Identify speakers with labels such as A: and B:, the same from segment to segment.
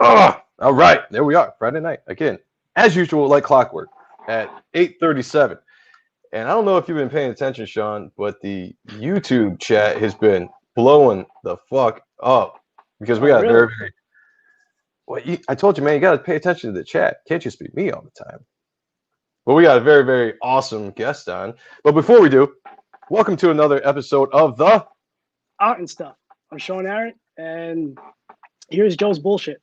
A: Oh, all right. There we are. Friday night. Again, as usual, like clockwork at 8:37. And I don't know if you've been paying attention, Sean, but the YouTube chat has been blowing the fuck up because we got
B: really?
A: I told you, man, you got to pay attention to the chat. Can't just be me all the time. But we got a very, very awesome guest on. But before we do, welcome to another episode of the
B: Art and Stuff. I'm Sean Ahrendt, and here's Joe's bullshit.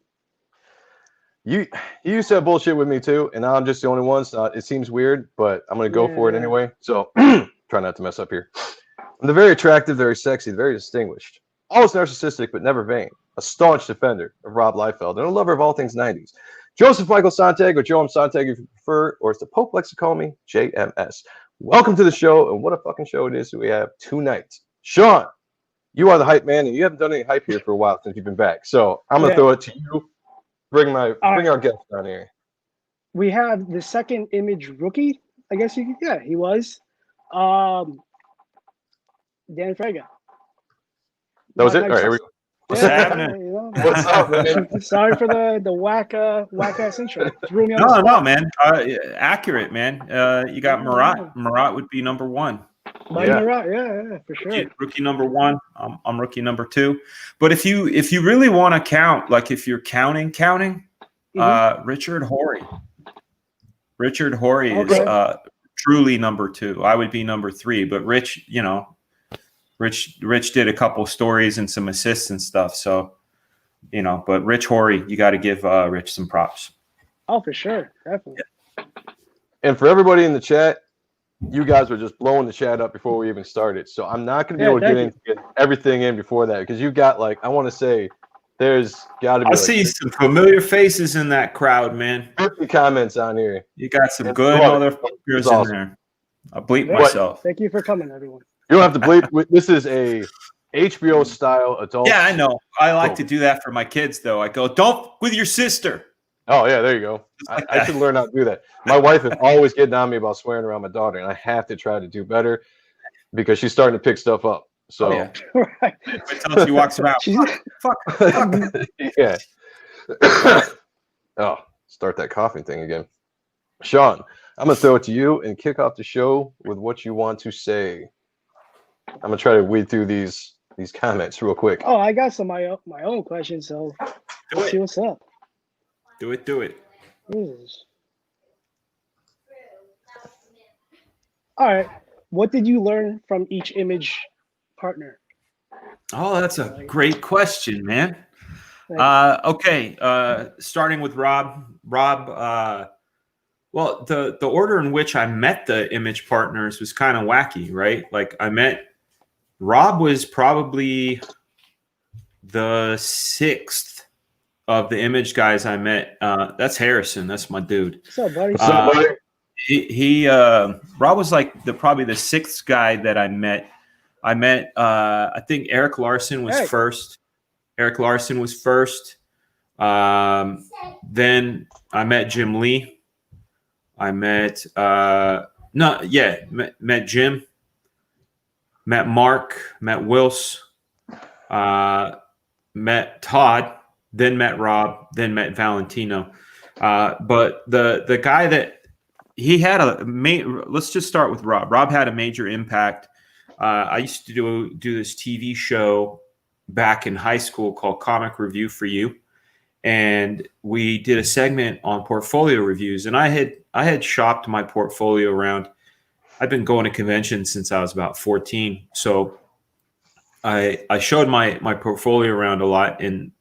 A: You used to have bullshit with me too, and now I'm just the only one. So it seems weird, but I'm gonna go for it anyway. So try not to mess up here. I'm the very attractive, very sexy, very distinguished, always narcissistic but never vain, a staunch defender of Rob Liefeld, and a lover of all things 90s. Joseph Michael Sonntag, or Joe M. Sonntag if you prefer, or as the Pope likes to call me, JMS. Welcome to the show, and what a fucking show it is that we have tonight. Sean, you are the hype man, and you haven't done any hype here for a while since you've been back. So I'm gonna throw it to you. Bring our guest down here.
B: We have the second image rookie. I guess he was. Dan Fraga.
A: That was it? All right, here we go.
C: What's happening?
A: What's up, man?
B: Sorry for the whack ass intro.
C: No, man. Accurate, man. You got Marat. Marat would be number one.
B: Yeah, for sure.
C: Rookie number one. I'm rookie number two. But if you really want to count, like if you're counting, Richard Horry. Richard Horry is truly number two. I would be number three. But Rich, Rich did a couple stories and some assists and stuff. So, but Rich Horry, you got to give Rich some props.
B: Oh, for sure. Definitely.
A: Yeah. And for everybody in the chat, you guys were just blowing the chat up before we even started. So I'm not going to be able to get everything in before that because you've got I want to say there's got to be.
C: I see some familiar faces in that crowd, man.
A: 50 comments on here.
C: You got some good motherfuckers in there. I'll bleep myself.
B: Thank you for coming, everyone.
A: You don't have to bleep. This is a HBO style adult.
C: Yeah, I know. I like to do that for my kids, though. I go, don't with your sister.
A: Oh, yeah, there you go. I should learn how to do that. My wife is always getting on me about swearing around my daughter, and I have to try to do better because she's starting to pick stuff up. So,
B: right.
C: Until she walks around, fuck.
A: Yeah. Oh, start that coughing thing again. Sean, I'm going to throw it to you and kick off the show with what you want to say. I'm going to try to weed through these comments real quick.
B: Oh, I got some my own questions, so let's see what's up.
C: Do it.
B: All right. What did you learn from each image partner?
C: Oh, that's a great question, man. Okay. Starting with Rob. Well, the order in which I met the image partners was kind of wacky, right? Like Rob was probably the sixth of the image guys I met. That's Harrison. That's my dude.
B: What's up, buddy?
C: Rob was like probably the sixth guy that I met. I think Eric Larson was first. Then I met Jim Lee. I met met Jim, met Mark, met Wills, met Todd, then met Rob, then met Valentino. But the guy that he had let's just start with Rob. Rob had a major impact. I used to do this TV show back in high school called Comic Review for You. And we did a segment on portfolio reviews, and I had shopped my portfolio around. I've been going to conventions since I was about 14, so I showed my portfolio around a lot, and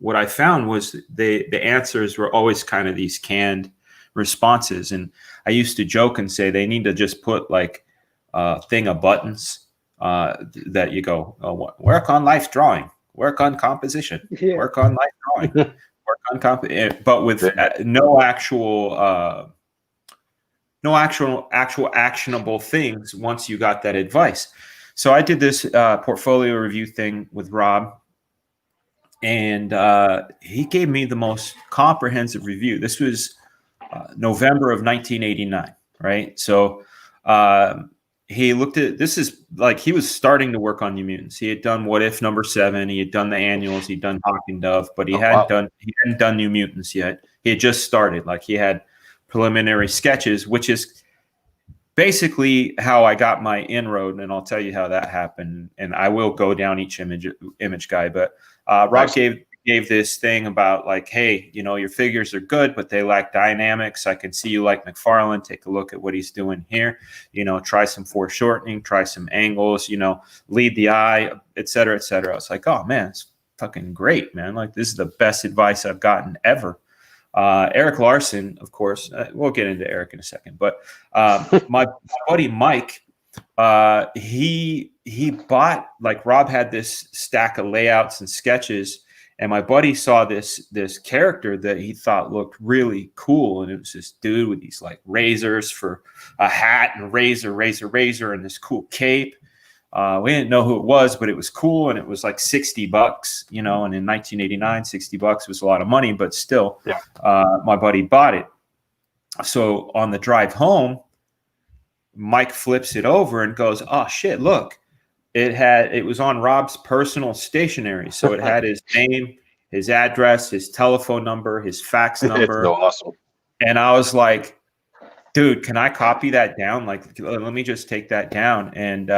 C: what I found was the answers were always kind of these canned responses, and I used to joke and say they need to just put like a thing of buttons that you go work on life drawing. Work on composition. Yeah. Work on life drawing. Work on but with no actual actionable things once you got that advice. So I did this portfolio review thing with Rob, and he gave me the most comprehensive review. This was November of 1989, right? So he looked at this is like he was starting to work on New Mutants. He had done What If #7. He had done the annuals. He'd done Hawk and Dove, but he hadn't done New Mutants yet. He had just started. Like he had preliminary sketches, which is basically how I got my inroad, and I'll tell you how that happened. And I will go down each image guy, but Rob gave this thing about like, hey, you know, your figures are good, but they lack dynamics. I can see you like McFarlane. Take a look at what he's doing here. You know, try some foreshortening, try some angles, you know, lead the eye, et cetera, et cetera. I was like, oh man, it's fucking great, man. Like this is the best advice I've gotten ever. Eric Larson, of course, we'll get into Eric in a second, but my buddy Mike, he bought, like Rob had this stack of layouts and sketches, and my buddy saw this character that he thought looked really cool, and it was this dude with these like razors for a hat and razor, and this cool cape. We didn't know who it was, but it was cool, and it was like $60, you know. And in 1989, $60 was a lot of money, but still, my buddy bought it. So on the drive home, Mike flips it over and goes, "Oh shit! Look, it was on Rob's personal stationery, so it had his name, his address, his telephone number, his fax number."
A: It's so awesome.
C: And I was like, dude, can I copy that down? Like, let me just take that down. And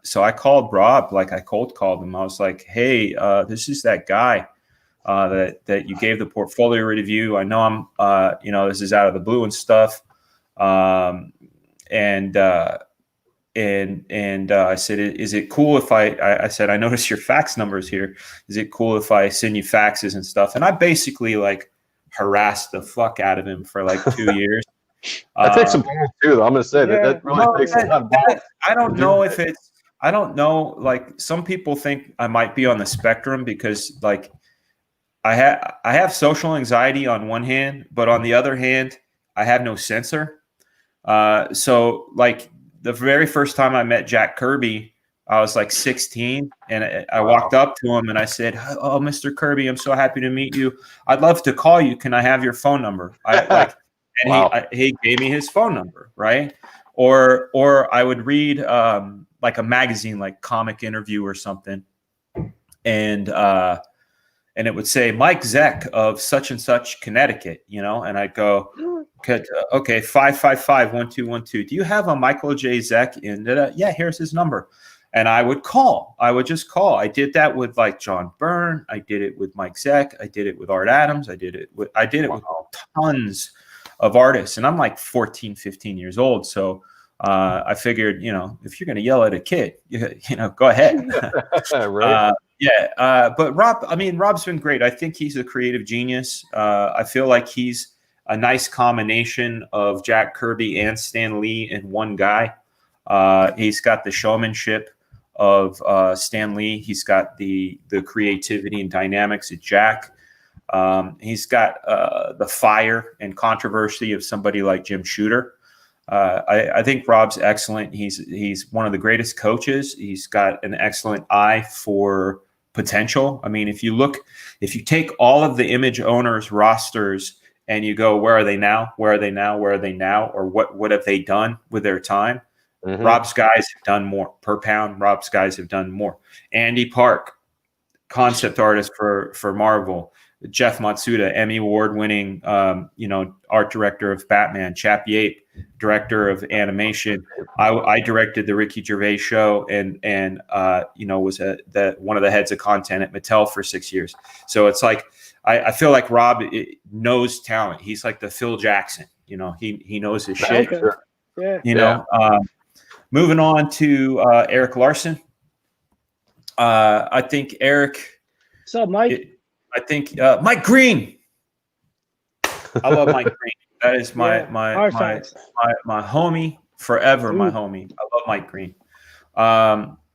C: so I called Rob, like I cold called him. I was like, hey, this is that guy that you gave the portfolio review. I know I'm, you know, this is out of the blue and stuff. And I said, is it cool if I said, I noticed your fax numbers here. Is it cool if I send you faxes and stuff? And I basically like harassed the fuck out of him for like 2 years.
A: That takes some balls too, though. I'm going to say that really takes a lot of balls.
C: I don't know if it's, I don't know. Like some people think I might be on the spectrum because like I have social anxiety on one hand, but on the other hand, I have no censor. So like the very first time I met Jack Kirby, I was like 16, and I walked up to him and I said, "Oh, Mr. Kirby, I'm so happy to meet you. I'd love to call you. Can I have your phone number?" And he gave me his phone number, right? Or I would read like a magazine, like Comic Interview or something, and it would say Mike Zeck of such and such Connecticut, you know, and I'd go, okay, 555-1212. Do you have a Michael J. Zeck in? Yeah, here's his number. And I would call. I would just call. I did that with like John Byrne. I did it with Mike Zeck. I did it with Art Adams. I did it with tons of artists, and I'm like 14, 15 years old. So I figured, you know, if you're going to yell at a kid, you know, go ahead.
A: Right.
C: But Rob's been great. I think he's a creative genius. I feel like he's a nice combination of Jack Kirby and Stan Lee in one guy. He's got the showmanship of Stan Lee. He's got the creativity and dynamics of Jack. He's got the fire and controversy of somebody like Jim Shooter. I think Rob's excellent. He's one of the greatest coaches. He's got an excellent eye for potential. I mean, if you take all of the Image owners' rosters and you go, where are they now? Where are they now? Where are they now? Or what have they done with their time? Mm-hmm. Rob's guys have done more per pound. Rob's guys have done more. Andy Park, concept artist for Marvel. Jeff Matsuda, Emmy award-winning, art director of Batman. Chap Yape, director of animation. I directed the Ricky Gervais show, and was one of the heads of content at Mattel for 6 years. So it's like I feel like Rob knows talent. He's like the Phil Jackson. You know, he knows his shit.
B: Okay. Yeah.
C: Moving on to Eric Larson. I think Eric.
B: What's up, Mike?
C: I think Mike Green. I love Mike Green. That is my homie forever. My homie. I love Mike Green.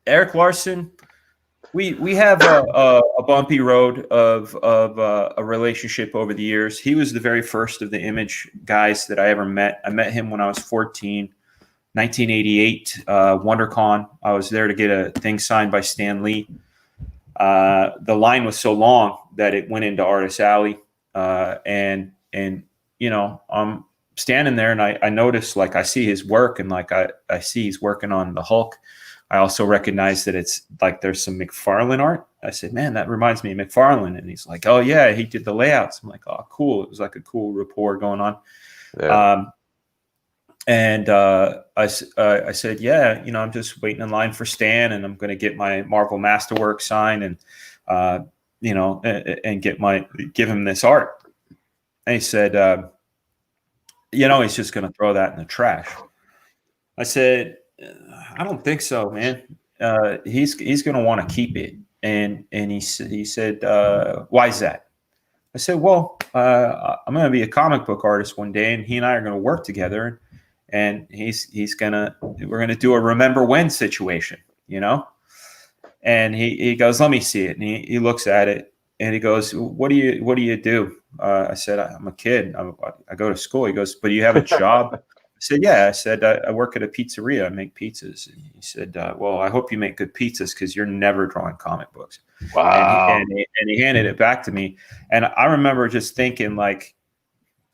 C: Eric Larson. We have a bumpy road of a relationship over the years. He was the very first of the Image guys that I ever met. I met him when I was 14, 1988, WonderCon. I was there to get a thing signed by Stan Lee. The line was so long that it went into Artist Alley, and standing there, and I noticed, like, I see his work, and like I see he's working on the Hulk. I also recognize that it's like there's some McFarlane art. I said, man, that reminds me of McFarlane. And he's like, oh yeah, he did the layouts. I'm like, oh, cool. It was like a cool rapport going on. Yeah. I said, yeah, you know, I'm just waiting in line for Stan, and I'm going to get my Marvel Masterwork signed, and you know, and give him this art. And he said, you know, he's just going to throw that in the trash. I said, I don't think so, man. He's going to want to keep it. And he said, why is that? I said, well, I'm going to be a comic book artist one day, and he and I are going to work together, and we're going to do a remember when situation, you know? And he goes, let me see it. And he looks at it, and he goes, what do you do? I said, I'm a kid. I go to school. He goes, but do you have a job? I said, yeah. I said, I work at a pizzeria. I make pizzas. And he said, well, I hope you make good pizzas, because you're never drawing comic books.
A: Wow.
C: And he handed it back to me. And I remember just thinking, like,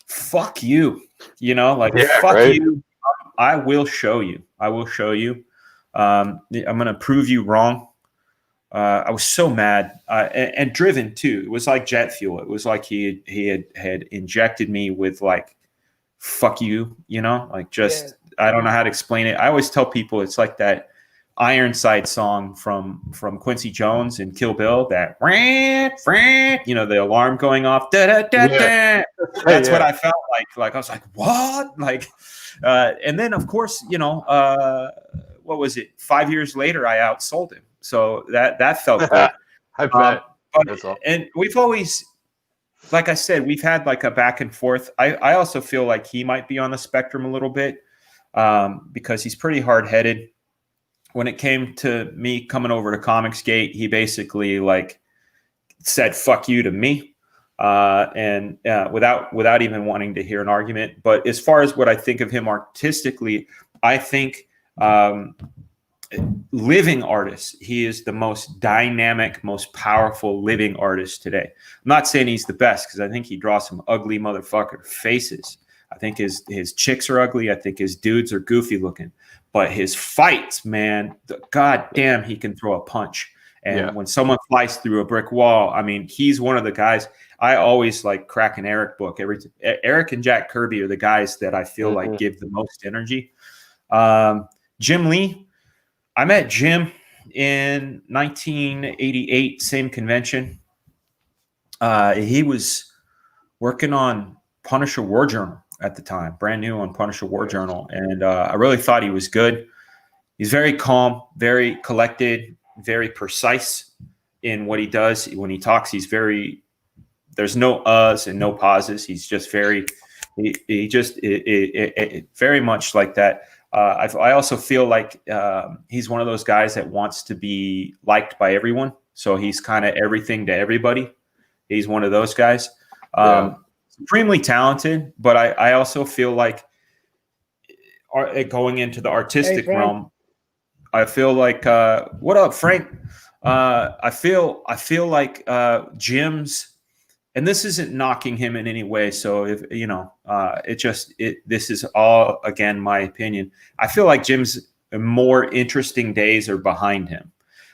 C: fuck you, you know, like, fuck right? You. I will show you. I will show you. I'm going to prove you wrong. I was so mad and driven too. It was like jet fuel. It was like he had injected me with, like, fuck you, you know, like, just, I don't know how to explain it. I always tell people it's like that Ironside song from Quincy Jones and Kill Bill, that, you know, the alarm going off. Da, da, da, da. That's what I felt like. Like, I was like, what? Like, and then, of course, you know, what was it? 5 years later, I outsold him. So that felt good.
A: I bet.
C: And we've always, like I said, we've had like a back and forth. I also feel like he might be on the spectrum a little bit, because he's pretty hard-headed. When it came to me coming over to Comicsgate, he basically, like, said "fuck you" to me, and without even wanting to hear an argument. But as far as what I think of him artistically, I think living artist, he is the most dynamic, most powerful living artist today. I'm not saying he's the best, because I think he draws some ugly motherfucker faces. I think his chicks are ugly. I think his dudes are goofy looking. But his fights, man, god damn, he can throw a punch. And when someone flies through a brick wall, I mean, he's one of the guys. I always like crack an Eric book. Eric and Jack Kirby are the guys that I feel like give the most energy. Jim Lee, I met Jim in 1988, same convention. He was working on Punisher War Journal at the time, brand new on Punisher War Journal. And I really thought he was good. He's very calm, very collected, very precise in what he does. When he talks, there's no uhs and no pauses. He's just very much like that. I also feel like he's one of those guys that wants to be liked by everyone. So he's kind of everything to everybody. He's one of those guys. Supremely talented, but I also feel like going into the artistic realm, I feel like what up, Frank? I feel like Jim's, and this isn't knocking him in any way. So if you know, this is all again my opinion. I feel like Jim's more interesting days are behind him.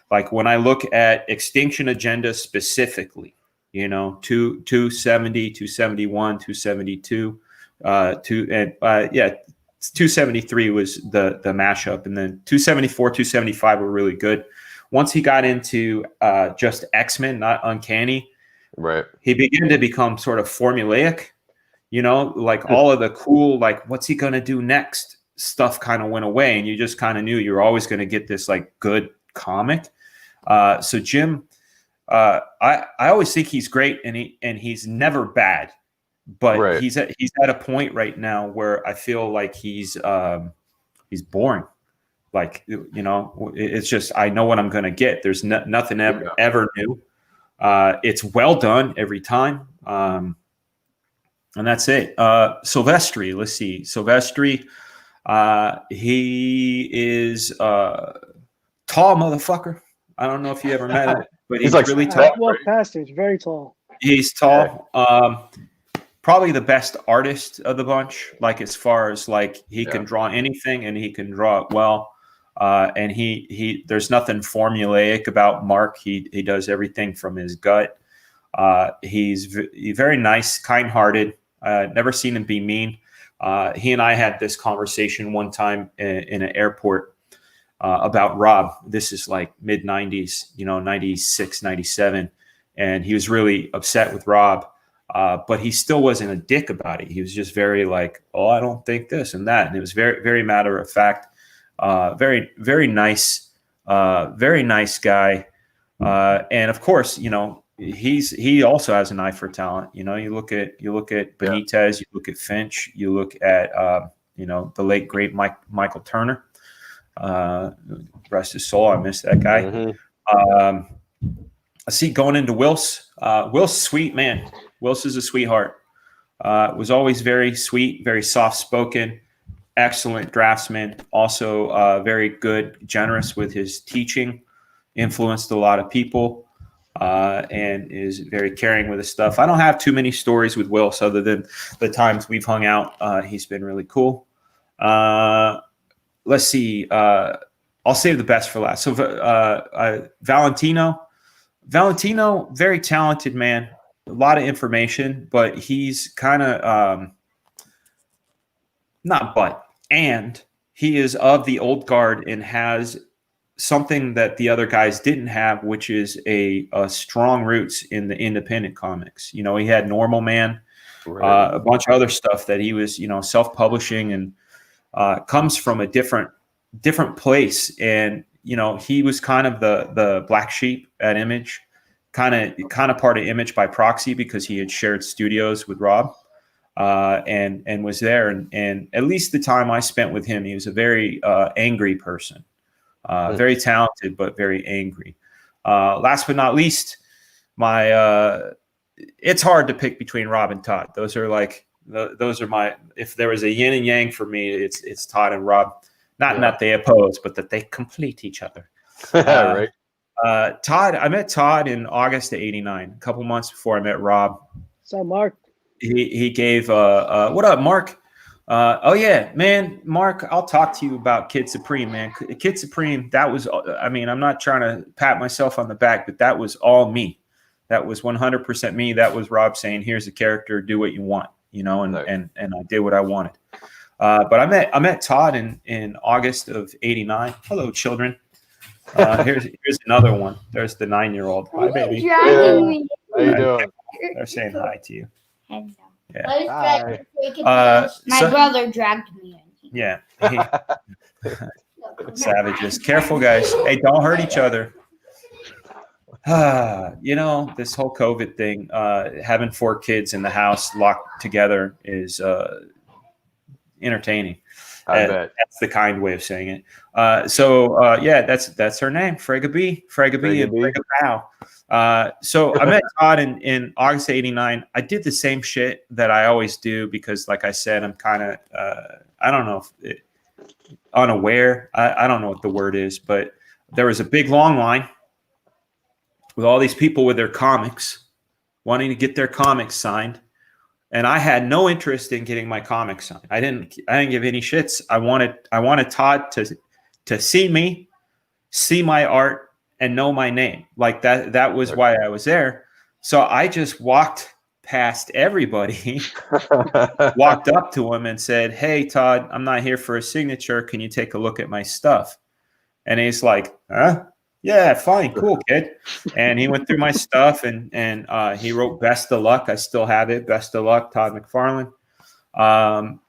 C: Like when I look at Extinction Agenda specifically. You know, 270, 271, 272, 273 was the mashup, and then 274, 275 were really good. Once he got into just X-Men, not Uncanny,
A: right?
C: He began to become sort of formulaic. You know, like all of the cool, like what's he gonna do next stuff kind of went away, and you just kind of knew you're always going to get this like good comic. So Jim. I always think he's great, and he's never bad, but he's at a point right now where I feel like he's boring. Like, you know, it's just, I know what I'm going to get. There's nothing ever new. It's well done every time. And that's it. Silvestri, let's see. Silvestri, he is a tall motherfucker. I don't know if you ever met him. But he's like really tall.
B: Walk past him. He's very tall.
C: He's tall. probably the best artist of the bunch. Like as far as like he can draw anything and he can draw it well. And he there's nothing formulaic about Mark. He does everything from his gut. He's very nice, kind-hearted. Never seen him be mean. He and I had this conversation one time in an airport about Rob. This is like mid 90s, 96, 97. And he was really upset with Rob. But he still wasn't a dick about it. He was just very like, oh, I don't think this and that. And it was very, very matter of fact. Very, very nice guy. And of course, he also has an eye for talent. You look at Benitez, you look at Finch, you look at the late great Michael Turner. Rest his soul. I miss that guy.
A: Mm-hmm.
C: I see going into Wills. Will's sweet, man. Wills is a sweetheart. Was always very sweet, very soft spoken. Excellent draftsman, also very good, generous with his teaching, influenced a lot of people, and is very caring with his stuff. I don't have too many stories with Wills other than the times we've hung out. He's been really cool. Let's see. I'll save the best for last. So Valentino, very talented man, a lot of information, but he's kind of and he is of the old guard and has something that the other guys didn't have, which is a strong roots in the independent comics. He had Normal Man, a bunch of other stuff that he was, self-publishing and comes from a different place. And, he was kind of the black sheep at Image, kind of part of Image by proxy because he had shared studios with Rob. And was there. And at least the time I spent with him, he was a very angry person, very talented, but very angry. Last but not least, it's hard to pick between Rob and Todd. Those are my, if there was a yin and yang for me, it's Todd and Rob, not that they oppose, but that they complete each other.
A: Right.
C: Todd, I met Todd in August of '89, a couple months before I met Rob.
B: So Mark.
C: He gave what up, Mark? Oh yeah, man, Mark, I'll talk to you about Kid Supreme, man. Kid Supreme, that was, I'm not trying to pat myself on the back, but that was all me. That was 100% me. That was Rob saying, here's a character, do what you want, and I did what I wanted. But I met Todd in August of '89. Hello, children. Here's another one. There's the 9-year-old. Hi, baby.
A: How you doing?
C: They're saying hi to you.
D: Yeah. My brother dragged me in.
C: Yeah. Savages. Careful, guys. Hey, don't hurt each other. This whole COVID thing, having 4 kids in the house locked together is entertaining.
A: I bet.
C: That's the kind way of saying it. That's her name, Fraga B. Fraga B and Fraga Pow. So I met Todd in August '89. I did the same shit that I always do because, like I said, I'm kind of I don't know if unaware. I don't know what the word is, but there was a big long line with all these people with their comics wanting to get their comics signed. And I had no interest in getting my comics signed. I didn't give any shits. I wanted Todd to see me, see my art, and know my name. Like that was why I was there. So I just walked past everybody, walked up to him and said, "Hey, Todd, I'm not here for a signature. Can you take a look at my stuff?" And he's like, "Huh? Yeah, fine, cool, kid." And he went through my stuff and he wrote "Best of Luck." I still have it. Best of Luck, Todd McFarlane.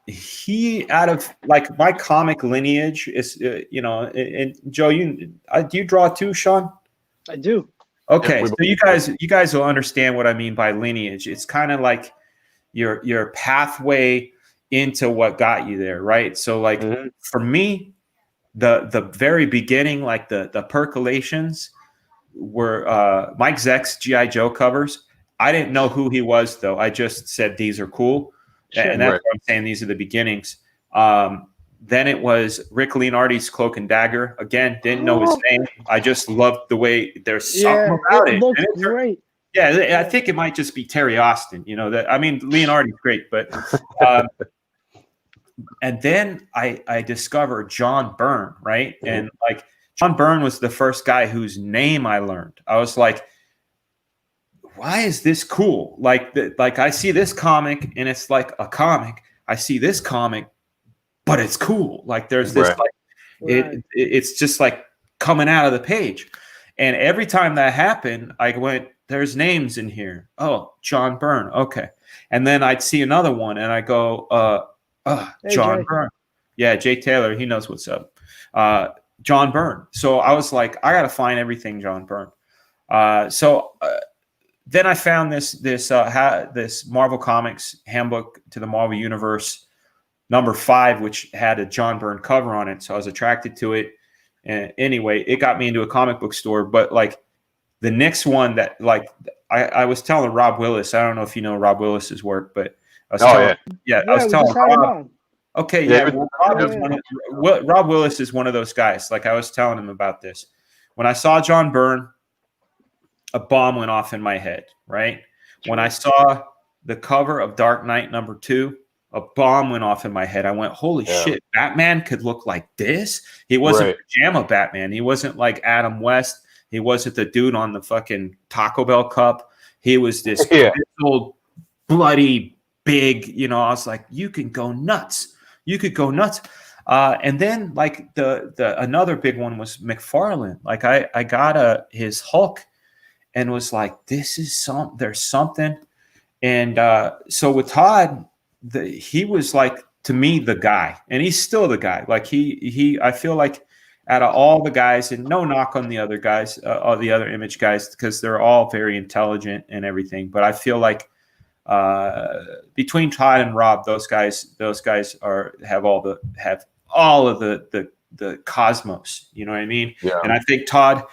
C: He, out of like my comic lineage is, and Joe, do you draw too, Sean?
B: I do.
C: Okay,
A: Yeah,
C: so you guys will understand what I mean by lineage. It's kind of like your pathway into what got you there, right? So like for me, the very beginning, like the percolations were Mike Zeck's G.I. Joe covers. I didn't know who he was though. I just said these are cool. And that's what I'm saying. These are the beginnings. Then it was Rick Leonardi's Cloak and Dagger. Again, didn't know his name. I just loved the way there's something about it.
B: Looked great.
C: Yeah, I think it might just be Terry Austin. You know that. I mean, Leonardi's great, but and then I discovered John Byrne, right? Mm-hmm. And like John Byrne was the first guy whose name I learned. I was like, why is this cool? Like I see this comic and it's like a comic. I see this comic, but it's cool. Like there's this it's just like coming out of the page. And every time that happened, I went, there's names in here. Oh, John Byrne. Okay. And then I'd see another one and I go, John
B: Jay.
C: Byrne. Yeah, Jay Taylor, he knows what's up. John Byrne. So I was like, I got to find everything John Byrne. Then I found this Marvel Comics Handbook to the Marvel Universe #5, which had a John Byrne cover on it. So I was attracted to it. And anyway, it got me into a comic book store. But like the next one that like I was telling Rob Willis, I don't know if you know Rob Willis's work, but I was telling Rob. Okay, yeah. Well, Rob Willis is one of those guys. Like I was telling him about this. When I saw John Byrne, a bomb went off in my head, right? When I saw the cover of Dark Knight #2, a bomb went off in my head. I went, holy shit, Batman could look like this? He wasn't pajama Batman. He wasn't like Adam West. He wasn't the dude on the fucking Taco Bell cup. He was this old, bloody, big, you know, I was like, you can go nuts. You could go nuts. And then like the another big one was McFarlane. Like I got his Hulk and was like, this is there's something. And so with Todd, he was like, to me, the guy, and he's still the guy. Like I feel like out of all the guys, and no knock on the other guys, all the other Image guys, because they're all very intelligent and everything. But I feel like between Todd and Rob, those guys have all of the cosmos. You know what I mean? Yeah. And I think Todd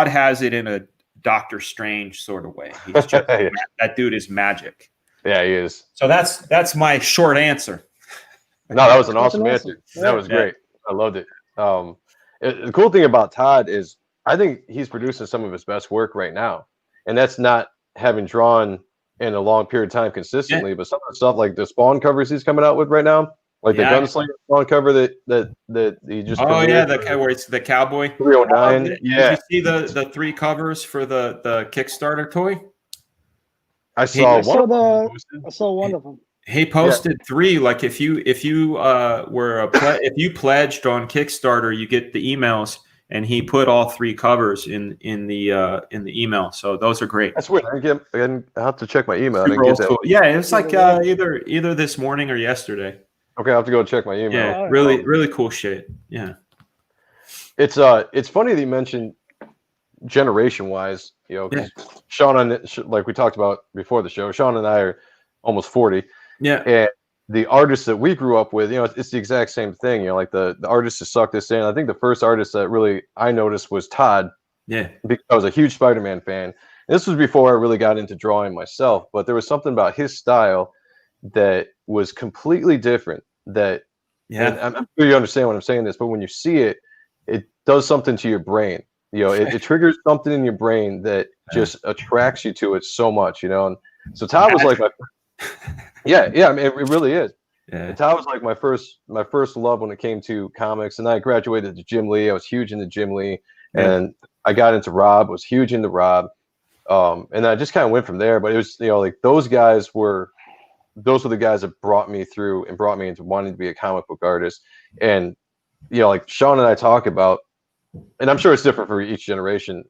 C: has it in a Doctor Strange sort of way. He's just that dude is magic.
A: Yeah, he is.
C: So that's my short answer.
A: No, that was an awesome answer. That was great. I loved it. The cool thing about Todd is I think he's producing some of his best work right now. And that's not having drawn in a long period of time consistently, but some of the stuff like the Spawn covers he's coming out with right now, like the Gunslinger Spawn cover that he just
C: where it's the cowboy
A: 309.
C: Did you see the 3 covers for the Kickstarter toy?
B: I saw one of them.
C: He posted 3. Like if you if you pledged on Kickstarter, you get the emails, and he put all 3 covers in the email. So those are great.
A: That's weird. I have to check my email.
C: Yeah, it was like either this morning or yesterday.
A: Okay, I have to go check my email.
C: Yeah, really cool shit. Yeah,
A: it's funny that you mentioned generation-wise. You know, 'cause Sean like we talked about before the show, Sean and I are almost 40.
C: Yeah.
A: And the artists that we grew up with, you know, it's the exact same thing. You know, like the artists that sucked us in. I think the first artist that really I noticed was Todd.
C: Yeah.
A: Because I was a huge Spider-Man fan. And this was before I really got into drawing myself, but there was something about his style that was completely different. That I'm sure you understand when I'm saying this, but when you see it, it does something to your brain. You know, it triggers something in your brain that just attracts you to it so much, you know. And so Todd was like my I mean, it really is. Yeah. And Todd was like my first love when it came to comics. And I graduated to Jim Lee. I was huge into Jim Lee. And I got into Rob, was huge into Rob. And I just kind of went from there. But it was, you know, like those were the guys that brought me through and brought me into wanting to be a comic book artist. And, you know, like Sean and I talk about, and I'm sure it's different for each generation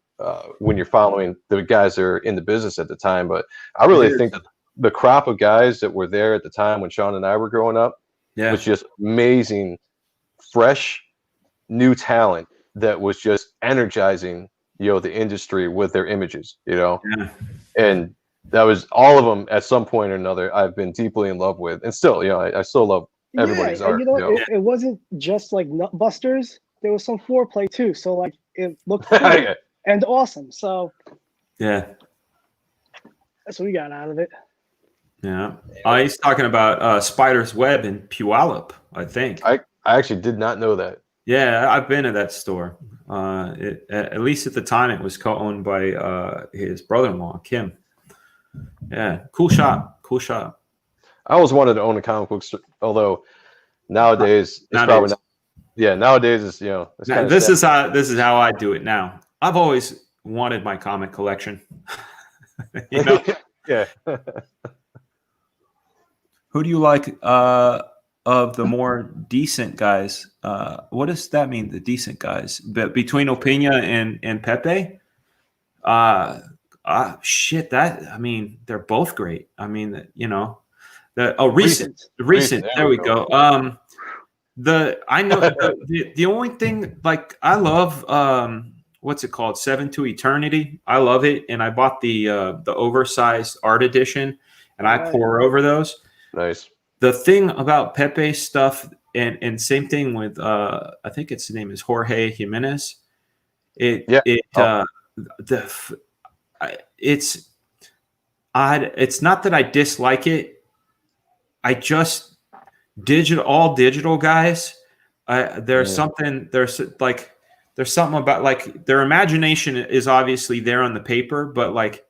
A: when you're following the guys that are in the business at the time. But I really think that the crop of guys that were there at the time when Sean and I were growing up was just amazing, fresh, new talent that was just energizing, you know, the industry with their images, you know. And that was all of them at some point or another I've been deeply in love with. And still, you know, I still love everybody's art.
B: You know, it wasn't just like Nutbusters. There was some foreplay too. So like it looked cool and awesome. So
C: that's
B: what we got out of it.
C: Yeah. He's talking about Spider's Web in Puyallup, I think.
A: I actually did not know that.
C: Yeah, I've been to that store. At least at the time, it was co-owned by his brother-in-law, Kim. Yeah, cool shop. Cool shop.
A: I always wanted to own a comic book store, although nowadays it's probably not. Yeah, nowadays it's it's
C: now, this is how I do it now. I've always wanted my comic collection. You know?
A: Yeah.
C: Who do you like of the more decent guys? What does that mean, the decent guys? But between Opeña and Pepe? Shit, I mean, they're both great. I mean, recent. There we go. I know the only thing, like, I love what's it called? 7 to Eternity. I love it, and I bought the oversized art edition, and I pour over those.
A: Nice.
C: The thing about Pepe's stuff, and same thing with I think his name is Jorge Jimenez. It's not that I dislike it. I just all digital guys. There's something about, like, their imagination is obviously there on the paper, but like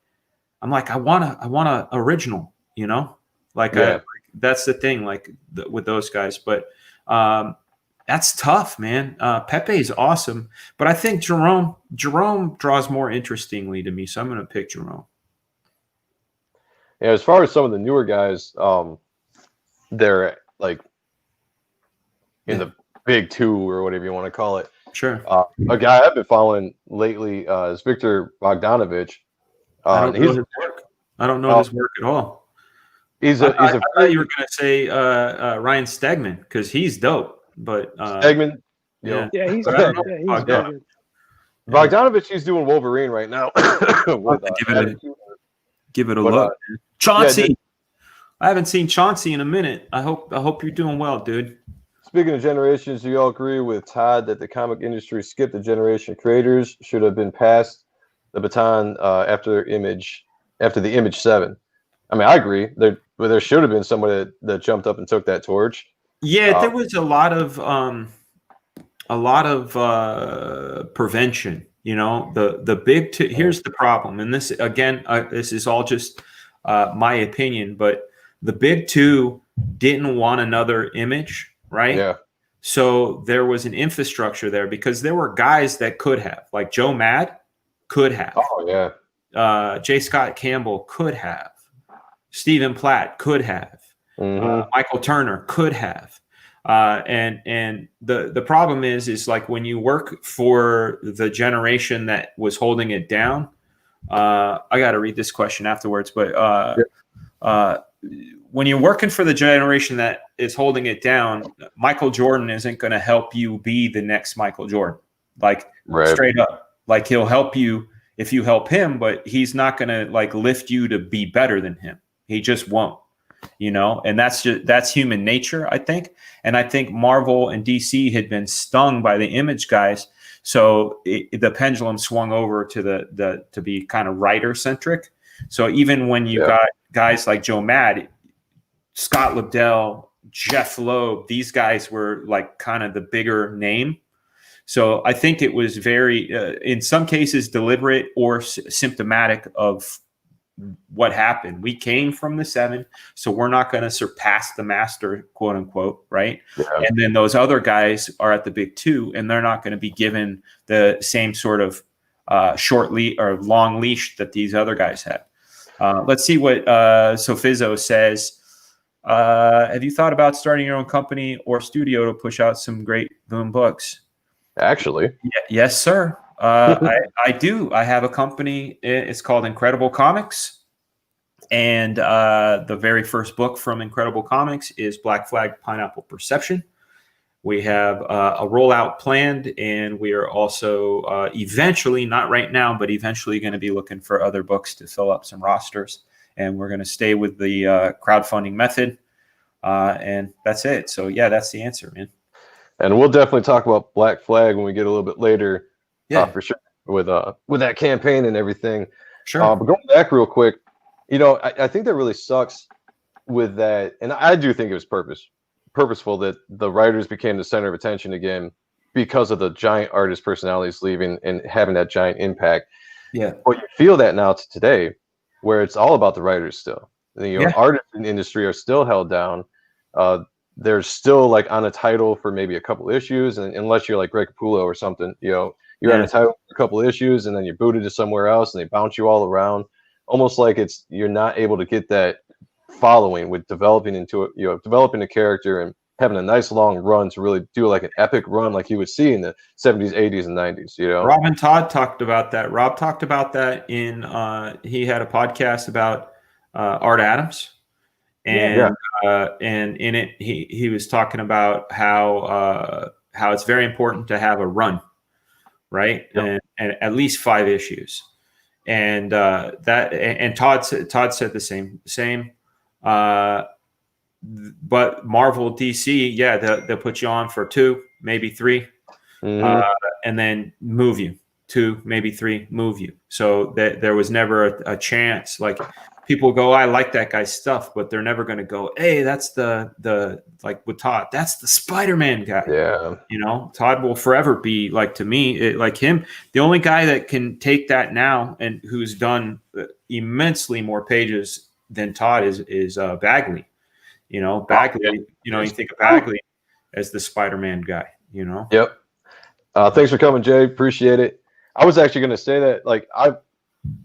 C: I'm like I want a original, like that's the thing, like with those guys. But that's tough, man. Pepe is awesome, but I think Jerome draws more interestingly to me, so I'm going to pick Jerome.
A: Yeah, as far as some of the newer guys, they're like in the big two or whatever you want to call it.
C: Sure.
A: A guy I've been following lately is Victor Bogdanovich.
C: I don't know his work. I don't know his work at all. I thought you were going to say Ryan Stegman, because he's dope. But
A: Stegman,
B: he's good.
A: Bogdanovich, he's doing Wolverine right now.
C: Give it a look. Chauncey, I haven't seen Chauncey in a minute. I hope you're doing well, dude.
A: Speaking of generations, do you all agree with Todd that the comic industry skipped a generation of creators, should have been passed the baton after the Image 7? I mean, I agree. There should have been somebody that jumped up and took that torch.
C: Yeah, there was a lot of prevention. The big two. Here's the problem, and this again, this is all just my opinion, but the big two didn't want another Image. Right.
A: Yeah.
C: So there was an infrastructure there, because there were guys that could have, like Joe Mad could have.
A: Oh yeah.
C: J. Scott Campbell could have. Stephen Platt could have. Michael Turner could have. And the problem is like when you work for the generation that was holding it down. I got to read this question afterwards, but when you're working for the generation that is holding it down, Michael Jordan isn't going to help you be the next Michael Jordan. Like, straight up, like, he'll help you if you help him, but he's not going to like lift you to be better than him. He just won't, and that's human nature, I think. And I think Marvel and DC had been stung by the Image guys. So the pendulum swung over to to be kind of writer centric. So even when you got guys like Joe Mad, Scott Lobdell, Jeff Loeb, these guys were like kind of the bigger name. So I think it was very, in some cases, deliberate or symptomatic of what happened. We came from the 7, so we're not going to surpass the master, quote unquote, right? Yeah. And then those other guys are at the big 2, and they're not going to be given the same sort of short leash or long leash that these other guys had. Let's see what Sophizo says. Have you thought about starting your own company or studio to push out some great Boom books?
A: Actually,
C: yes, sir. I do. I have a company. It's called Incredible Comics, and the very first book from Incredible Comics is Black Flag Pineapple Perception. We have a rollout planned, and we are also eventually, not right now, but eventually going to be looking for other books to fill up some rosters. And we're going to stay with the crowdfunding method. And that's it. So, yeah, that's the answer, man.
A: And we'll definitely talk about Black Flag when we get a little bit later. Yeah, for sure. With that campaign and everything.
C: Sure.
A: But going back real quick, I think that really sucks with that. And I do think it was purposeful that the writers became the center of attention again because of the giant artist personalities leaving and having that giant impact.
C: Yeah.
A: But you feel that now to today. where it's all about the writers still. Artists in the industry are still held down. They're still like on a title for maybe a couple issues, and unless you're like Greg Capullo or something, you're on a title for a couple issues, and then you're booted to somewhere else, and they bounce you all around, almost like you're not able to get that following with developing into it, developing a character and having a nice long run to really do like an epic run like you would see in the 70s, 80s, and 90s.
C: Rob and Todd talked about that. Rob talked about that in he had a podcast about Art Adams, and in it he was talking about how it's very important to have a run, right? And at least 5 issues, and Todd said the same. But Marvel, DC, they'll put you on for 2, maybe 3, and then move you 2, maybe 3, move you. So that there was never a chance. Like people go, I like that guy's stuff, but they're never going to go, hey, that's the like with Todd, that's the Spider-Man guy.
A: Yeah,
C: Todd will forever be like, to me, like him. The only guy that can take that now and who's done immensely more pages than Todd is Bagley. Bagley, you think of Bagley as the Spider-Man guy,
A: Yep. Thanks for coming, Jay. Appreciate it. I was actually going to say that, like, I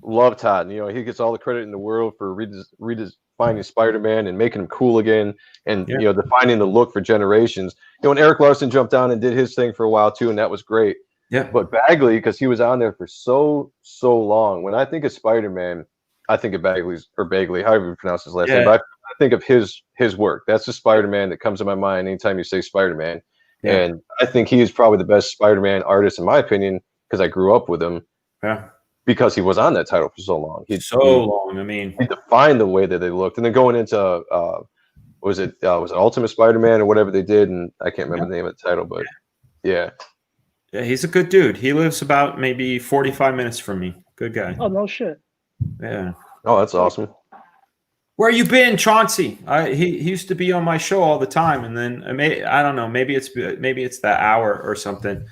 A: love Todd. He gets all the credit in the world for redefining Spider-Man and making him cool again, and defining the look for generations. And Eric Larson jumped on and did his thing for a while too, and that was great.
C: Yeah.
A: But Bagley, because he was on there for so long. When I think of Spider-Man, I think of Bagley, however you pronounce his last name. But I think of his work. That's the Spider-Man that comes to my mind anytime you say Spider-Man. Yeah. And I think he is probably the best Spider-Man artist in my opinion, because I grew up with him.
C: Yeah.
A: Because he was on that title for so long.
C: He
A: defined the way that they looked. And then going into was it Ultimate Spider-Man or whatever they did, and I can't remember the name of the title, but yeah.
C: Yeah, he's a good dude. He lives about maybe 45 minutes from me. Good guy.
B: Oh, no shit.
C: Yeah.
A: Oh, that's awesome.
C: Where you been, Chauncey? He used to be on my show all the time, and then I don't know. Maybe it's that hour or something.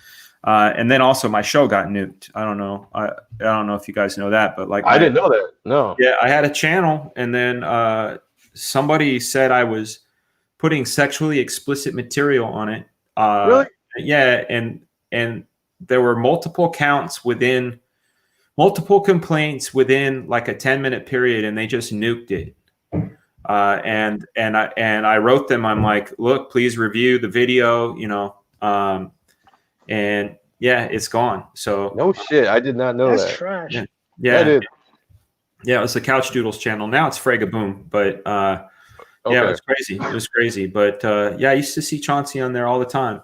C: And then also my show got nuked. I don't know. I don't know if you guys know that, but like
A: I didn't know that. No.
C: Yeah, I had a channel, and then somebody said I was putting sexually explicit material on it.
A: Really?
C: Yeah, and there were multiple complaints within like a 10-minute period, and they just nuked it. And I wrote them. I'm like, look, please review the video, and yeah, it's gone. So
A: no shit, I did not know
B: that's
A: that.
B: That's trash.
C: Yeah, it was the Couch Doodles channel. Now it's FRAGA BOOM, but yeah, it was crazy. It was crazy, but yeah, I used to see Chauncey on there all the time.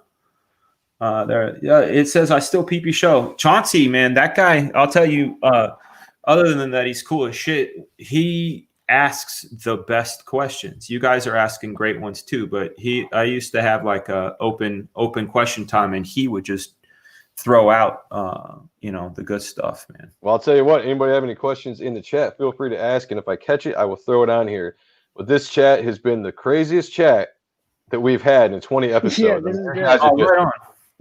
C: It says I still peep your show. Chauncey, man, that guy, I'll tell you, other than that, he's cool as shit. He asks the best questions. You guys are asking great ones too, but I used to have like a open question time, and he would just throw out the good stuff, man.
A: Well, I'll tell you what, anybody have any questions in the chat, feel free to ask, and if I catch it, I will throw it on here. But this chat has been the craziest chat that we've had in 20 episodes.
B: Yeah, this is good.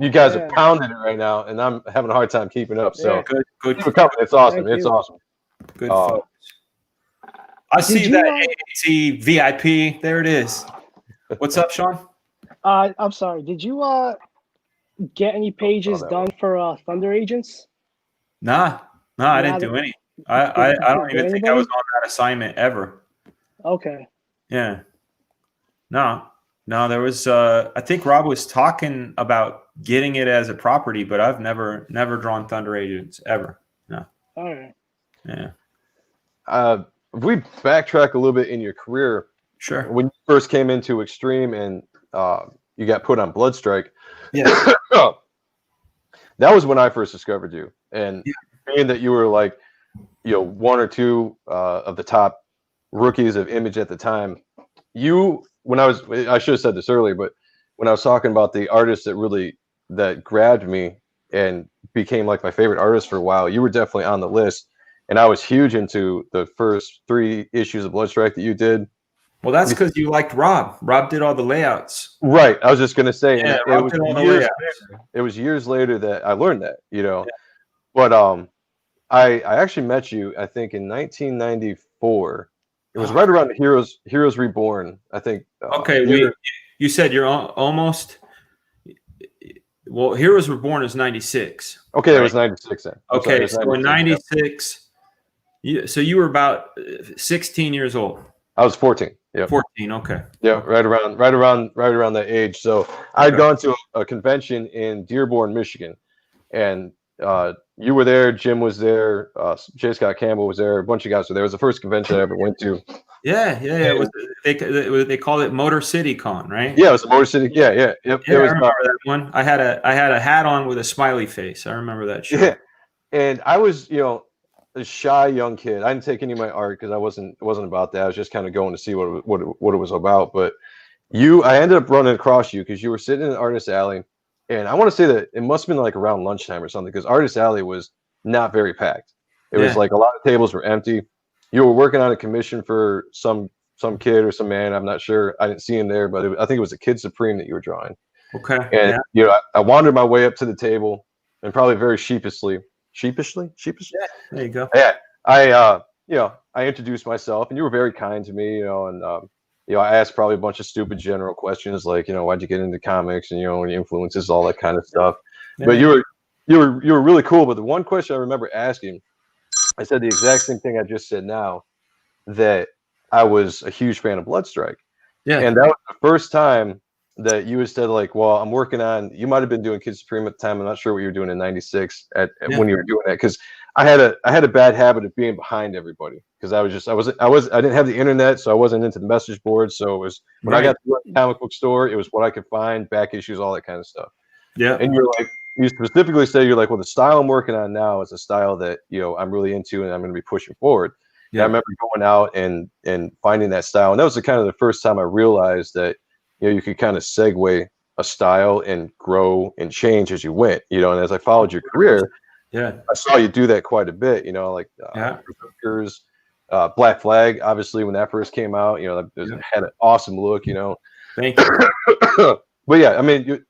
A: You guys are pounding it right now, and I'm having a hard time keeping up. So
C: good.
A: It's awesome. It's awesome.
C: Good folks. I see that AAT VIP. There it is. What's up, Sean?
B: I'm sorry. Did you get any pages done for Thunder Agents?
C: Nah, I didn't do any. I don't even think I was on that assignment ever.
B: Okay.
C: Yeah. No, there was I think Rob was talking about getting it as a property, but I've never drawn Thunder Agents ever. No.
B: All right.
C: Yeah.
A: If we backtrack a little bit in your career,
C: sure.
A: When you first came into Extreme and you got put on Bloodstrike,
C: yeah,
A: that was when I first discovered you. And being that you were like, one or two of the top rookies of Image at the time, I should have said this earlier, but when I was talking about the artists that grabbed me and became like my favorite artist for a while, you were definitely on the list. And I was huge into the first 3 issues of Bloodstrike that you did.
C: Well, that's because you liked Rob. Rob did all the layouts.
A: Right. I was just going to say,
C: it
A: was years later that I learned that, But I actually met you, I think, in 1994 2004. It was right around Heroes Reborn, I think.
C: Okay, you said you're almost. Well, Heroes Reborn is 96.
A: Okay, right? It was 96 then.
C: Okay, so in 96, so you were about 16 years old.
A: I was 14. Yeah.
C: 14. Okay.
A: Yeah, right around that age. So I'd gone to a convention in Dearborn, Michigan, and you were there. Jim was there. J. Scott Campbell was there. A bunch of guys were there. It was the first convention I ever went to.
C: Yeah. It was, they called it Motor City Con, right?
A: Yeah, it was Motor City. Yeah. Yep.
C: Yeah, I remember that one. I had a hat on with a smiley face. I remember that show.
A: Yeah, and I was, a shy young kid. I didn't take any of my art because it wasn't about that. I was just kind of going to see what it was about. But I ended up running across you because you were sitting in Artist Alley, and I want to say that it must have been like around lunchtime or something because Artist Alley was not very packed. It was like a lot of tables were empty. You were working on a commission for some kid or some man. I'm not sure. I didn't see him there, but I think it was a Kid Supreme that you were drawing.
C: Okay.
A: And I wandered my way up to the table, and probably very sheepishly. Yeah,
C: there you go.
A: Yeah, I introduced myself, and you were very kind to me, and I asked probably a bunch of stupid general questions like, why'd you get into comics, and any influences, all that kind of stuff. Yeah. But you were really cool. But the one question I remember asking, I said the exact same thing I just said now, that I was a huge fan of Bloodstrike. Yeah, and that was the first time that you had said, like, well, I'm working on, you might have been doing Kid Supreme at the time. I'm not sure what you were doing in 96 when you were doing that. Because I had a bad habit of being behind everybody. Because I didn't have the internet, so I wasn't into the message boards. So it was, when I got to the comic book store, it was what I could find, back issues, all that kind of stuff. Yeah. And you specifically say, you're like, well, the style I'm working on now is a style that, I'm really into and I'm going to be pushing forward. Yeah. I remember going out and finding that style. And that was the first time I realized that, you could kind of segue a style and grow and change as you went, and as I followed your career, I saw you do that quite a bit, Black Flag, obviously, when that first came out, it had an awesome look,
C: Thank you.
A: But yeah, I mean,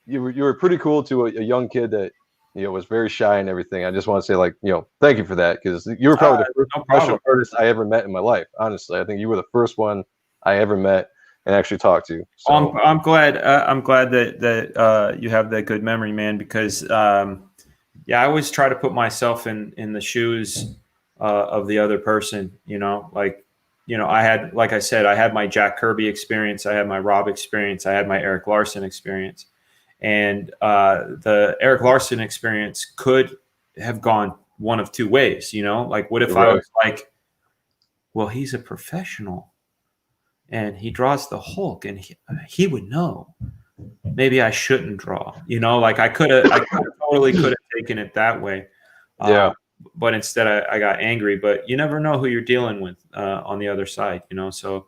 A: you were pretty cool to a young kid that, was very shy and everything. I just want to say, like, thank you for that, because you were probably the first professional artist I ever met in my life. Honestly, I think you were the first one I ever met and actually talk to. So.
C: I'm glad. I'm glad that you have that good memory, man. Because I always try to put myself in the shoes of the other person. I had, like I said, I had my Jack Kirby experience, I had my Rob experience, I had my Eric Larson experience, and the Eric Larson experience could have gone one of two ways. Like, what if I was like, well, he's a professional and he draws the Hulk, and he would know. Maybe I shouldn't draw. Like I totally could have taken it that way. But instead, I got angry. But you never know who you're dealing with on the other side. So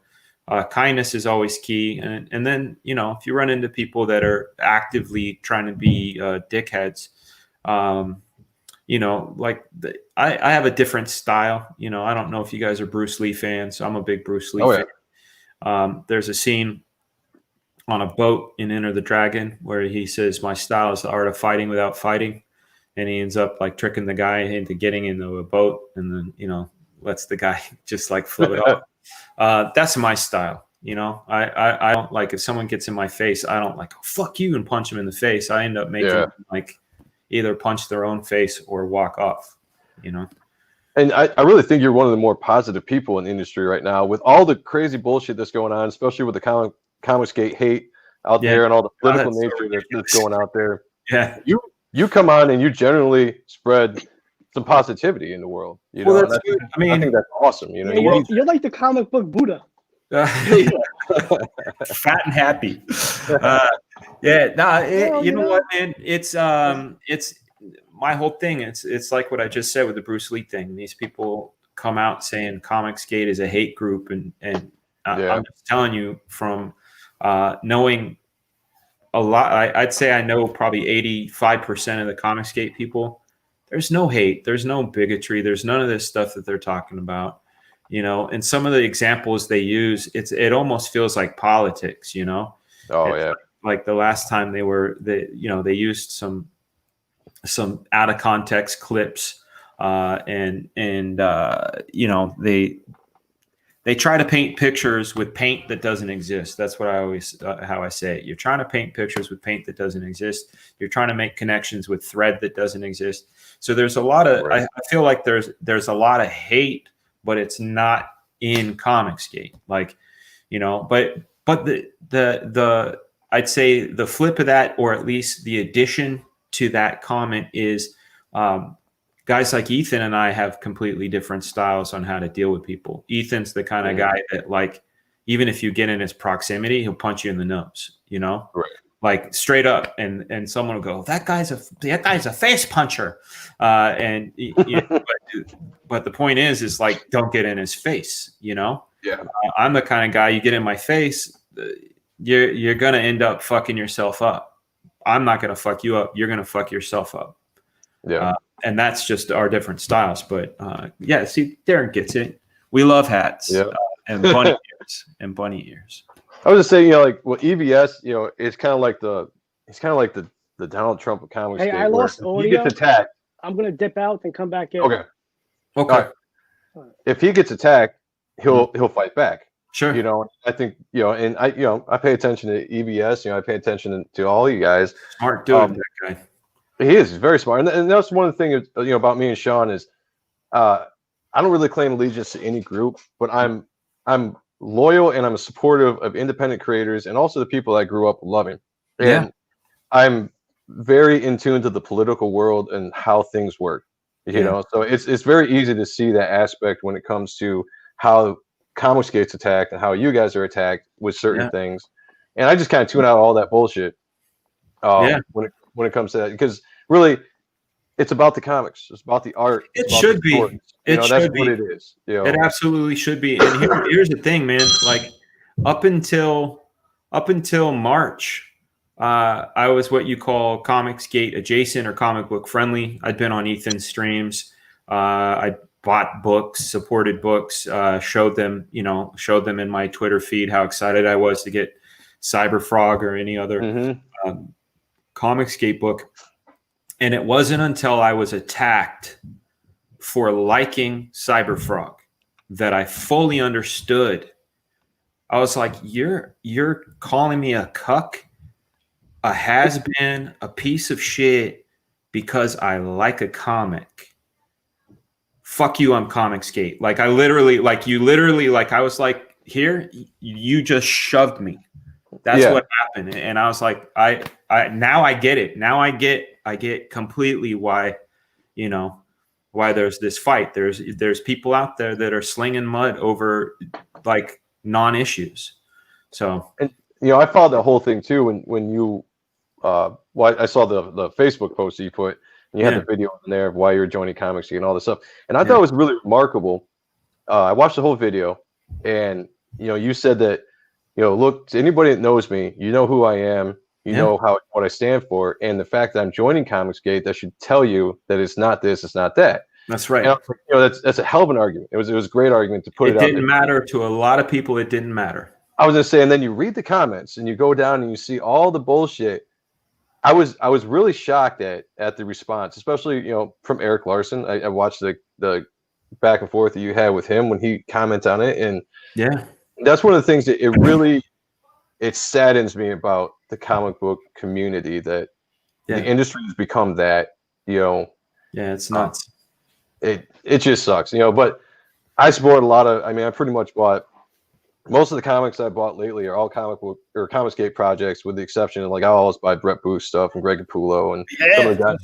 C: kindness is always key. And then if you run into people that are actively trying to be dickheads, like I have a different style. I don't know if you guys are Bruce Lee fans. I'm a big Bruce Lee fan. There's a scene on a boat in Enter the Dragon where he says, my style is the art of fighting without fighting. And he ends up like tricking the guy into getting into a boat, and then, lets the guy just like float off. That's my style. I don't like, if someone gets in my face, I don't like, oh, fuck you, and punch them in the face. I end up making them like either punch their own face or walk off,
A: And I really think you're one of the more positive people in the industry right now, with all the crazy bullshit that's going on, especially with the Comicsgate hate out there and all the political nature that's going out there.
C: Yeah.
A: You come on and you generally spread some positivity in the world.
C: Well, that's good.
A: I think that's awesome.
B: You're like the comic book Buddha.
C: Fat and happy. You know what, man? It's my whole thing. It's like what I just said with the Bruce Lee thing. These people come out saying Comicsgate is a hate group, and I'm just telling you from knowing a lot. I'd say I know probably 85% of the Comicsgate people. There's no hate. There's no bigotry. There's none of this stuff that they're talking about. And some of the examples they use, it almost feels like politics. Like the last time they used some out of context clips, and they they try to paint pictures with paint that doesn't exist. That's what I always how I say it. You're trying to paint pictures with paint that doesn't exist. You're trying to make connections with thread that doesn't exist. So there's a lot of I feel like there's a lot of hate, but it's not in Comicsgate. Like, you know, but the I'd say the flip of that, or at least the addition to that comment, is guys like Ethan and I have completely different styles on how to deal with people. Ethan's the kind of guy that, like, even if you get in his proximity, he'll punch you in the nose, you know, like straight up. And someone will go, that guy's a face puncher. And you know, but the point is like, don't get in his face, you know?
A: Yeah.
C: I'm the kind of guy, you get in my face, you're going to end up fucking yourself up. I'm not going to fuck you up. You're going to fuck yourself up.
A: Yeah.
C: And that's just our different styles. But yeah, see, Darren gets it. We love hats and bunny ears and bunny ears.
A: I was just saying, you know, like, well, EBS, you know, it's kind of like the Donald Trump of comics.
B: Hey, I lost audio.
A: He gets attacked.
B: I'm gonna dip out and come back in.
A: Okay.
C: Okay.
A: If he gets attacked, he'll fight back.
C: Sure.
A: You know, I think, you know, and I pay attention to EBS. You know, I pay attention to all you guys.
C: Smart dude, that guy.
A: He is very smart, and that's one of the things, you know, about me and Sean is, I don't really claim allegiance to any group, but I'm loyal and I'm supportive of independent creators and also the people I grew up loving. And I'm very in tune to the political world and how things work. You know, so it's very easy to see that aspect when it comes to how Comicsgate's attacked and how you guys are attacked with certain things. And I just kind of tune out all that bullshit when it comes to that, because really it's about the comics. It's about the art.
C: It should be.
A: That's what it is. You know?
C: It absolutely should be. And here's the thing, man. Like up until March, I was what you call Comicsgate adjacent or comic book friendly. I'd been on Ethan's streams. I bought books, supported books, showed them in my Twitter feed how excited I was to get CyberFrog or any other Comicsgate book. And it wasn't until I was attacked for liking CyberFrog that I fully understood. I was like, you're calling me a cuck, a has-been, a piece of shit because I like a comic. Fuck you, I'm Comicsgate. Like I was like, here, you just shoved me. That's what happened. And I was like, I now I get it. Now I get completely why there's this fight. There's people out there that are slinging mud over like non-issues. So, and
A: you know, I followed the whole thing too when you I saw the Facebook post that you put, and you had the video in there of why you were joining Comicsgate and all this stuff. And I thought it was really remarkable. I watched the whole video, and you know, you said that, you know, look, to anybody that knows me, you know who I am, you know what I stand for, and the fact that I'm joining Comicsgate, that should tell you that it's not this, it's not that.
C: That's right.
A: And, you know, that's a hell of an argument. It was a great argument to put it out there.
C: It didn't matter to a lot of people. It didn't matter.
A: I was gonna say, and then you read the comments and you go down and you see all the bullshit. I was really shocked at the response, especially, you know, from Eric Larson. I watched the back and forth that you had with him when he commented on it, and that's one of the things that it saddens me about the comic book community, that the industry has become that, you know.
C: Yeah, it's nuts.
A: It just sucks, you know. But I support I pretty much bought most of the comics I bought lately are all comic book or Comicsgate projects, with the exception of, like, I always buy Brett Booth stuff and Greg Capullo and some of the guys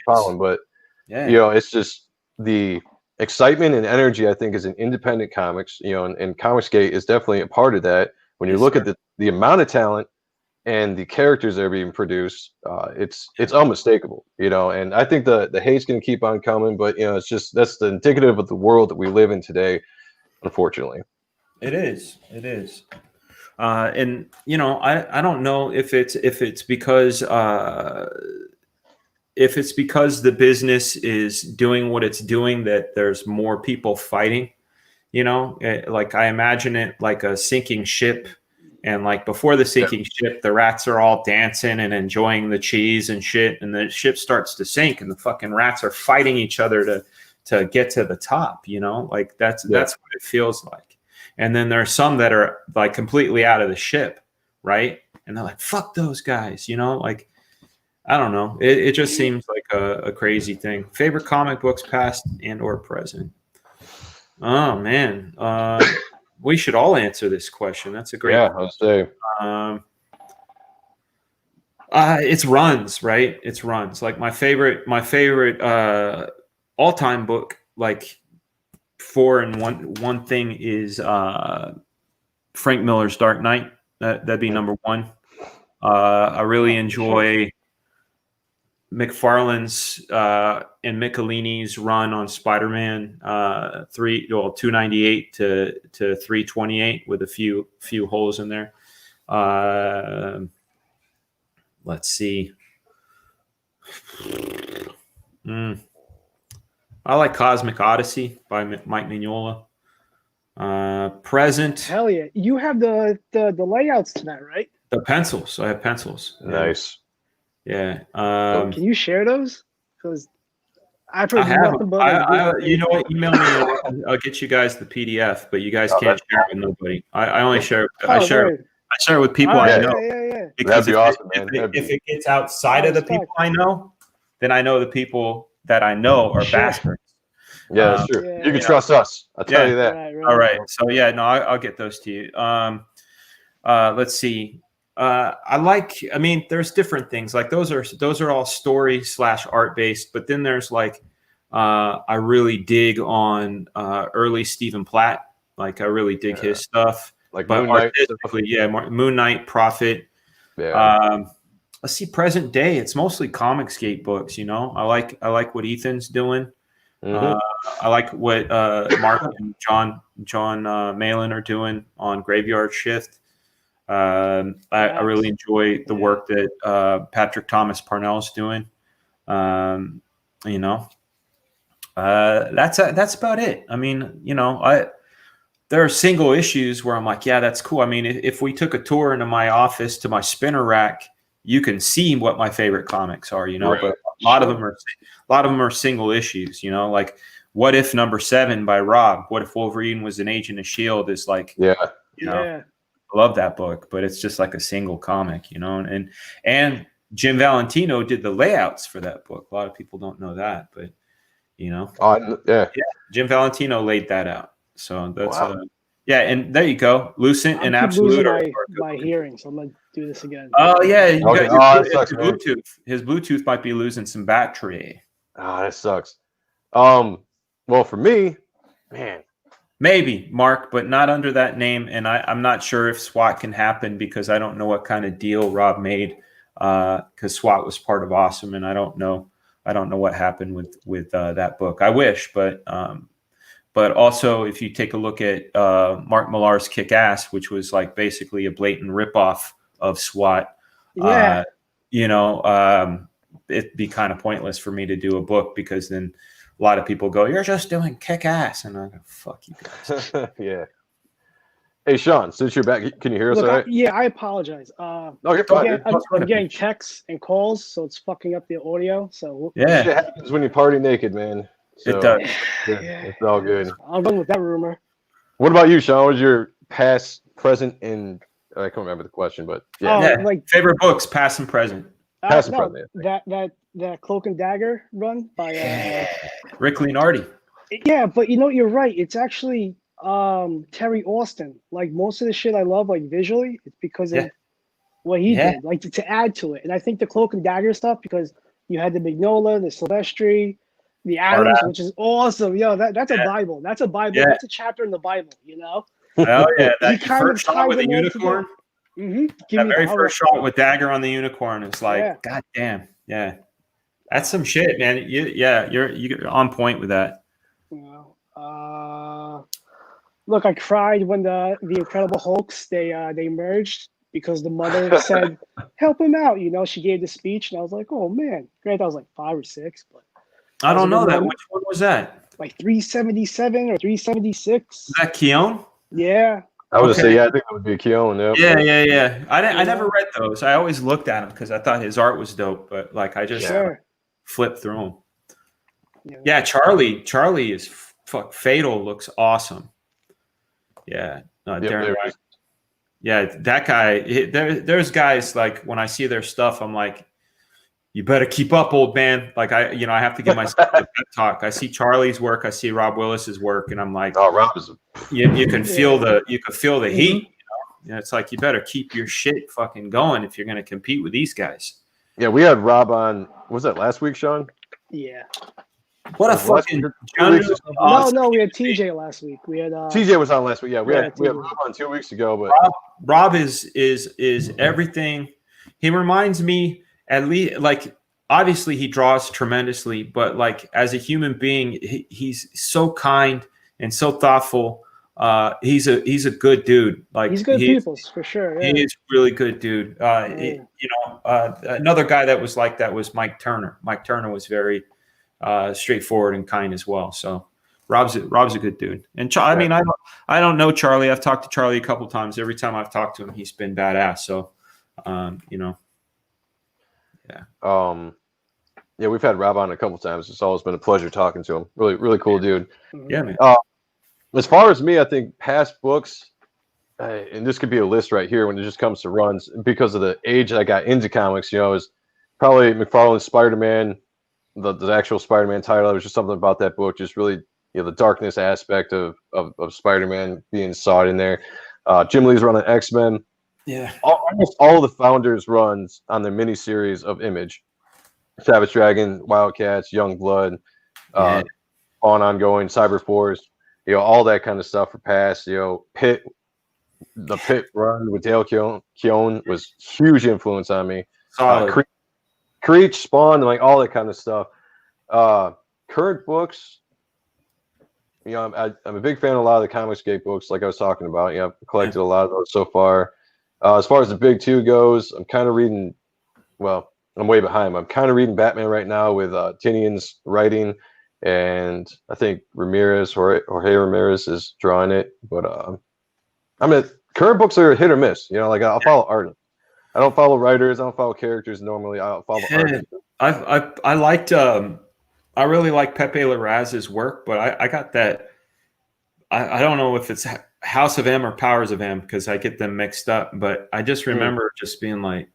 A: following. But you know, it's just the excitement and energy, I think, is in independent comics, you know, and Comicsgate is definitely a part of that. When you look at the amount of talent and the characters that are being produced, it's unmistakable, you know. And I think the hate's going to keep on coming, but, you know, it's just, that's the indicative of the world that we live in today, unfortunately.
C: It is. And, you know, I don't know if it's because the business is doing what it's doing that there's more people fighting, you know. Like, I imagine it like a sinking ship, and like before the sinking ship, the rats are all dancing and enjoying the cheese and shit, and the ship starts to sink and the fucking rats are fighting each other to get to the top, you know. Like that's what it feels like. And then there are some that are like completely out of the ship, right? And they're like, fuck those guys, you know, like, I don't know. It just seems like a crazy thing. Favorite comic books, past and or present? Oh man, we should all answer this question. That's a great.
A: Yeah, I'll say.
C: It's runs, right? It's runs. Like my favorite all-time book, like one thing is Frank Miller's Dark Knight. That'd be number one. I really enjoy McFarlane's and Michelini's run on Spider-Man 298 to 328 with a few holes in there. Let's see. I like Cosmic Odyssey by Mike Mignola. Present.
B: Hell yeah. You have the layouts to that, right?
C: The pencils. I have pencils.
A: Nice.
C: Yeah.
B: Can you share those? Because I've heard
C: I have
B: nothing but
C: you know what? Email me. I'll get you guys the PDF, but you guys can't share it with nobody. I only share. I share it with people I know.
B: Yeah.
C: Because
A: that'd be awesome, man.
C: If it gets outside of the people I know, then I know the people that I know are bastards.
A: Yeah, that's true. You can trust us. I'll tell you that.
B: Right.
C: All right. So yeah, no, I'll get those to you. Let's see. I mean, there's different things. Like those are all story / art based, but then there's like I really dig on early Stephen Platt. Like I really dig his stuff.
A: Like
C: but
A: Moon Knight.
C: Moon Knight, Prophet.
A: Yeah.
C: Let's see, present day. It's mostly Comicsgate books. You know, I like what Ethan's doing.
A: Mm-hmm.
C: I like what Mark and John Malin are doing on Graveyard Shift. I really enjoy the work that Patrick Thomas Parnell's doing. You know, that's about it. I mean, you know, there are single issues where I'm like, yeah, that's cool. I mean, if we took a tour into my office to my spinner rack, you can see what my favorite comics are, you know,
A: right.
C: But a lot of them are single issues, you know, like What If #7 by Rob. What if Wolverine was an agent of S.H.I.E.L.D. is like, you know, I love that book, but it's just like a single comic, you know, and Jim Valentino did the layouts for that book. A lot of people don't know that, but you know, Jim Valentino laid that out. So that's and there you go. Lucent and Absolute are
B: my hearing, so I'm gonna do this again.
C: Oh yeah,
A: his
C: Bluetooth. His Bluetooth might be losing some battery.
A: Oh, that sucks. Well, for me, man,
C: maybe Mark, but not under that name. And I'm not sure if SWAT can happen because I don't know what kind of deal Rob made. Because SWAT was part of Awesome, and I don't know what happened with that book. I wish, but also if you take a look at Mark Millar's Kick Ass, which was like basically a blatant ripoff of SWAT, you know, it'd be kind of pointless for me to do a book because then a lot of people go, "You're just doing Kick Ass," and I go, "Fuck you guys."
A: Yeah. Hey, Sean, since you're back, can you hear us all right?
B: I apologize.
A: No, you're fine.
B: I'm getting texts and calls, so it's fucking up the audio. So
A: it happens when you party naked, man. So,
C: it does.
A: It's all good.
B: I'll go with that rumor.
A: What about you, Sean? What was your past, present, and I can't remember the question, but
B: like
C: favorite books, past and present.
A: Past and present.
B: That Cloak and Dagger run by
C: Rick Leonardi.
B: Yeah, but you know, you're right. It's actually Terry Austin. Like most of the shit I love, like visually, it's because of what he did, like to add to it. And I think the Cloak and Dagger stuff, because you had the Mignola, the Silvestri, the Adams, which is awesome. Yo, that's a Bible. That's a Bible.
C: Yeah.
B: That's a chapter in the Bible, you know?
C: Oh yeah, that
B: kind
C: first shot with the unicorn.
B: Mm-hmm.
C: That very first shot with Dagger on the unicorn. It's like, God damn, that's some shit, man. You're on point with that.
B: Look, I cried when the Incredible Hulks they merged because the mother said, "Help him out." You know, she gave the speech, and I was like, "Oh man!" Granted, I was like 5 or 6, but
C: I don't know that. Which one was that?
B: Like 377 or 376.
C: Is that Keown?
B: Yeah.
A: I would say, I think that would be a Keown.
C: Yeah. I never read those. I always looked at him because I thought his art was dope, but like I just flipped through them. Yeah, Charlie is Fatal looks awesome. Yeah,
A: Yep,
C: Darren Wright. Yeah, that guy. There's guys like when I see their stuff, I'm like, you better keep up, old man. Like I have to give myself a pep talk. I see Charlie's work, I see Rob Willis's work, and I'm like,
A: oh, Rob is.
C: You can feel the heat.
B: Mm-hmm.
C: It's like you better keep your shit fucking going if you're going to compete with these guys.
A: Yeah, we had Rob on. Was that last week, Sean?
B: Yeah.
C: What a fucking
B: no, we had TJ last week. We had
A: TJ was on last week. Yeah, we had Rob on 2 weeks ago. But
C: Rob is everything. He reminds me at least like obviously he draws tremendously, but like as a human being, he's so kind and so thoughtful. He's a good dude. Like
B: he's good people for sure. Yeah.
C: He is really good dude. Another guy that was like that was Mike Turner. Mike Turner was very straightforward and kind as well. So Rob's a good dude. And I mean, I don't know Charlie. I've talked to Charlie a couple times. Every time I've talked to him, he's been badass. So,
A: yeah, we've had Rob on a couple times. It's always been a pleasure talking to him. Really, really cool dude.
C: Yeah, man.
A: As far as me, I think past books, and this could be a list right here when it just comes to runs, because of the age I got into comics, is probably McFarlane's Spider-Man, the actual Spider-Man title. It was just something about that book, just really, the darkness aspect of Spider-Man being sought in there. Jim Lee's run on X-Men.
C: Yeah.
A: Almost all of the founders runs on the miniseries of Image. Savage Dragon, Wildcats, Young Blood, on ongoing, Cyberforce, all that kind of stuff for past, Pitt, the Pitt run with Dale Keown was huge influence on me. Creech, Spawn, and like all that kind of stuff. Current books, I'm a big fan of a lot of the Comicsgate books, like I was talking about. I've collected a lot of those so far. As far as the big two goes, I'm kind of reading, I'm way behind. I'm kind of reading Batman right now with Tinian's writing, and I think Jorge Ramirez is drawing it. But current books are hit or miss. Like I'll follow artists. I don't follow writers. I don't follow characters normally. I'll follow artists.
C: I liked. I really like Pepe Larraz's work, but I got that. I don't know if it's House of M or Powers of M because I get them mixed up. But I just remember just being like,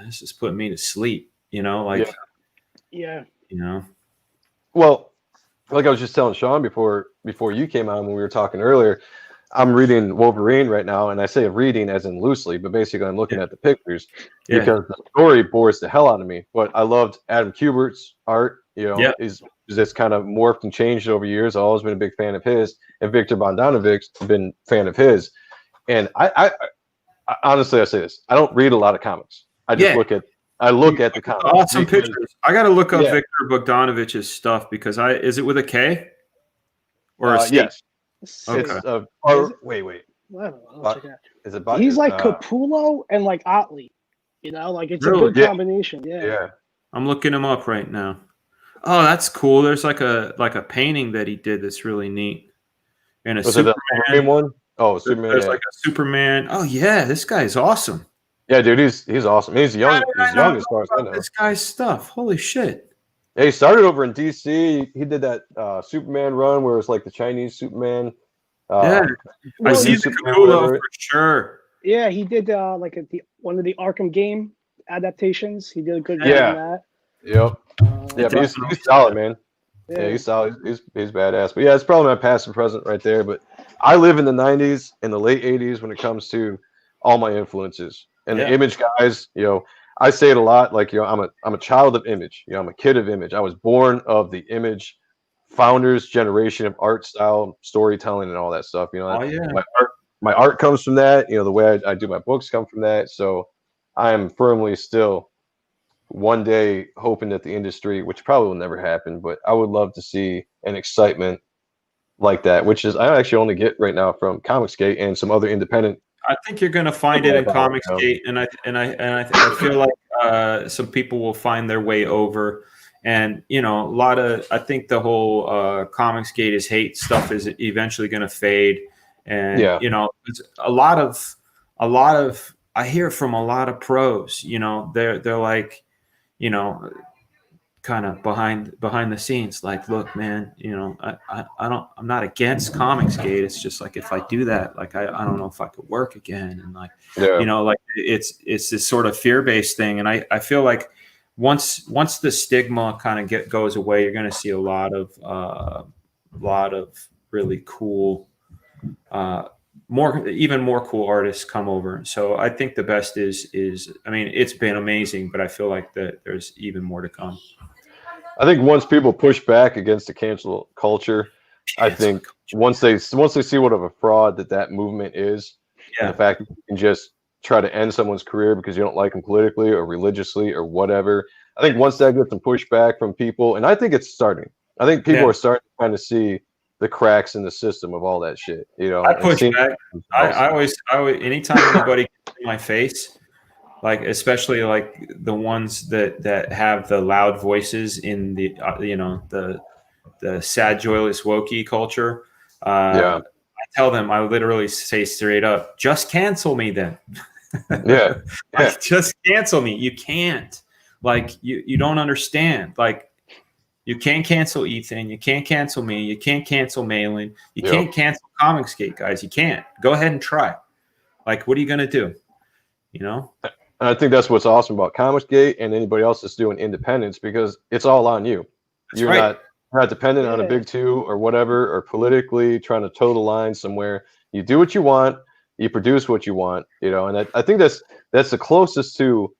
C: this is putting me to sleep.
B: Yeah.
A: Well, like I was just telling Sean before you came on when we were talking earlier, I'm reading Wolverine right now, and I say reading as in loosely, but basically I'm looking at the pictures because the story bores the hell out of me. But I loved Adam Kubert's art. Is this kind of morphed and changed over years. I've always been a big fan of his, and Victor Bondanovic's been a fan of his. And I honestly, I say this: I don't read a lot of comics. I just look at the comics.
C: Awesome pictures. I got to look up Victor Bogdanovich's stuff because is it with a K or a C?
A: Yes.
C: Okay.
A: Wait.
B: Is it? He's like Capullo and like Otley. Like it's a good combination. Yeah.
C: I'm looking him up right now. Oh, that's cool. There's like a painting that he did that's really neat. And a Superman
A: one. Oh, Superman.
C: There's like a Superman. Oh yeah, this guy's awesome.
A: Yeah, dude, he's awesome. He's young. He's young as far as I know.
C: This guy's stuff. Holy shit.
A: Yeah, he started over in DC. He did that Superman run where it's like the Chinese Superman.
C: I see the Capullo for sure.
B: Yeah, he did one of the Arkham game adaptations. He did a good job on that.
A: Yep. But he's solid, man. Yeah, he's solid. He's badass. But yeah, it's probably my past and present right there. But I live in the 90s and the late 80s when it comes to all my influences. And the Image guys, I say it a lot. Like, I'm a child of Image. I'm a kid of Image. I was born of the Image founders generation of art style, storytelling, and all that stuff. My art comes from that. The way I do my books come from that. So I am firmly still one day hoping that the industry, which probably will never happen, but I would love to see an excitement like that, which is I actually only get right now from Comicsgate and some other independent.
C: I think you're going to find it in Comicsgate, and I feel like some people will find their way over, and I think the whole Comicsgate is hate stuff is eventually going to fade, and it's a lot of I hear from a lot of pros, they're like, kind of behind the scenes, like, look, man, you know, I'm not against Comicsgate. It's just like, if I do that, like, I don't know if I could work again. And like, you know, like it's this sort of fear-based thing. And I feel like once the stigma kind of goes away, you're going to see a lot of really cool, even more cool artists come over. So I think the best is, I mean, it's been amazing, but I feel like that there's even more to come.
A: I think once people push back against the cancel culture, I think once they see what of a fraud that movement is, and the fact that you can just try to end someone's career because you don't like them politically or religiously or whatever, I think once that gets some pushback from people, and I think it's starting. I think people are starting to kind of see the cracks in the system of all that shit. You know,
C: I push back. I always, anytime anybody gets in my face, like, especially like the ones that have the loud voices in the you know, the sad, joyless, wokey culture. I tell them, I literally say straight up, just cancel me then. Like, just cancel me. You can't. Like, you don't understand. Like, you can't cancel Ethan. You can't cancel me. You can't cancel Malin. You can't cancel Comicsgate, guys. You can't. Go ahead and try. Like, what are you gonna do? You know.
A: And I think that's what's awesome about Comicsgate and anybody else that's doing independence, because it's all on you. You're not dependent on a big two or whatever, or politically trying to toe the line somewhere. You do what you want. You produce what you want. You know, and I think that's the closest to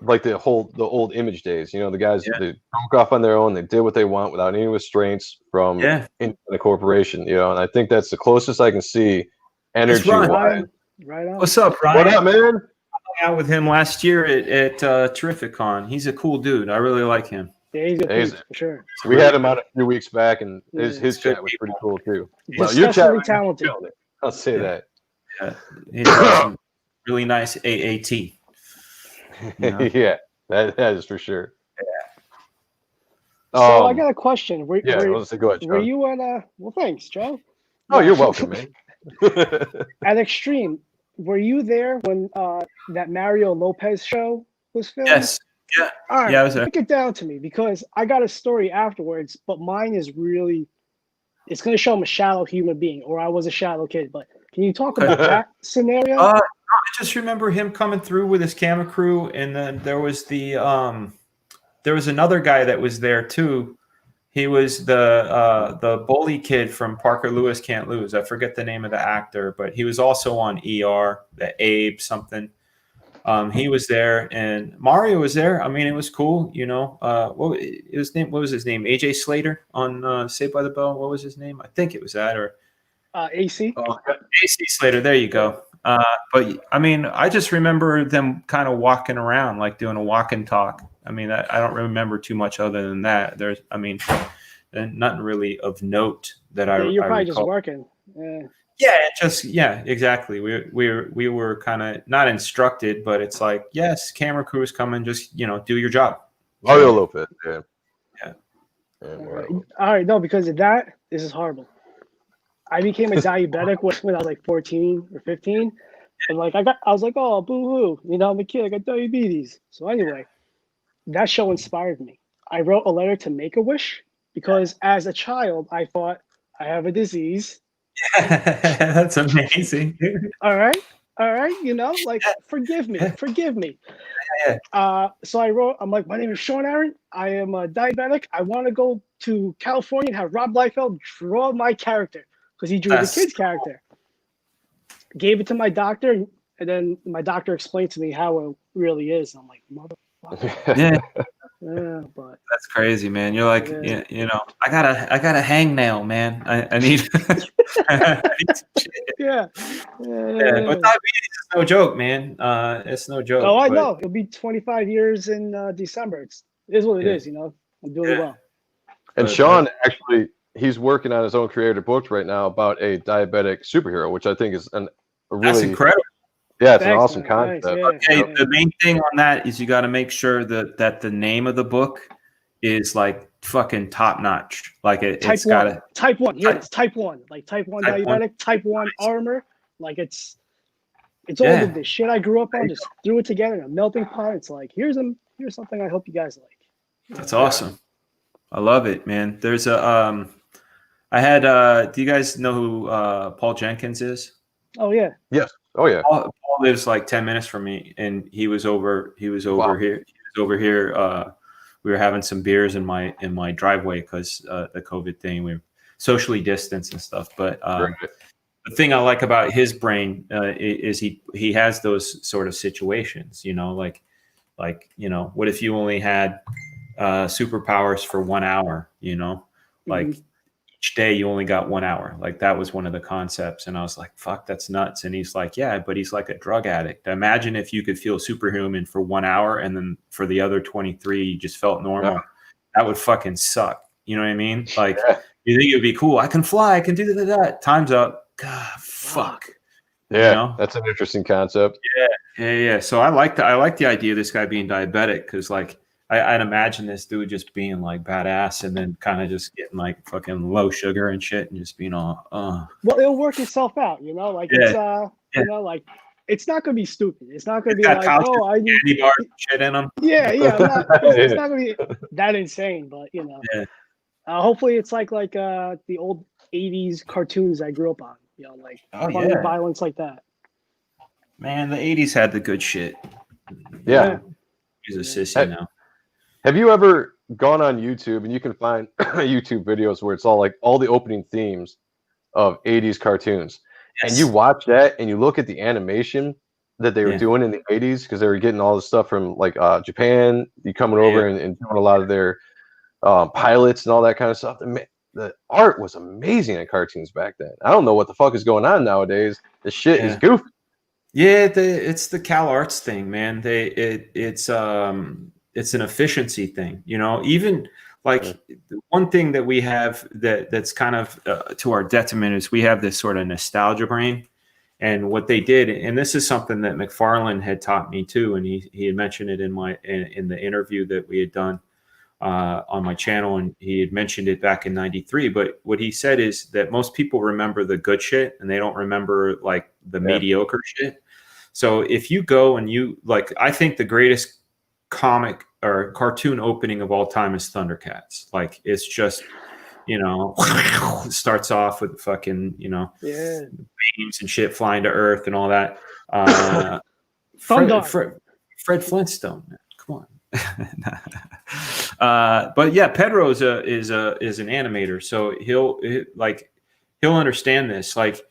A: like the old Image days. You know, the guys they broke off on their own. They did what they want without any restraints from the corporation. You know, and I think that's the closest I can see energy wise.
B: Right on.
C: What's up, Ryan?
A: What up, man?
C: I hung out with him last year at Terrificon. He's a cool dude. I really like him.
B: Yeah, he's a dude, for sure.
A: We had him out a few weeks back, and his chat was pretty cool too.
B: Well, your chat was talented.
A: I'll say that.
C: Yeah, he's some really nice AAT. You know?
A: Yeah, that is for sure.
B: Yeah. So I got a question.
A: Go ahead,
B: were you on? Well, thanks, Joe.
A: Oh, you're welcome, man.
B: At Extreme, were you there when that Mario Lopez show was filmed?
C: Yes. Yeah.
B: All right.
C: Yeah, I was there.
B: Break it down to me, because I got a story afterwards, but mine is really, it's going to show I'm a shallow human being, or I was a shallow kid. But can you talk about that scenario?
C: I just remember him coming through with his camera crew, and then there was another guy that was there too. He was the bully kid from Parker Lewis Can't Lose. I forget the name of the actor, but he was also on ER, the Abe something. He was there, and Mario was there. I mean, it was cool, you know. What was his name? AJ Slater on Saved by the Bell. What was his name? I think it was that, or
B: AC.
C: AC Slater. There you go. But I mean, I just remember them kind of walking around, like doing a walk and talk. I mean, I don't remember too much other than that. Nothing really of note that
B: You're probably
C: recall.
B: just working.
C: Yeah, exactly. We were kind of not instructed, but it's like, yes, camera crew is coming. Just, you know, do your job.
A: Mario Lopez. Yeah.
B: All right. No, because of that, this is horrible. I became a diabetic when I was like 14 or 15. And like I was like, oh, boo-hoo. You know, I'm a kid. I got diabetes. So anyway, that show inspired me. I wrote a letter to Make-A-Wish because as a child, I thought I have a disease.
C: That's amazing.
B: All right. You know, like, forgive me. So I wrote, I'm like, my name is Sean Ahrendt. I am a diabetic. I want to go to California and have Rob Liefeld draw my character because he drew the kid's character. Gave it to my doctor, and then my doctor explained to me how it really is. I'm like, motherfucker. Yeah, but
C: that's crazy, man. You're like, you know, I got a hangnail, man. I need.
B: Yeah.
C: But diabetes is no joke, man. It's no joke.
B: Oh, I know. It'll be 25 years in December. It is what it is, you know. I'm doing well.
A: And Sean, actually, he's working on his own creative book right now about a diabetic superhero, which I think is a really
C: that's incredible.
A: Yeah, it's an awesome concept.
C: Okay, the main thing on that is you got to make sure that the name of the book is like fucking top notch. Like it's got to
B: type 1. Yeah, it's type 1. Like type 1 diabetic, type 1 armor. Like it's all of this shit I grew up on. Just threw it together in a melting pot. It's like here's a here's something I hope you guys like.
C: That's awesome. I love it, man. There's a I had do you guys know who Paul Jenkins is?
B: Oh yeah.
A: Yes. Oh yeah.
C: Paul lives like 10 minutes from me, and he was over here. He was over here. We were having some beers in my driveway because the COVID thing. We were socially distanced and stuff. But the thing I like about his brain is he has those sort of situations. You know, like what if you only had superpowers for 1 hour? You know, like each day you only got 1 hour. Like that was one of the concepts. And I was like, fuck, that's nuts. And he's like, yeah, but he's like a drug addict. Imagine if you could feel superhuman for 1 hour and then for the other 23, you just felt normal. Yeah. That would fucking suck. You know what I mean? Like you think it would be cool. I can fly. I can do that. Time's up. God, fuck.
A: Yeah.
C: You know?
A: That's an interesting concept.
C: Yeah. So I like the idea of this guy being diabetic. Cause like, I'd imagine this dude just being like badass and then kind of just getting like fucking low sugar and shit and just being all,
B: Well, it'll work itself out, you know, like it's, you know, like it's not going to be stupid. It's not going to be like, oh, I need
C: candy bar shit in them.
B: Yeah. It's not going to be that insane, but you know, hopefully it's like the old 80s cartoons I grew up on, you know, like funny violence like that.
C: Man, the 80s had the good shit.
A: Yeah.
C: He's a sissy now.
A: Have you ever gone on YouTube and you can find YouTube videos where it's all like all the opening themes of 80s cartoons? Yes. And you watch that and you look at the animation that they were doing in the 80s because they were getting all this stuff from like Japan, you coming over and doing a lot of their pilots and all that kind of stuff. The art was amazing in cartoons back then. I don't know what the fuck is going on nowadays. The shit is goofy. Yeah,
C: it's the Cal Arts thing, man. It's an efficiency thing, you know. Even like one thing that we have that's kind of to our detriment is we have this sort of nostalgia brain. And what they did, and this is something that McFarlane had taught me too, and he had mentioned it in the interview that we had done on my channel, and he had mentioned it back in '93. But what he said is that most people remember the good shit, and they don't remember like the mediocre shit. So if you go and you like, I think the greatest comic or cartoon opening of all time is Thundercats. Like it's just, you know, it starts off with fucking, you know, beams and shit flying to Earth and all that. Fred Flintstone, man. Come on. But yeah, Pedro is an animator, so he'll understand this. Like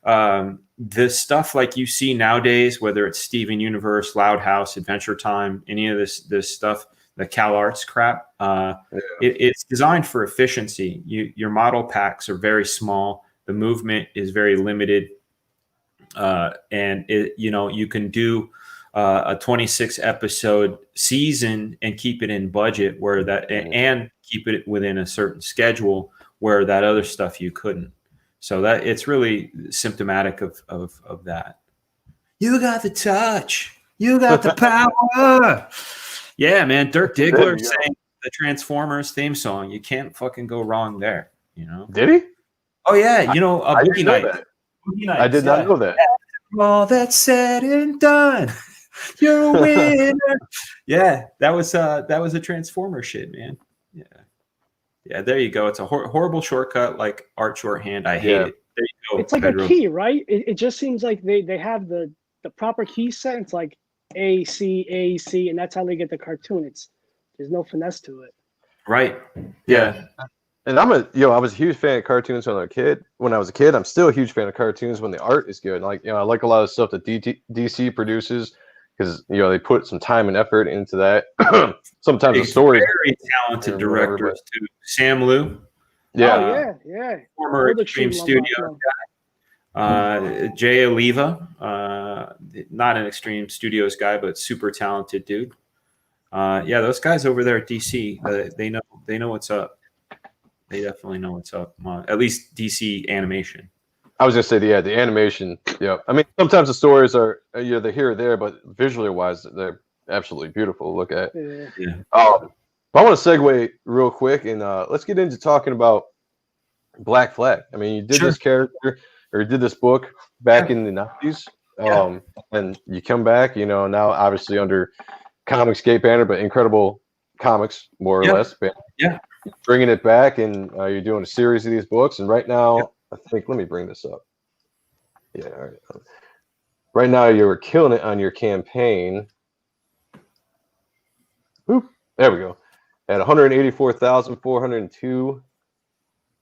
C: the stuff like you see nowadays, whether it's Steven Universe, Loud House, Adventure Time, any of this stuff, the Cal Arts crap, it's designed for efficiency. Your model packs are very small. The movement is very limited, and you can do a 26 episode season and keep it in budget and keep it within a certain schedule where that other stuff you couldn't. So that it's really symptomatic of that. You got the touch. You got the power. Yeah, man. Dirk Diggler sang the Transformers theme song. You can't fucking go wrong there. You know?
A: Did he?
C: Oh yeah. You know, Boogie Nights.
A: I did not know that.
C: All that's said and done, you're a winner. Yeah, that was a Transformer shit, man. Yeah. Yeah, there you go. It's a horrible shortcut, like art shorthand. I hate it. There you go.
B: It's like Pedro. A key, right? It just seems like they have the proper key set. It's like A, C, and that's how they get the cartoon. There's no finesse to it.
C: Right. Yeah.
A: And I was a huge fan of cartoons when I was a kid. I'm still a huge fan of cartoons when the art is good. Like, I like a lot of stuff that DC produces because they put some time and effort into that. Sometimes the story.
C: Very talented directors too. Sam Liu.
A: Yeah.
C: Former Extreme Studios guy. Jay Oliva, not an Extreme Studios guy, but super talented dude. Those guys over there at DC, they know what's up. They definitely know what's up. At least DC animation.
A: I was gonna say the animation. Yeah, I mean sometimes the stories are they're here or there, but visually wise they're absolutely beautiful to look at.
C: Yeah.
A: I want to segue real quick and let's get into talking about Black Flag. I mean, you did this character or you did this book back in the 90s, and you come back, now obviously under Comicsgate banner, but Incredible Comics, more or less. Banner.
C: Yeah.
A: Bringing it back, and you're doing a series of these books. And right now, I think, let me bring this up. Yeah, all right. Right now, you're killing it on your campaign. Oop, there we go. At 184,402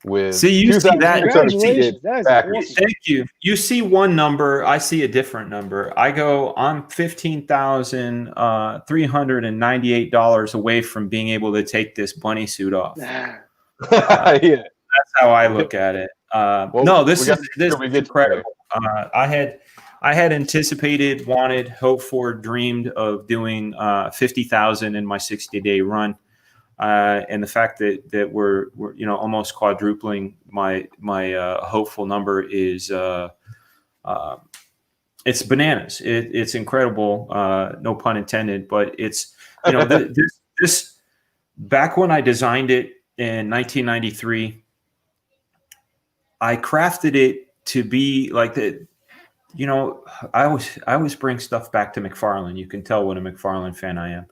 A: with
C: see, you see that.
B: Congratulations. That is awesome.
C: Thank you. You see one number, I see a different number. I'm $15,398 away from being able to take this bunny suit off.
A: Yeah.
C: That's how I look at it. No, this is incredible. I had anticipated, wanted, hoped for, dreamed of doing 50,000 in my 60-day run. And the fact that we're almost quadrupling my hopeful number is it's bananas. It's incredible. No pun intended, but it's this back when I designed it in 1993, I crafted it to be like the. I always bring stuff back to McFarlane. You can tell what a McFarlane fan I am.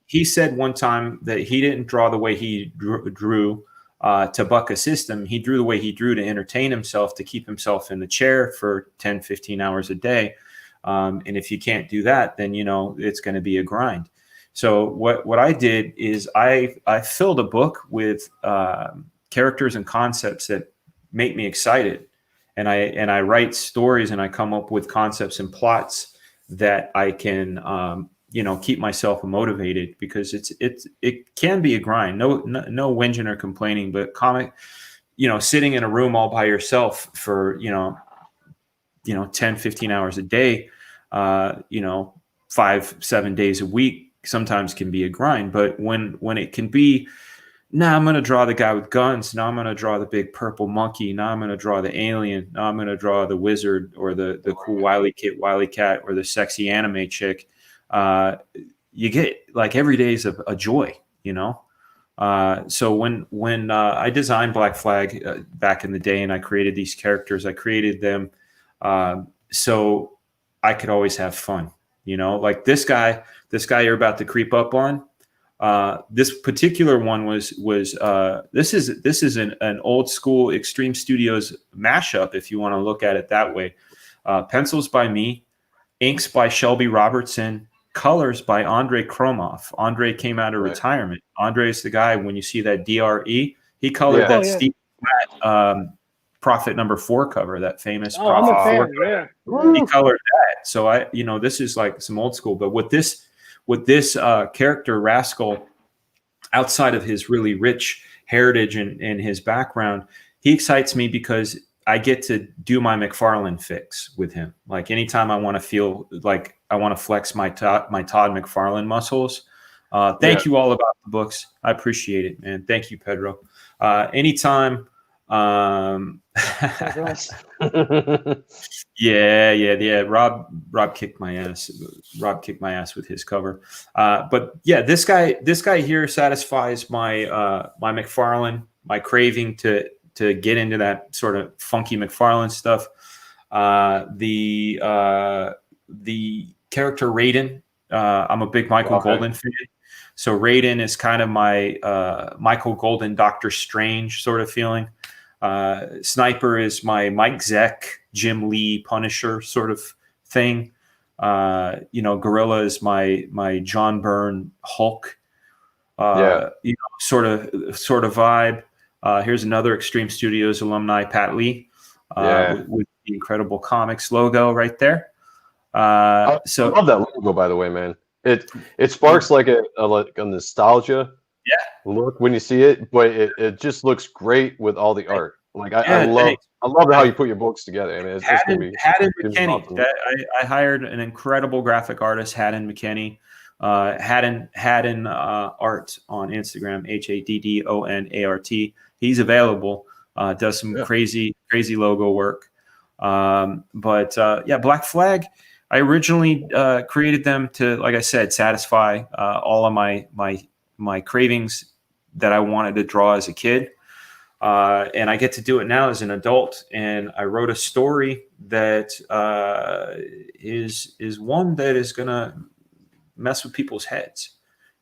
C: He said one time that he didn't draw the way he drew to buck a system. He drew the way he drew to entertain himself, to keep himself in the chair for 10, 15 hours a day. And if you can't do that, then, it's going to be a grind. So what I did is I filled a book with characters and concepts that make me excited. And I write stories, and I come up with concepts and plots that I can, keep myself motivated, because it can be a grind. No whinging or complaining, but sitting in a room all by yourself for 10, 15 hours a day, 5-7 days a week sometimes can be a grind. But when it can be, now I'm going to draw the guy with guns. Now I'm going to draw the big purple monkey. Now I'm going to draw the alien. Now I'm going to draw the wizard, or the cool Wily Cat, or the sexy anime chick. You get, like, every day is a joy, So when I designed Black Flag back in the day, and I created these characters, I created them so I could always have fun, like this guy you're about to creep up on. This particular one was this is an old school Extreme Studios mashup, if you want to look at it that way. Pencils by me, inks by Shelby Robertson, colors by Andre Kromoff. Andre came out of retirement. Andre is the guy, when you see that DRE, he colored that Steve Platt, Prophet #4 cover, that famous Prophet 4 cover. He colored that. So this is like some old school, but with this character Rascal, outside of his really rich heritage and his background, he excites me because I get to do my McFarlane fix with him. Like, anytime I want to feel like I want to flex my Todd McFarlane muscles. Thank you all about the books. I appreciate it, man. Thank you, Pedro. Anytime. Yeah. Rob kicked my ass. Rob kicked my ass with his cover. But yeah, this guy here satisfies my my McFarlane, my craving to get into that sort of funky McFarlane stuff. The character Raiden, I'm a big Michael Golden fan. So Raiden is kind of my Michael Golden, Doctor Strange sort of feeling. Sniper is my Mike Zeck, Jim Lee, Punisher sort of thing. Gorilla is my John Byrne, Hulk. Sort of vibe. Here's another Extreme Studios alumni, Pat Lee, with the Incredible Comics logo right there. I love that logo, by the way, man. It sparks like a nostalgia look when you see it, but it just looks great with all the art. Like I love how you put your books together. I mean, it's just gonna be Haddon McKinney. Awesome. I hired an incredible graphic artist, Haddon McKinney. Haddon Art on Instagram, HADDONART. He's available. Does some crazy logo work. Black Flag. I originally created them to, like I said, satisfy all of my cravings that I wanted to draw as a kid. And I get to do it now as an adult. And I wrote a story that is one that is going to mess with people's heads.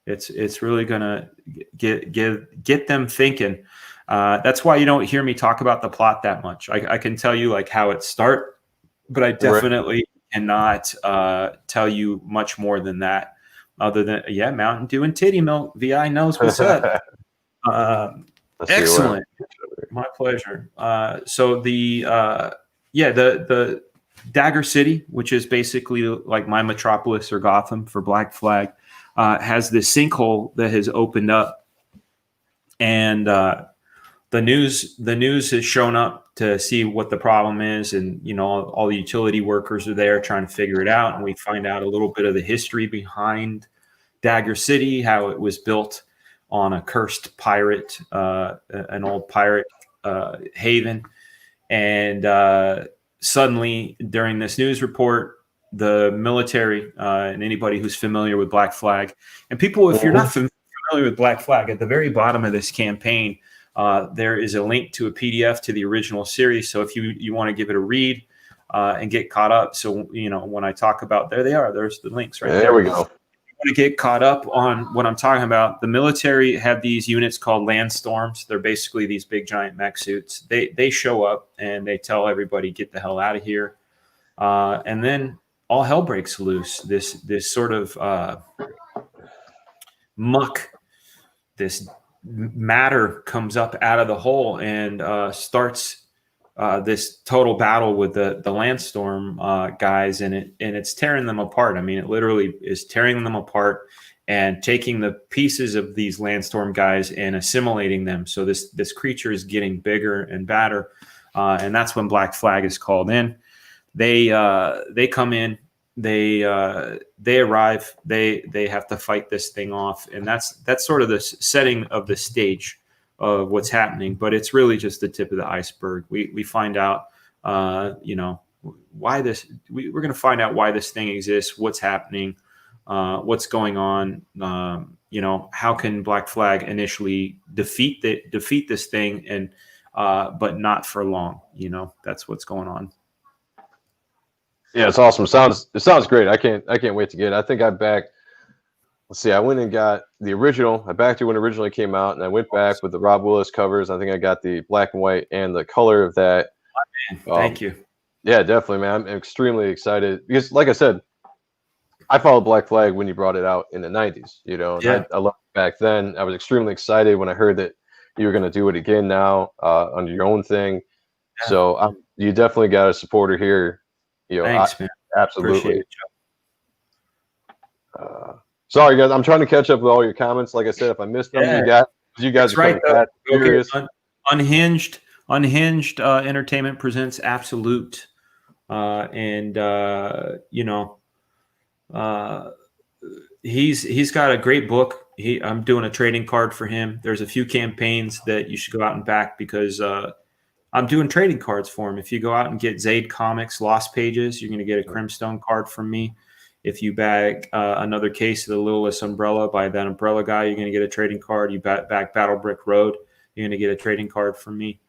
C: It's really gonna get them thinking. That's why you don't hear me talk about the plot that much. I can tell you like how it start, but I definitely cannot tell you much more than that. Other than Mountain Dew and titty milk. VI knows what's up. Excellent. My pleasure. So the Dagger City, which is basically like my Metropolis or Gotham for Black Flag, has this sinkhole that has opened up, and the news has shown up to see what the problem is, and all the utility workers are there trying to figure it out, and we find out a little bit of the history behind Dagger City, how it was built on a cursed pirate, an old pirate haven, and suddenly during this news report, the military and anybody who's familiar with Black Flag, and people, if you're not familiar with Black Flag, at the very bottom of this campaign, there is a link to a PDF to the original series. So if you want to give it a read and get caught up, so when I talk about, there's the links right there.
A: There we go.
C: To get caught up on what I'm talking about, the military have these units called Landstorms. They're basically these big giant mech suits. They show up and they tell everybody, get the hell out of here. And then all hell breaks loose. This sort of muck, this matter comes up out of the hole and starts this total battle with the Landstorm guys, and it's tearing them apart. I mean, it literally is tearing them apart and taking the pieces of these Landstorm guys and assimilating them. So this creature is getting bigger and badder, and that's when Black Flag is called in. They come in, they arrive, they have to fight this thing off, and that's sort of the setting of the stage of what's happening, but it's really just the tip of the iceberg. We find out, why this. We're going to find out why this thing exists, what's happening, what's going on. How can Black Flag initially defeat this thing, and but not for long. That's what's going on.
A: Yeah, it's awesome. It sounds great. I can't wait to get it. I think I backed. Let's see. I went and got the original. I backed it when it originally came out, and I went back with the Rob Willis covers. I think I got the black and white and the color of that.
C: Thank you.
A: Yeah, definitely, man. I'm extremely excited because, like I said, I followed Black Flag when you brought it out in the 90s. I loved it back then. I was extremely excited when I heard that you were going to do it again now under your own thing. Yeah. So you definitely got a supporter here.
C: Thanks, man.
A: Absolutely.
C: Appreciate it,
A: sorry, guys. I'm trying to catch up with all your comments. Like I said, if I missed them, you guys are
C: right.
A: Curious.
C: Unhinged Entertainment presents Absolute, and he's got a great book. I'm doing a trading card for him. There's a few campaigns that you should go out and back because I'm doing trading cards for him. If you go out and get Zaid Comics Lost Pages, you're going to get a Crimstone card from me. If you bag another case of the Littlest Umbrella by that umbrella guy, you're going to get a trading card. You back Battle Brick Road, you're going to get a trading card from me.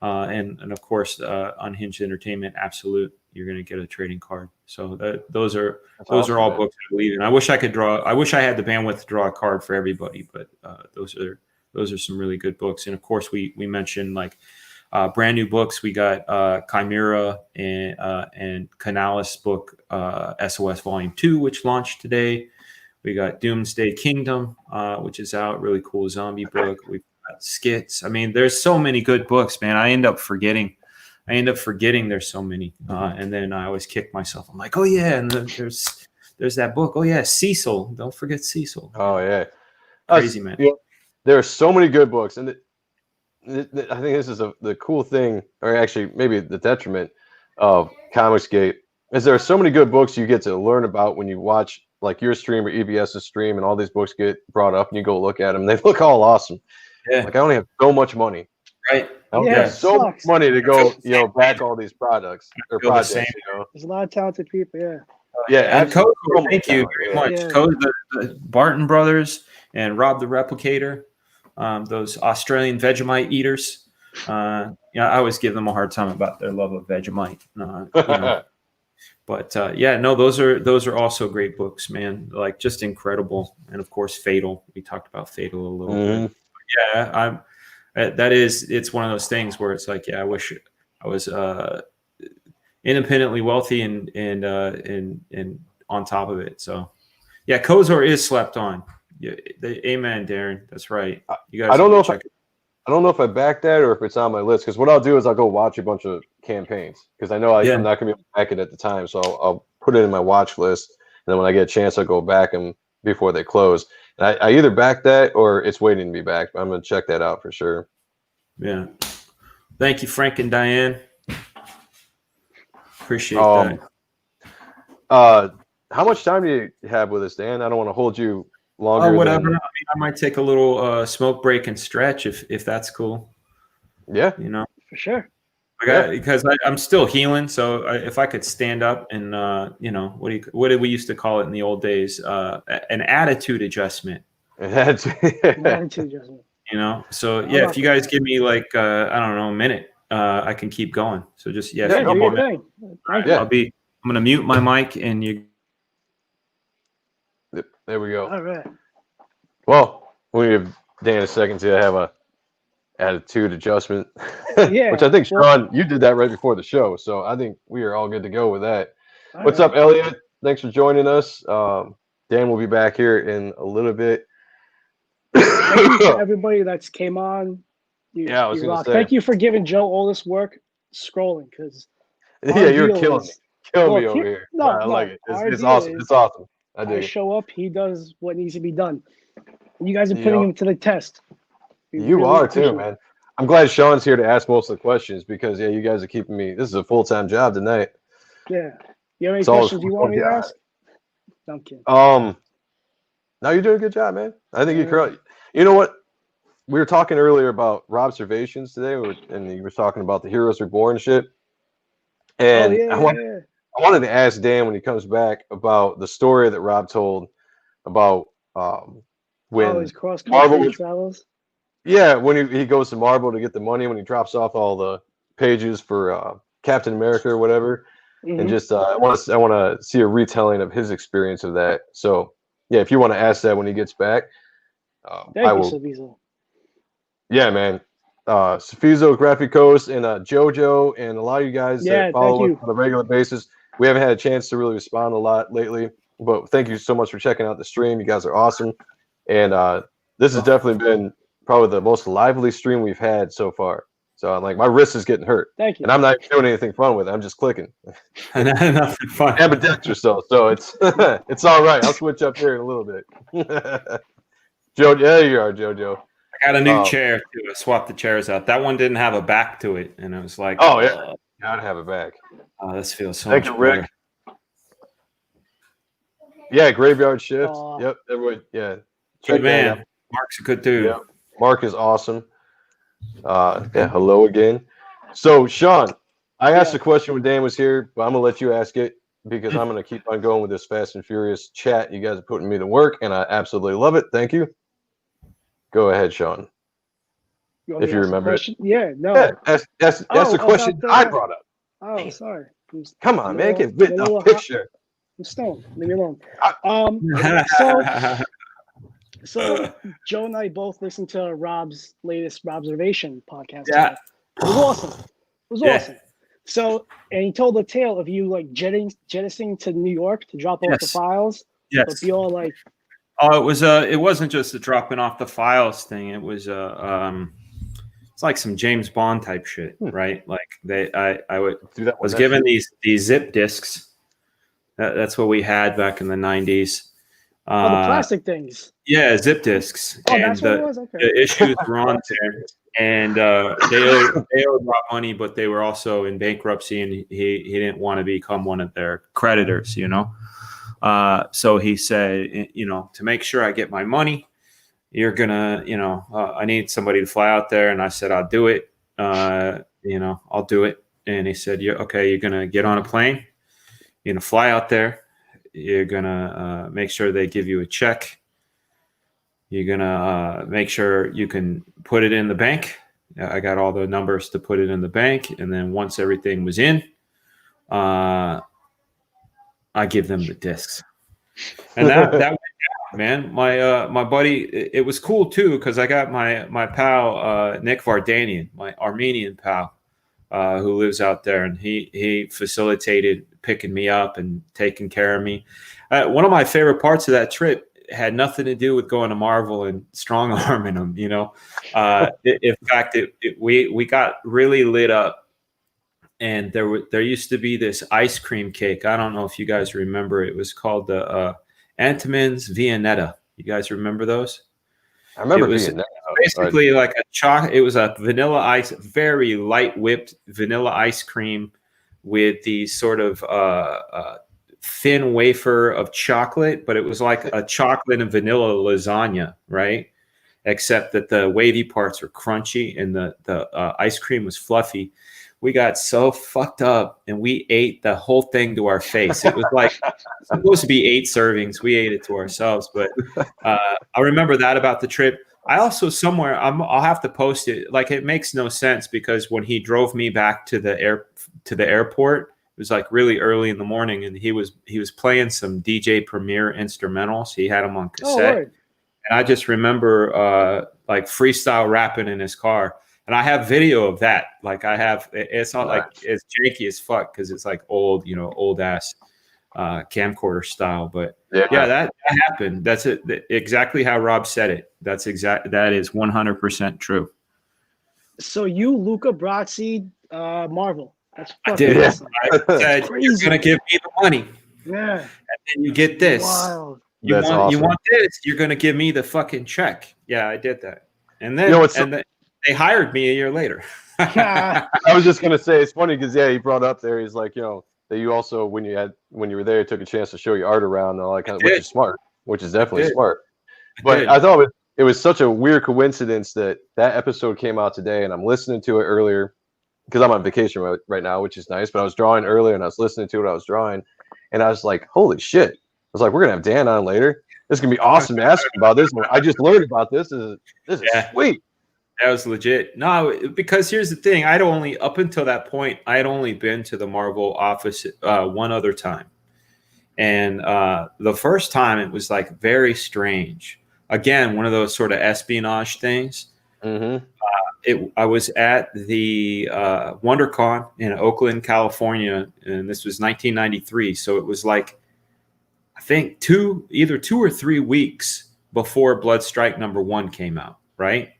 C: And of course, Unhinged Entertainment Absolute, you're going to get a trading card. So those are all books I believe in. I wish I could draw. I wish I had the bandwidth to draw a card for everybody, but those are some really good books. And of course, we mentioned like brand new books. We got Chimera and Canales' book SOS Volume 2, which launched today. We got Doomsday Kingdom, which is out, really cool zombie book. We've got Skits. I mean, there's so many good books, man. I end up forgetting there's so many, and then I always kick myself. I'm like, oh yeah, and then there's that book. Oh yeah, Cecil. Don't forget Cecil.
A: Oh yeah,
C: crazy man.
A: There are so many good books, and I think this is the cool thing, or actually maybe the detriment of Comicsgate, is there are so many good books you get to learn about when you watch like your stream or EBS's stream, and all these books get brought up, and you go look at them. They look all awesome. Yeah. Like I only have so much money.
C: Right.
A: I don't have so much money to go, back all these products or projects.
B: There's a lot of talented people. Yeah.
A: Yeah.
C: And Code, thank you very much. Yeah. Code, the Barton brothers, and Rob the Replicator. Those Australian Vegemite eaters. I always give them a hard time about their love of Vegemite. But yeah, no, those are also great books, man. Like just incredible, and of course, Fatal. We talked about Fatal a little bit. Yeah, it's one of those things where it's like, yeah, I wish I was independently wealthy and on top of it. So yeah, Kozor is slept on. Yeah, amen, Darren. That's right. You guys.
A: I don't know if I back that or if it's on my list, because what I'll do is I'll go watch a bunch of campaigns because I know I'm not going to be able to back it at the time. So I'll put it in my watch list. And then when I get a chance, I'll go back them before they close. And I either back that or it's waiting to be backed. I'm going to check that out for sure.
C: Yeah. Thank you, Frank and Diane. Appreciate that.
A: How much time do you have with us, Dan? I don't want to hold you longer.
C: Whatever. I might take a little smoke break and stretch if that's cool.
A: Yeah.
B: For sure.
C: Because I'm still healing. So if I could stand up and, what did we used to call it in the old days? An attitude adjustment.
B: An attitude adjustment.
C: So yeah, if you guys give me like, I don't know, a minute, I can keep going. So just,
B: do your thing.
C: I'm going to mute my mic and you.
A: There we go.
B: All right.
A: Well, we give Dan a second to have a attitude adjustment.
B: Yeah.
A: Which I think, Sean, you did that right before the show. So I think we are all good to go with that. What's up, Elliot? Thanks for joining us. Dan will be back here in a little bit.
B: Thank you to everybody that's came on.
A: I was going to say.
B: Thank you for giving Joe all this work scrolling, because
A: you're killing me over here.
B: No,
A: I like it. It's awesome. It's awesome. I
B: show up. He does what needs to be done. And you guys are putting him to the test.
A: You are too, man. I'm glad Sean's here to ask most of the questions because you guys are keeping me. This is a full-time job tonight.
B: Yeah. You have any questions you want me to ask? No, I'm kidding.
A: No, you're doing a good job, man. I think you're correct. You know what? We were talking earlier about observations today, and you were talking about the Heroes Reborn shit. And I wanted to ask Dan when he comes back about the story that Rob told about when
B: his cross-country travels.
A: Yeah, when he goes to Marvel to get the money, when he drops off all the pages for Captain America or whatever, and just I want to see a retelling of his experience of that. So yeah, if you want to ask that when he gets back,
B: Thank you, Savizo.
A: Yeah, man. Safizo, Graphicos, and JoJo, and a lot of you guys that follow us on a regular basis. We haven't had a chance to really respond a lot lately, but thank you so much for checking out the stream. You guys are awesome. And this has definitely been probably the most lively stream we've had so far. So I'm like, my wrist is getting hurt.
B: Thank you.
A: And I'm not doing anything fun with it. I'm just clicking.
C: Nothing fun.
A: Ambidextrous, so it's it's all right. I'll switch up here in a little bit. Joe, there you are, JoJo.
C: I got a new chair too. I swapped the chairs out. That one didn't have a back to it, and it was like,
A: gotta have it back.
C: This feels so
A: Thank
C: much
A: you, Rick.
C: better.
A: Yeah, Graveyard Shift. Yep, everybody. Yeah,
C: good man. Mark's a good dude.
A: Yeah, Mark is awesome. Hello again. So, Sean, I asked a question when Dan was here, but I'm gonna let you ask it because I'm gonna keep on going with this Fast and Furious chat. You guys are putting me to work, and I absolutely love it. Thank you. Go ahead, Sean. If you remember it.
B: Yeah, no.
A: Yeah, that's the question I brought up.
B: Oh, sorry.
A: Come on, man. Get a picture.
B: I'm stoned. Leave me alone. So Joe and I both listened to Rob's latest Robservation podcast.
C: Yeah.
B: It was awesome. It was awesome. So, and he told the tale of you like jettisoning to New York to drop off the files.
C: Yes.
B: But be all like.
C: Oh, it wasn't just the dropping off the files thing. It was it's like some James Bond type shit, right? Like I was given these zip discs. That's what we had back in the 90s.
B: The plastic things.
C: Yeah, zip discs.
B: Oh,
C: and
B: that's what it was? Okay.
C: The issues were on there. And they owed Rob money, but they were also in bankruptcy, and he didn't want to become one of their creditors, So he said, to make sure I get my money, you're gonna, I need somebody to fly out there. And I said, I'll do it. I'll do it. And he said, you're gonna get on a plane. You're gonna fly out there. You're gonna make sure they give you a check. You're gonna make sure you can put it in the bank. I got all the numbers to put it in the bank, and then once everything was in, I give them the discs. And that went down, man. My buddy, it was cool too, because I got my pal Nick Vardanian, my Armenian pal, who lives out there, and he facilitated picking me up and taking care of me. One of my favorite parts of that trip had nothing to do with going to Marvel and strong arming them. You know, in fact, we got really lit up. And there used to be this ice cream cake. I don't know if you guys remember. It was called the Antiman's Viennetta. You guys remember those?
A: I remember
C: it was
A: Viennetta.
C: Basically like a it was a vanilla ice, very light whipped vanilla ice cream with the sort of thin wafer of chocolate, but it was like a chocolate and vanilla lasagna, right? Except that the wavy parts were crunchy and the ice cream was fluffy. We got so fucked up and we ate the whole thing to our face. It was like supposed to be 8 servings. We ate it to ourselves. But I remember that about the trip. I also somewhere I'll have to post it. Like it makes no sense because when he drove me back to the airport, it was like really early in the morning, and he was playing some DJ Premier instrumentals. He had them on cassette, and I just remember like freestyle rapping in his car. And I have video of that. Like I have, it's not like it's janky as fuck because it's like old, old ass camcorder style. But yeah, that happened. That's it. Exactly how Rob said it. That is 100% true.
B: So you, Luca Brasi, Marvel. That's
C: I did.
B: Awesome.
C: I said you're gonna give me the money.
B: Yeah. And
C: then you get this.
B: Wild.
C: You want this? You're gonna give me the fucking check. Yeah, I did that. And then they hired me a year later.
A: I was just gonna say it's funny because he brought up there. He's like, that you also when you were there, took a chance to show your art around and all that kind of, which is smart, which is definitely smart. But I thought it was such a weird coincidence that episode came out today, and I'm listening to it earlier because I'm on vacation right now, which is nice. But I was drawing earlier, and I was listening to what I was drawing, and I was like, holy shit! I was like, we're gonna have Dan on later. This is gonna be awesome to ask about this. I just learned about this. This is sweet.
C: That was legit. No, because here's the thing. Up until that point, I had only been to the Marvel office one other time. And the first time it was like very strange. Again, one of those sort of espionage things. Mm-hmm. I was at the WonderCon in Oakland, California, and this was 1993. So it was like, I think either 2 or 3 weeks before Bloodstrike #1 came out, right?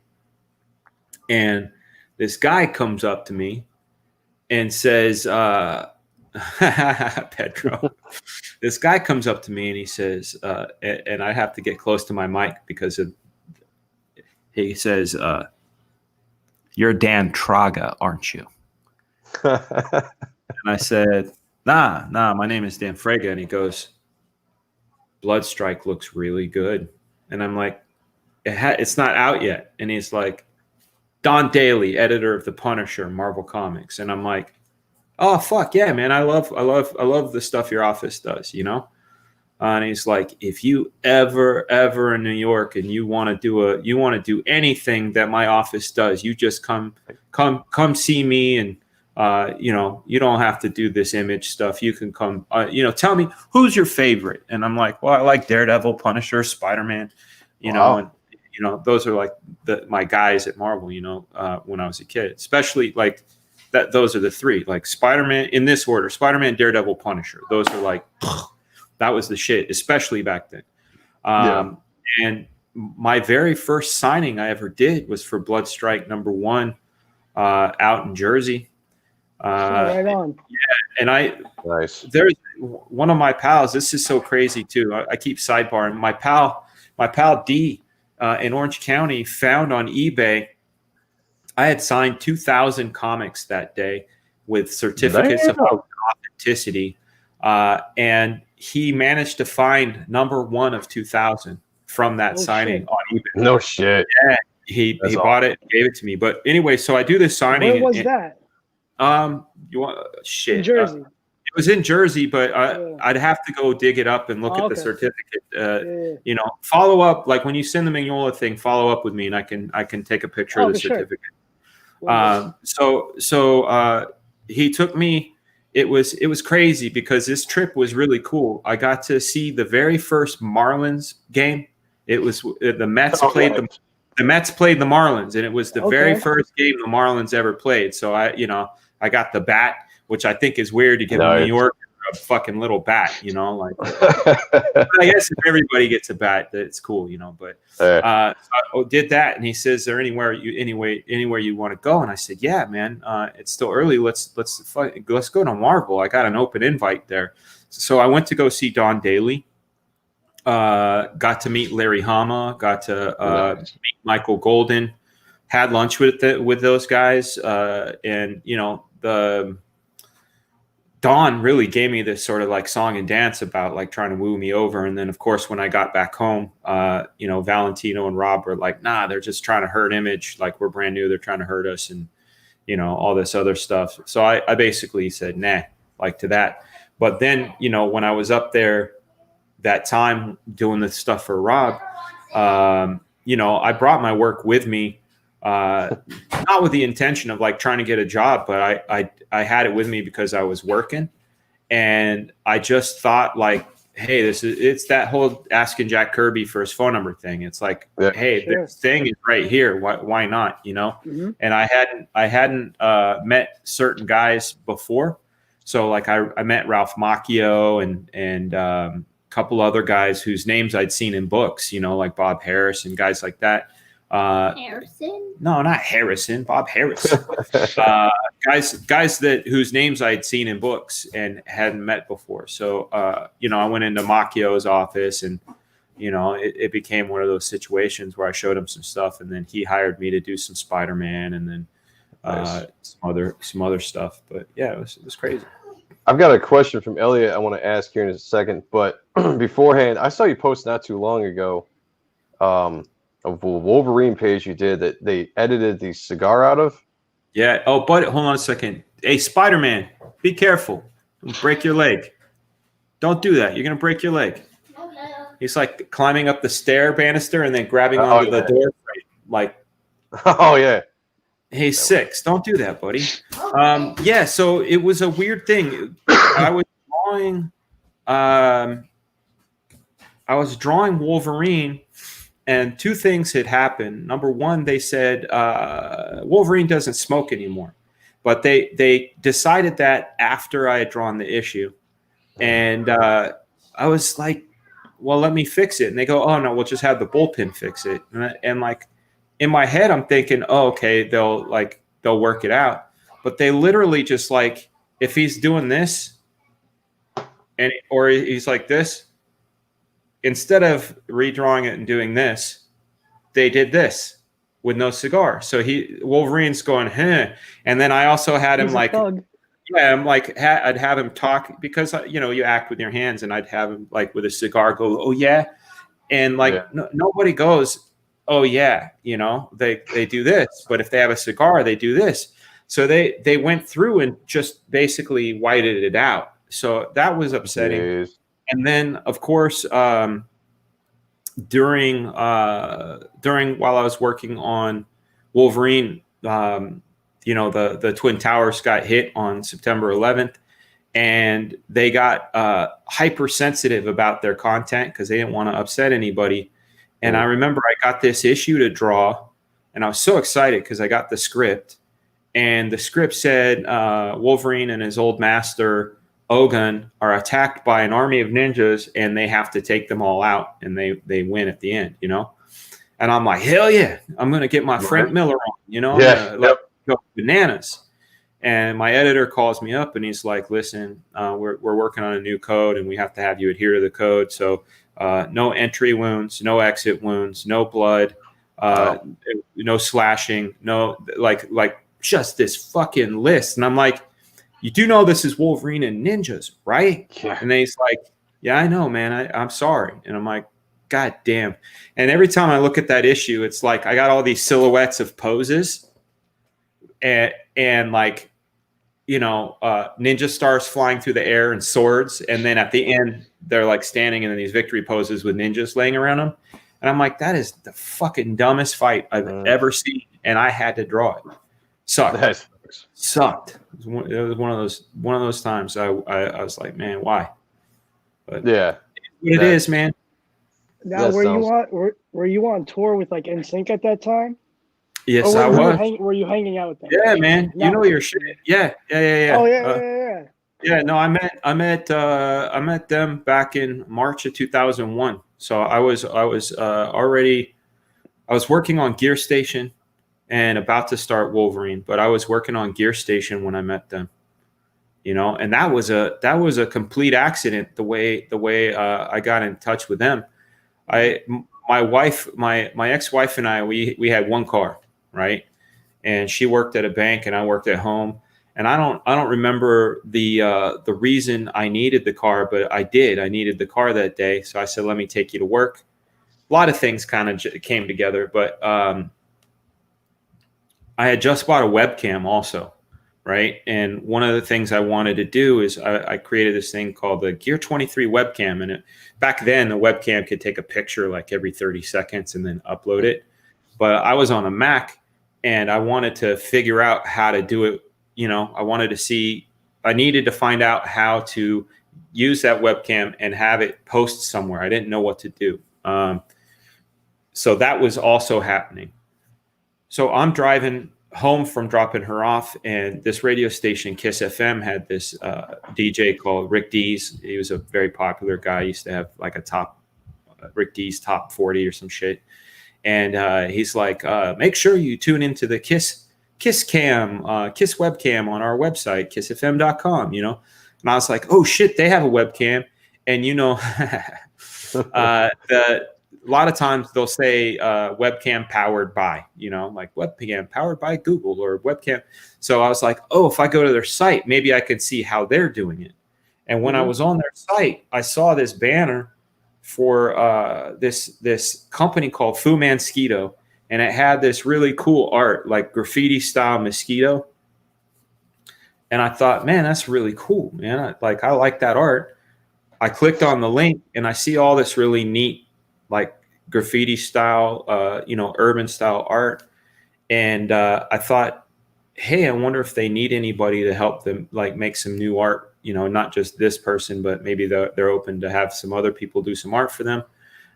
C: And this guy comes up to me and says, Pedro, this guy comes up to me and he says, and I have to get close to my mic because he says, you're Dan Fraga, aren't you? And I said, nah, my name is Dan Fraga. And he goes, Bloodstrike looks really good. And I'm like, it's not out yet. And he's like, Don Daly, editor of The Punisher, Marvel Comics. And I'm like, oh, fuck yeah, man. I love the stuff your office does, And he's like, if you ever in New York and you want to do anything that my office does, you just come see me. And, you don't have to do this image stuff. You can come, tell me who's your favorite. And I'm like, well, I like Daredevil, Punisher, Spider-Man, and, those are like my guys at Marvel, when I was a kid, especially like that. Those are the 3, like Spider-Man in this order: Spider-Man, Daredevil, Punisher. Those are like, that was the shit, especially back then. And my very first signing I ever did was for Bloodstrike #1 out in Jersey.
B: Right on.
C: Yeah, and there's one of my pals. This is so crazy too. I keep sidebarring. My pal D. In Orange County found on eBay. I had signed 2,000 comics that day with certificates of authenticity. And he managed to find #1 of 2,000 from that signing on eBay.
A: No shit.
C: Yeah, he bought it, gave it to me. But anyway, so I do this signing.
B: Where was that?
C: You want shit?
B: In Jersey.
C: It was in Jersey, but I'd have to go dig it up and look at the certificate. Follow up, like when you send the Mignola thing, follow up with me, and I can take a picture of the certificate. So he took me it was crazy because this trip was really cool. I got to see the very first Marlins game. It was the Mets played the Mets played the Marlins, and it was the very first game the Marlins ever played. So I got the bat, which I think is weird to give a New Yorker a fucking little bat, like. I guess if everybody gets a bat, that's cool, But so I did that, and he says, "Is there anywhere you want to go?" And I said, "Yeah, man. It's still early. Let's go to Marvel. I got an open invite there." So I went to go see Don Daly. Got to meet Larry Hama. Got to meet Michael Golden. Had lunch with those guys, and the. Don really gave me this sort of like song and dance about like trying to woo me over. And then of course, when I got back home, Valentino and Rob were like, nah, they're just trying to hurt Image. Like we're brand new. They're trying to hurt us and, all this other stuff. So I basically said, nah, like to that. But then, when I was up there that time doing the stuff for Rob, I brought my work with me. Not with the intention of like trying to get a job, but I had it with me because I was working, and I just thought like, hey, it's that whole asking Jack Kirby for his phone number thing. It's like, hey, this thing is right here. Why not?
B: Mm-hmm.
C: And I hadn't met certain guys before, so like I met Ralph Macchio and a couple other guys whose names I'd seen in books, like Bob Harris and guys like that.
D: Harrison?
C: No, not Harrison. Bob Harris. Guys whose names I'd seen in books and hadn't met before. So, I went into Macchio's office, and it became one of those situations where I showed him some stuff, and then he hired me to do some Spider-Man, and then some other stuff. But yeah, it was crazy.
A: I've got a question from Elliot I want to ask here in a second, but beforehand, I saw you post not too long ago. A Wolverine page you did that they edited the cigar out of.
C: Yeah. Oh, but hold on a second. Hey, Spider-Man, be careful. Don't break your leg. Don't do that. You're gonna break your leg. He's like climbing up the stair banister and then grabbing onto the door frame. Like,
A: oh yeah.
C: Hey, 6. Don't do that, buddy. Yeah. So it was a weird thing. I was drawing Wolverine. And two things had happened. Number one, they said Wolverine doesn't smoke anymore, but they decided that after I had drawn the issue, and I was like, "Well, let me fix it." And they go, "Oh no, we'll just have the bullpen fix it." And like in my head, I'm thinking, "Oh, okay, they'll work it out." But they literally just like, if he's doing this, or he's like this. Instead of redrawing it and doing this, they did this with no cigar. So Wolverine's going, huh. And then I also had him like, I'm like, I'd have him talk because, you act with your hands, and I'd have him like with a cigar go, oh yeah. And like, nobody goes, oh yeah, they do this, but if they have a cigar, they do this. So they went through and just basically whited it out. So that was upsetting. Jeez. And then, of course, during while I was working on Wolverine, the Twin Towers got hit on September 11th, and they got hypersensitive about their content because they didn't want to upset anybody. And I remember I got this issue to draw, and I was so excited because I got the script, and the script said Wolverine and his old master Ogun are attacked by an army of ninjas, and they have to take them all out, and they win at the end, And I'm like, hell yeah, I'm gonna get my Frank Miller on, go bananas. And my editor calls me up, and he's like, listen, we're working on a new code, and we have to have you adhere to the code. So no entry wounds, no exit wounds, no blood, no slashing, no like just this fucking list. And I'm like, you do know this is Wolverine and ninjas, right? Yeah. And then he's like, yeah, I know, man. I'm sorry. And I'm like, God damn. And every time I look at that issue, it's like I got all these silhouettes of poses and like, ninja stars flying through the air and swords. And then at the end, they're like standing in these victory poses with ninjas laying around them. And I'm like, that is the fucking dumbest fight I've ever seen. And I had to draw it. Sucked.
A: That
C: Sucked. It was one of those times I was like, man, why? But
A: yeah,
C: it is, man.
B: Now, were you on tour with like NSYNC at that time?
C: Yes,
B: or
C: I was.
B: were you hanging out with them?
C: Yeah, man.
B: No.
C: You know your shit. Yeah.
B: Oh yeah.
C: Yeah, no, I met them back in March of 2001. So I was working on Gear Station and about to start Wolverine, but I was working on Gear Station when I met them. You know, and that was a complete accident. The way I got in touch with them, my ex-wife and I, we had one car, right? And she worked at a bank and I worked at home. And I don't remember the reason I needed the car, but I did. I needed the car that day. So I said, let me take you to work. A lot of things kind of came together, but I had just bought a webcam also, right? And one of the things I wanted to do is I created this thing called the Gear 23 webcam. And back then, the webcam could take a picture like every 30 seconds and then upload it. But I was on a Mac and I wanted to figure out how to do it. You know, I needed to find out how to use that webcam and have it post somewhere. I didn't know what to do. So that was also happening. So I'm driving home from dropping her off, and this radio station, Kiss FM, had this DJ called Rick Dees. He was a very popular guy. He used to have like Rick Dees top 40 or some shit. And he's like, make sure you tune into the Kiss webcam on our website, kissfm.com, you know? And I was like, oh shit, they have a webcam. And you know, a lot of times they'll say webcam powered by, you know, like webcam powered by Google or webcam. So I was like, oh, if I go to their site, maybe I could see how they're doing it. And when I was on their site, I saw this banner for this company called Fu Mosquito. And it had this really cool art, like graffiti style mosquito. And I thought, man, that's really cool, man. I like that art. I clicked on the link and I see all this really neat, like graffiti style, urban style art. And I thought, hey, I wonder if they need anybody to help them like make some new art, you know, not just this person, but maybe they're open to have some other people do some art for them.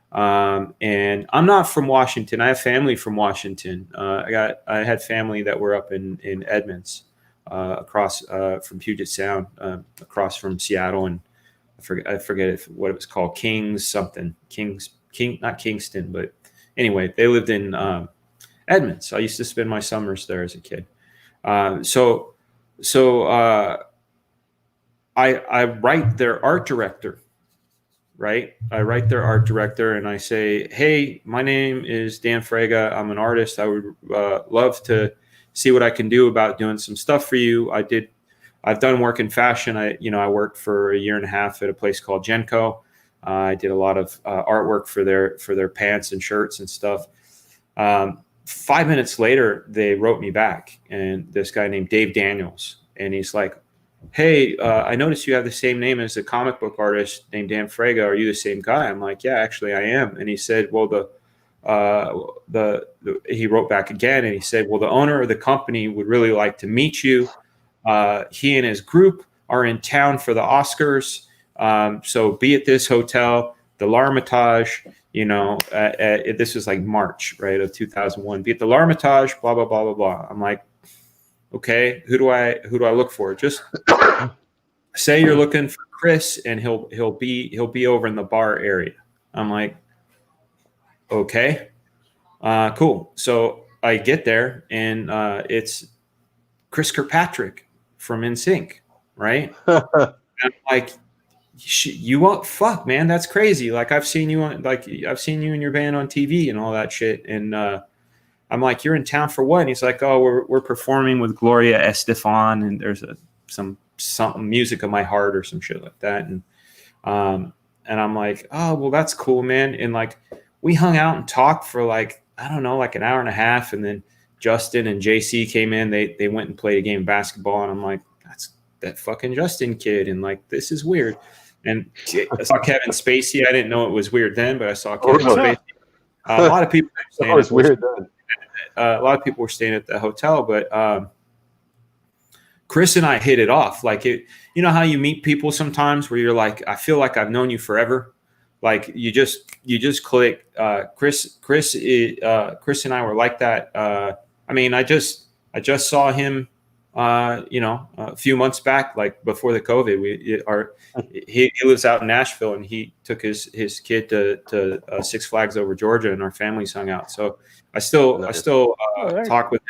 C: And I'm not from Washington. I have family from Washington. I had family that were up in Edmonds, across from Puget Sound, across from Seattle, and I forget what it was called, not Kingston, but anyway, they lived in Edmonds. I used to spend my summers there as a kid. So I write their art director. Right. I write their art director and I say, hey, my name is Dan Fraga. I'm an artist. I would love to see what I can do about doing some stuff for you. I've done work in fashion. I worked for a year and a half at a place called Genco. I did a lot of artwork for their pants and shirts and stuff. 5 minutes later, they wrote me back, and this guy named Dave Daniels, and he's like, hey, I noticed you have the same name as a comic book artist named Dan Fraga. Are you the same guy? I'm like, yeah, actually I am. And he said, well, he wrote back again and he said, well, the owner of the company would really like to meet you. He and his group are in town for the Oscars. So be at this hotel, the L'Armitage, you know, this was like March, right, of 2001. Be at the L'Armitage, blah, blah, blah, blah, blah. I'm like, okay, who do I look for? Just say you're looking for Chris, and he'll be over in the bar area. I'm like, okay, cool. So I get there, and it's Chris Kirkpatrick from NSYNC, right? And I'm like, you what? Fuck, man, that's crazy. Like I've seen you in your band on TV and all that shit, and I'm like, you're in town for what? And he's like, oh, we're performing with Gloria Estefan, and there's some music of my heart or some shit like that. And I'm like, oh, well, that's cool, man. And like, we hung out and talked for like, I don't know, like an hour and a half. And then Justin and JC came in. They went and played a game of basketball. And I'm like, that's that fucking Justin kid. And like, this is weird. And I saw Kevin Spacey. I didn't know it was weird then, but I saw Kevin Spacey. A lot of people.
A: It was weird then.
C: A lot of people were staying at the hotel, but Chris and I hit it off. Like you know how you meet people sometimes where you're like, I feel like I've known you forever. Like you just click. Chris and I were like that. I mean, I just saw him, a few months back, like before the COVID. He lives out in Nashville, and he took his kid to Six Flags over Georgia, and our families hung out. So I still talk with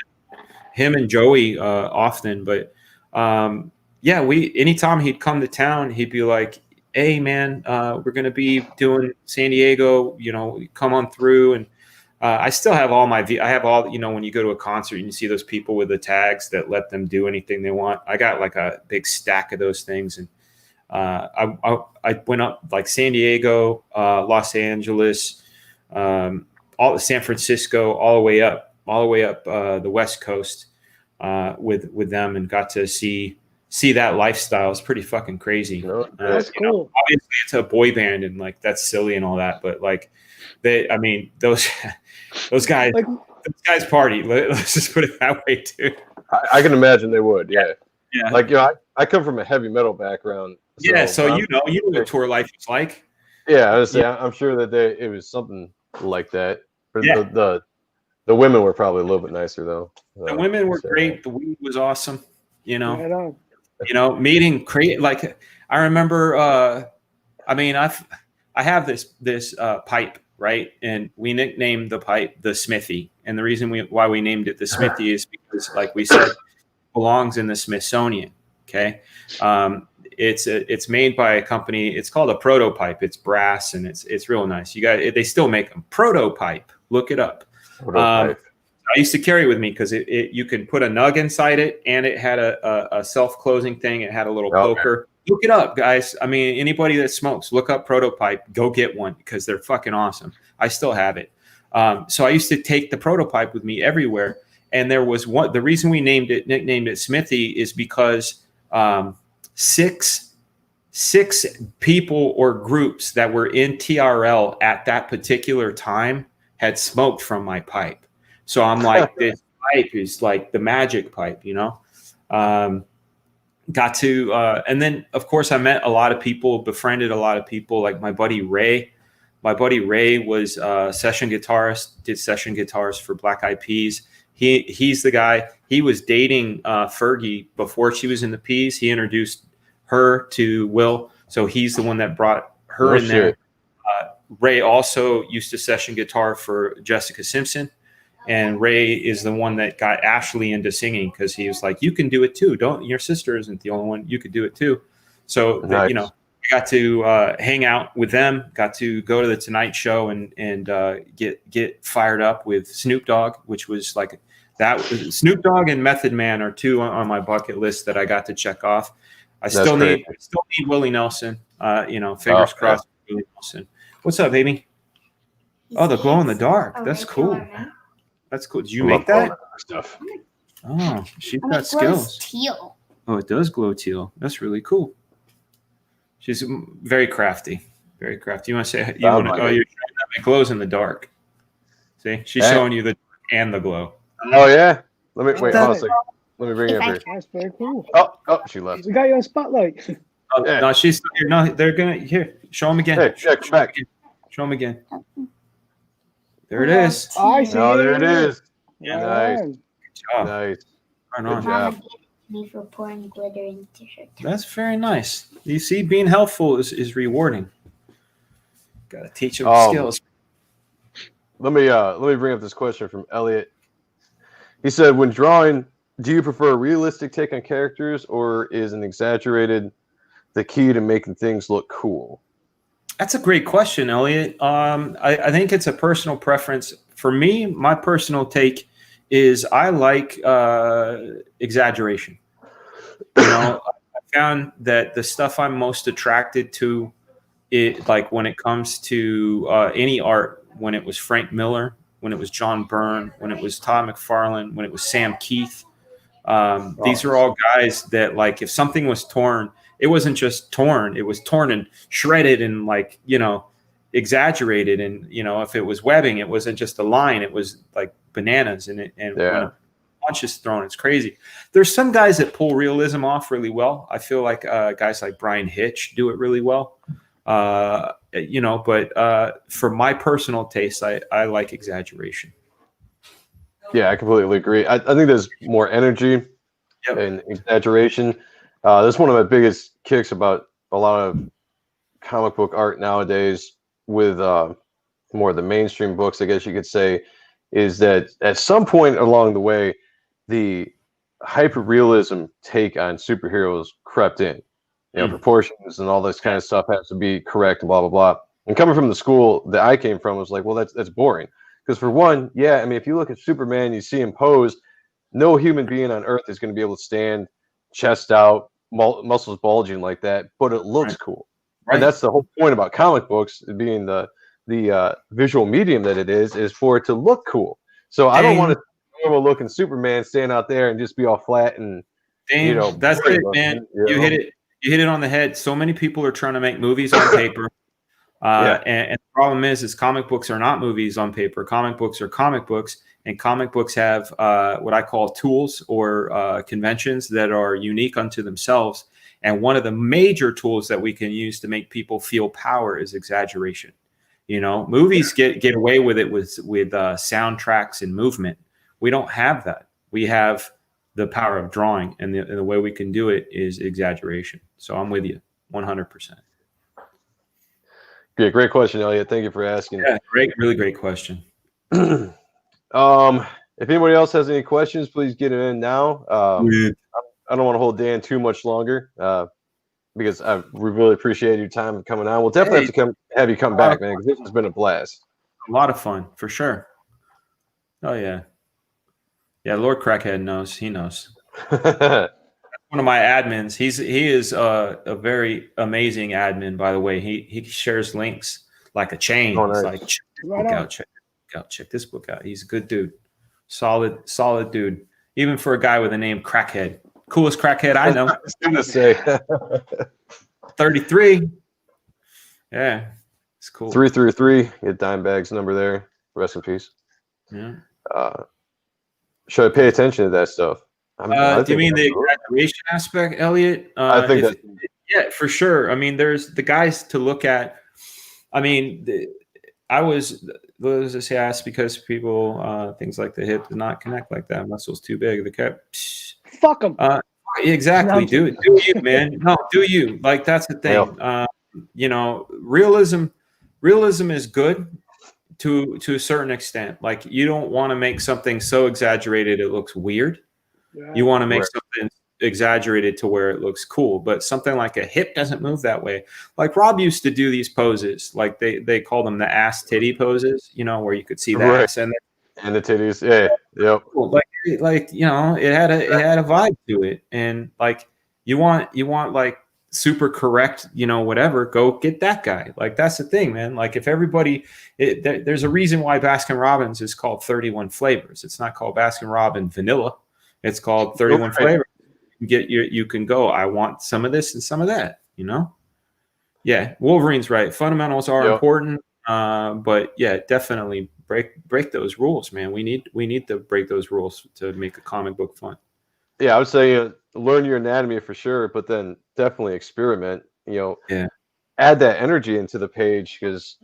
C: him and Joey often. But anytime he'd come to town, he'd be like, hey man, we're going to be doing San Diego, come on through. And I still have I have all, when you go to a concert and you see those people with the tags that let them do anything they want. I got like a big stack of those things. And I went up like San Diego, Los Angeles, all San Francisco, all the way up the West Coast with them, and got to see that lifestyle. Is pretty fucking crazy.
B: That's cool.
C: Obviously it's a boy band and like that's silly and all that, but like those guys party. Let's just put it that way too.
A: I can imagine they would. Yeah. Like, I come from a heavy metal background.
C: So you know what tour life is like.
A: Yeah, I was saying, I'm sure that it was something like that. But the women were probably a little bit nicer though.
C: The women were great. The weed was awesome. Meeting like I remember. I have this pipe, right, and we nicknamed the pipe the Smithy, and the reason why we named it the Smithy is because, like we said, it belongs in the Smithsonian. Okay, it's made by a company. It's called a Prototype. It's brass and it's real nice. They still make them. Prototype. Look it up. I used to carry with me because you can put a nug inside it, and it had a self-closing thing. It had a little poker. Look it up, guys. I mean, anybody that smokes, look up Prototype. Go get one because they're fucking awesome. I still have it. So I used to take the Prototype with me everywhere. And there was one. The reason we nicknamed it Smithy is because six people or groups that were in TRL at that particular time had smoked from my pipe. So I'm like, this pipe is like the magic pipe, got to, and then of course I met a lot of people, befriended a lot of people, like my buddy Ray. My buddy Ray was session guitarist, did session guitars for Black Eyed Peas. He's the guy. He was dating Fergie before she was in the Peas. He introduced her to Will, so he's the one that brought her in there. Ray also used to session guitar for Jessica Simpson. And Ray is the one that got Ashley into singing because he was like, you can do it too. Your sister isn't the only one. You could do it too. So, nice. I got to hang out with them, got to go to the Tonight Show and get fired up with Snoop Dogg, which was like that. Snoop Dogg and Method Man are two on my bucket list that I got to check off. I still need Willie Nelson, fingers crossed. Willie Nelson. What's up, baby? Oh, the glow in the dark. That's cool. That's cool. Did you make that?
A: Stuff.
C: Oh, she's got skills.
D: Teal.
C: Oh, it does glow teal. That's really cool. She's very crafty. Very crafty. You want to say you're showing that it glows in the dark. See, she's showing you the dark and the glow.
A: Oh yeah. Let me wait. Hold on a second. Let me bring it up here.
B: That's very cool.
A: Oh, she left.
B: We got you on spotlight.
C: No, she's here. No, they're gonna here. Show them again.
A: Hey, check back.
C: Show them again. There it is.
B: I see.
A: Oh, there it is.
C: Yeah.
A: Nice.
C: Good job.
A: Nice.
C: Right
A: Good
C: on.
A: job.
D: Mama gave it to me for pouring glitter in the t-shirt.
C: That's very nice. You see, being helpful is rewarding. Got to teach them skills.
A: Let me bring up this question from Elliot. He said, when drawing, do you prefer a realistic take on characters, or is an exaggerated the key to making things look cool?
C: That's a great question, Elliot. I think it's a personal preference. For me, my personal take is I like exaggeration. I found that the stuff I'm most attracted to, like when it comes to any art, when it was Frank Miller, when it was John Byrne, when it was Todd McFarlane, when it was Sam Keith, these are all guys that, like, if something was torn, it wasn't just torn, it was torn and shredded and exaggerated. And, if it was webbing, it wasn't just a line, it was like bananas in it. And when punches thrown. It's crazy. There's some guys that pull realism off really well. I feel like guys like Brian Hitch do it really well. You know, but for my personal taste, I like exaggeration.
A: Yeah, I completely agree. I think there's more energy and exaggeration. That's one of my biggest kicks about a lot of comic book art nowadays with more of the mainstream books, I guess you could say, is that at some point along the way, the hyper-realism take on superheroes crept in. You know, proportions and all this kind of stuff has to be correct and blah, blah, blah. And coming from the school that I came from was like, well, that's boring. Because for one, yeah, I mean, if you look at Superman, you see him pose, no human being on Earth is going to be able to stand chest out, muscles bulging like that, but it looks cool. Right. And that's the whole point about comic books being the visual medium that it is for it to look cool. So I don't want to normal looking Superman stand out there and just be all flat and you know,
C: that's it, man. You hit it on the head. So many people are trying to make movies on paper. And the problem is comic books are not movies on paper. Comic books are comic books, and comic books have what I call tools or conventions that are unique unto themselves. And one of the major tools that we can use to make people feel power is exaggeration. You know, movies get away with it with soundtracks and movement. We don't have that. We have the power of drawing, and the way we can do it is exaggeration. So I'm with you 100%.
A: Yeah, great question, Elliot. Thank you for asking.
C: Yeah, really great question.
A: If anybody else has any questions, please get it in now. I don't want to hold Dan too much longer because we really appreciate your time coming on. We'll definitely have to have you come back, man, because this has been a blast.
C: A lot of fun, for sure. Oh, yeah. Yeah, Lord Crackhead knows. He knows. One of my admins. He is a very amazing admin, by the way. He shares links like a chain.
A: Oh, nice.
C: He's like, check this book out. Check this book out. He's a good dude. Solid dude. Even for a guy with a name Crackhead. Coolest crackhead I know.
A: I was gonna say
C: 33. Yeah, it's cool.
A: 333. Get Dimebag's number there. Rest in peace.
C: Yeah.
A: Should I pay attention to that stuff?
C: Do you mean the exaggeration aspect, Elliot?
A: I think
C: yeah, for sure. I mean, there's the guys to look at. I mean, I asked because people things like the hip do not connect like that. Muscles too big. The cap.
B: Fuck them.
C: Exactly. Do you, man? No, do you? Like that's the thing.
A: Yeah.
C: You know, realism is good to a certain extent. Like you don't want to make something so exaggerated it looks weird. Yeah. You want to make something exaggerated to where it looks cool, but something like a hip doesn't move that way. Like Rob used to do these poses, like they call them the ass titty poses, you know, where you could see the ass and
A: the titties. Yeah. Yep.
C: Like you know, it had a vibe to it, and like you want like super correct, you know, whatever, go get that guy. Like that's the thing, man. Like if everybody, there's a reason why Baskin Robbins is called 31 flavors. It's not called Baskin Robbins vanilla. It's called 31 flavors. You can go, I want some of this and some of that, you know? Yeah, Wolverine's right. Fundamentals are important, but yeah, definitely break those rules, man. We need to break those rules to make a comic book fun.
A: Yeah, I would say learn your anatomy for sure, but then definitely experiment. You know, add that energy into the page because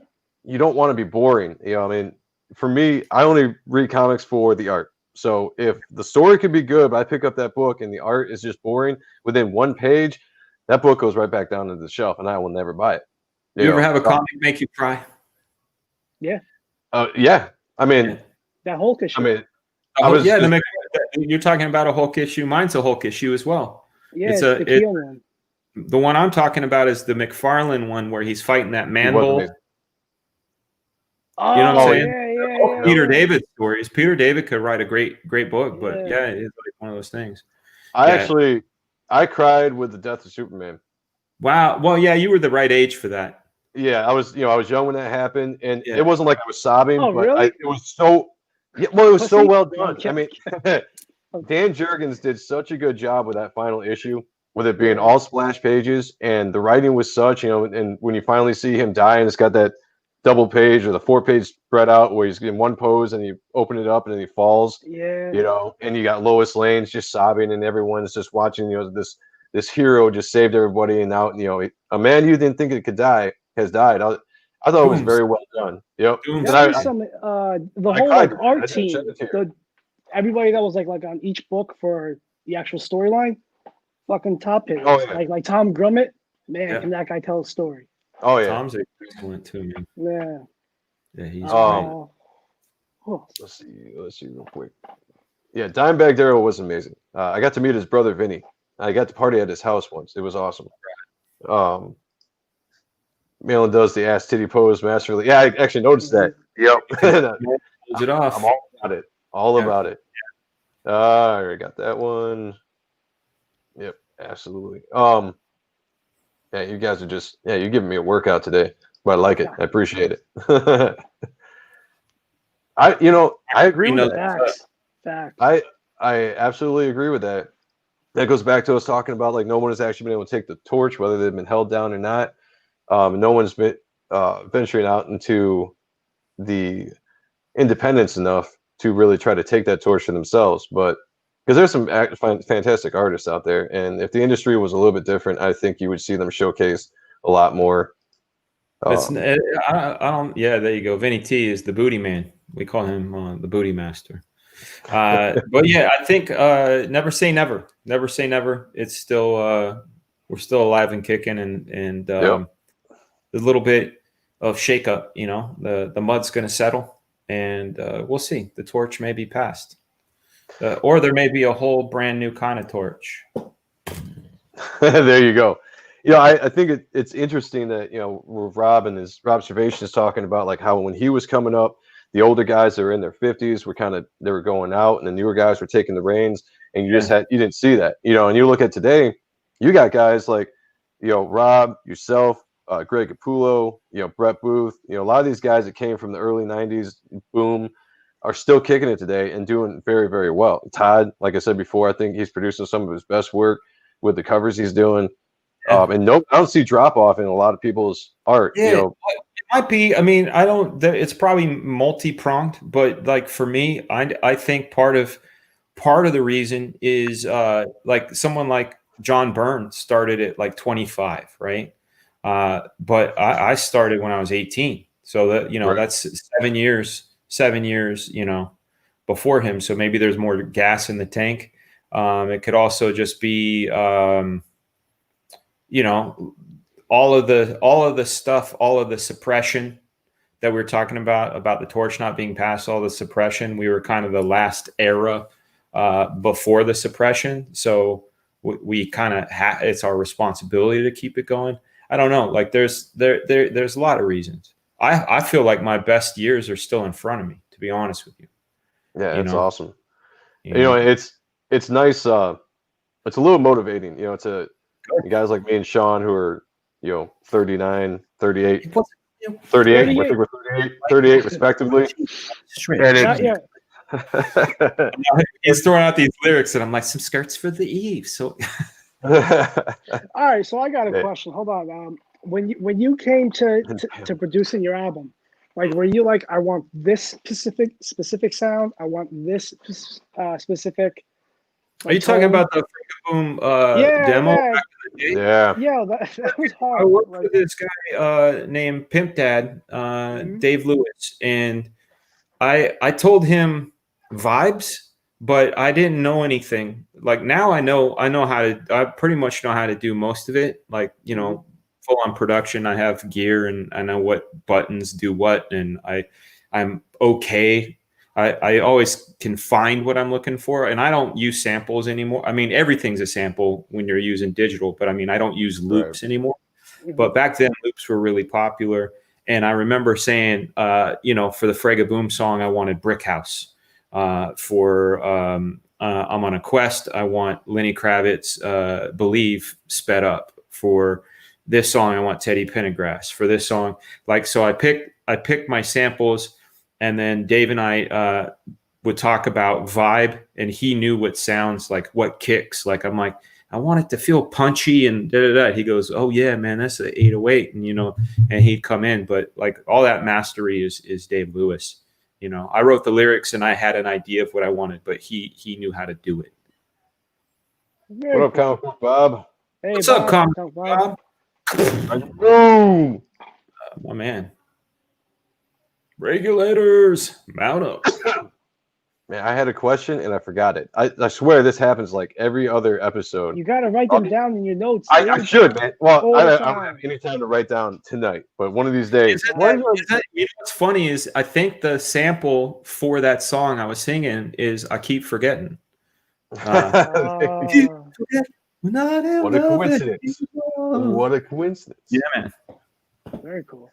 A: you don't want to be boring. You know, I mean, for me, I only read comics for the art. So if the story could be good, but I pick up that book and the art is just boring, within one page, that book goes right back down to the shelf, and I will never buy it.
C: You ever have a comic make you cry?
B: Yeah.
A: Yeah. I mean,
B: that Hulk issue.
A: I mean,
C: you're talking about a Hulk issue. Mine's a Hulk issue as well.
B: Yeah, it's the Keel one.
C: The one I'm talking about is the McFarlane one where he's fighting that man bull.
B: Oh,
C: you know what I'm saying?
B: Yeah.
C: Peter David stories. Peter David could write a great book, but it's like one of those things.
A: I cried with the death of Superman.
C: Wow. Well, yeah, you were the right age for that.
A: Yeah, I was young when that happened, and it wasn't like I was sobbing, but
B: really?
A: it was so it was so well done. I mean, Dan Jurgens did such a good job with that final issue, with it being all splash pages, and the writing was such, you know, and when you finally see him die, and it's got that double page or the 4-page spread out where he's in one pose and you open it up and then he falls.
B: Yeah.
A: You know, and you got Lois Lane's just sobbing and everyone's just watching. You know, this hero just saved everybody, and now you know a man you didn't think it could die has died. I thought it was very well done. Yep.
B: That was some the whole like art team, everybody that was like on each book for the actual storyline, fucking top hitters.
A: Oh, yeah.
B: Like Tom Grummett, man, can that guy tell a story?
A: Oh yeah,
C: Tom's excellent too, man.
B: Yeah,
C: he's
B: great.
A: Let's see real quick. Yeah, Dimebag Darrell was amazing. I got to meet his brother Vinny. I got to party at his house once. It was awesome. Malin does the ass titty pose masterfully. Yeah, I actually noticed that. Yep.
C: It off.
A: I'm all about it. All about it. I already got that one. Yep, absolutely. Yeah, you guys are just you're giving me a workout today, but I like it. I appreciate it. I agree with that.
B: Facts.
A: I absolutely agree with that. That goes back to us talking about like no one has actually been able to take the torch, whether they've been held down or not. No one's been venturing out into the independence enough to really try to take that torch for themselves. But because there's some fantastic artists out there, and if the industry was a little bit different, I think you would see them showcase a lot more.
C: I don't. Yeah, there you go. Vinny T is the booty man. We call him the booty master. But yeah, I think never say never. Never say never. It's still we're still alive and kicking, and a little bit of shakeup. You know, the mud's going to settle, and we'll see. The torch may be passed, or there may be a whole brand new kind of torch.
A: There you go. You know, I think it's interesting that, you know, Rob and his observations talking about like how when he was coming up, the older guys that were in their 50s were they were going out, and the newer guys were taking the reins, and you didn't see that, you know. And you look at today, you got guys like, you know, Rob, yourself, Greg Capullo, you know, Brett Booth, you know, a lot of these guys that came from the early 90s boom are still kicking it today and doing very, very well. Todd, like I said before, I think he's producing some of his best work with the covers he's doing. And I don't see drop off in a lot of people's art.
C: Yeah,
A: you know.
C: it might be. I mean, I don't. It's probably multi-pronged, but like for me, I think part of the reason is like someone like John Byrne started at like 25, right? But I started when I was 18, so that, you know, that's 7 years, you know, before him. So maybe there's more gas in the tank. It could also just be. You know, all of the stuff, all of the suppression that we were talking about the torch not being passed, all the suppression. We were kind of the last era before the suppression, so we kind of it's our responsibility to keep it going. I don't know, like there's a lot of reasons. I feel like my best years are still in front of me, to be honest with you.
A: Yeah, it's awesome. You know, it's nice. It's a little motivating, you know, to guys like me and Sean who are, you know, 39, 38, 38, I think we're 38 respectively. And
C: he's throwing out these lyrics, and I'm like, some skirts for the eve. So,
B: all right. So I got a question. Hold on. When you came to producing your album, like, were you like, I want this specific sound, I want this specific.
C: Are you talking about the FRAGA Boom demo?
B: Yeah. Yeah, that was hard.
C: I worked with this guy named Pimp Dad, Dave Lewis, and I told him vibes, but I didn't know anything. Like now I pretty much know how to do most of it. Like, you know, full on production. I have gear and I know what buttons do what, and I'm okay. I always can find what I'm looking for, and I don't use samples anymore. I mean, everything's a sample when you're using digital, but I mean, I don't use loops anymore. But back then, loops were really popular, and I remember saying, you know, for the FRAGA Boom song, I wanted Brick House. For I'm on a Quest, I want Lenny Kravitz, Believe sped up. For this song, I want Teddy Pendergrass. For this song, like, so I picked my samples. And then Dave and I would talk about vibe, and he knew what sounds like, what kicks. Like I'm like, I want it to feel punchy and da da da. He goes, oh yeah, man, that's an 808, and and he'd come in, but like all that mastery is Dave Lewis. I wrote the lyrics and I had an idea of what I wanted, but he knew how to do it.
B: Very
A: What up,
B: cool.
A: Comic Bob?
B: Hey,
C: What's up, Comic
B: Bob?
A: Boom!
C: My man. Regulators, mount up.
A: Man, I had a question and I forgot it. I swear this happens like every other episode.
B: You gotta write them down in your notes.
A: I should, man. Well, I don't have
B: time.
A: any time to write down tonight, but one of these days.
C: What's funny is I think the sample for that song I was singing is I Keep Forgetting.
A: What a coincidence. What a coincidence.
C: Yeah, man.
B: Very cool.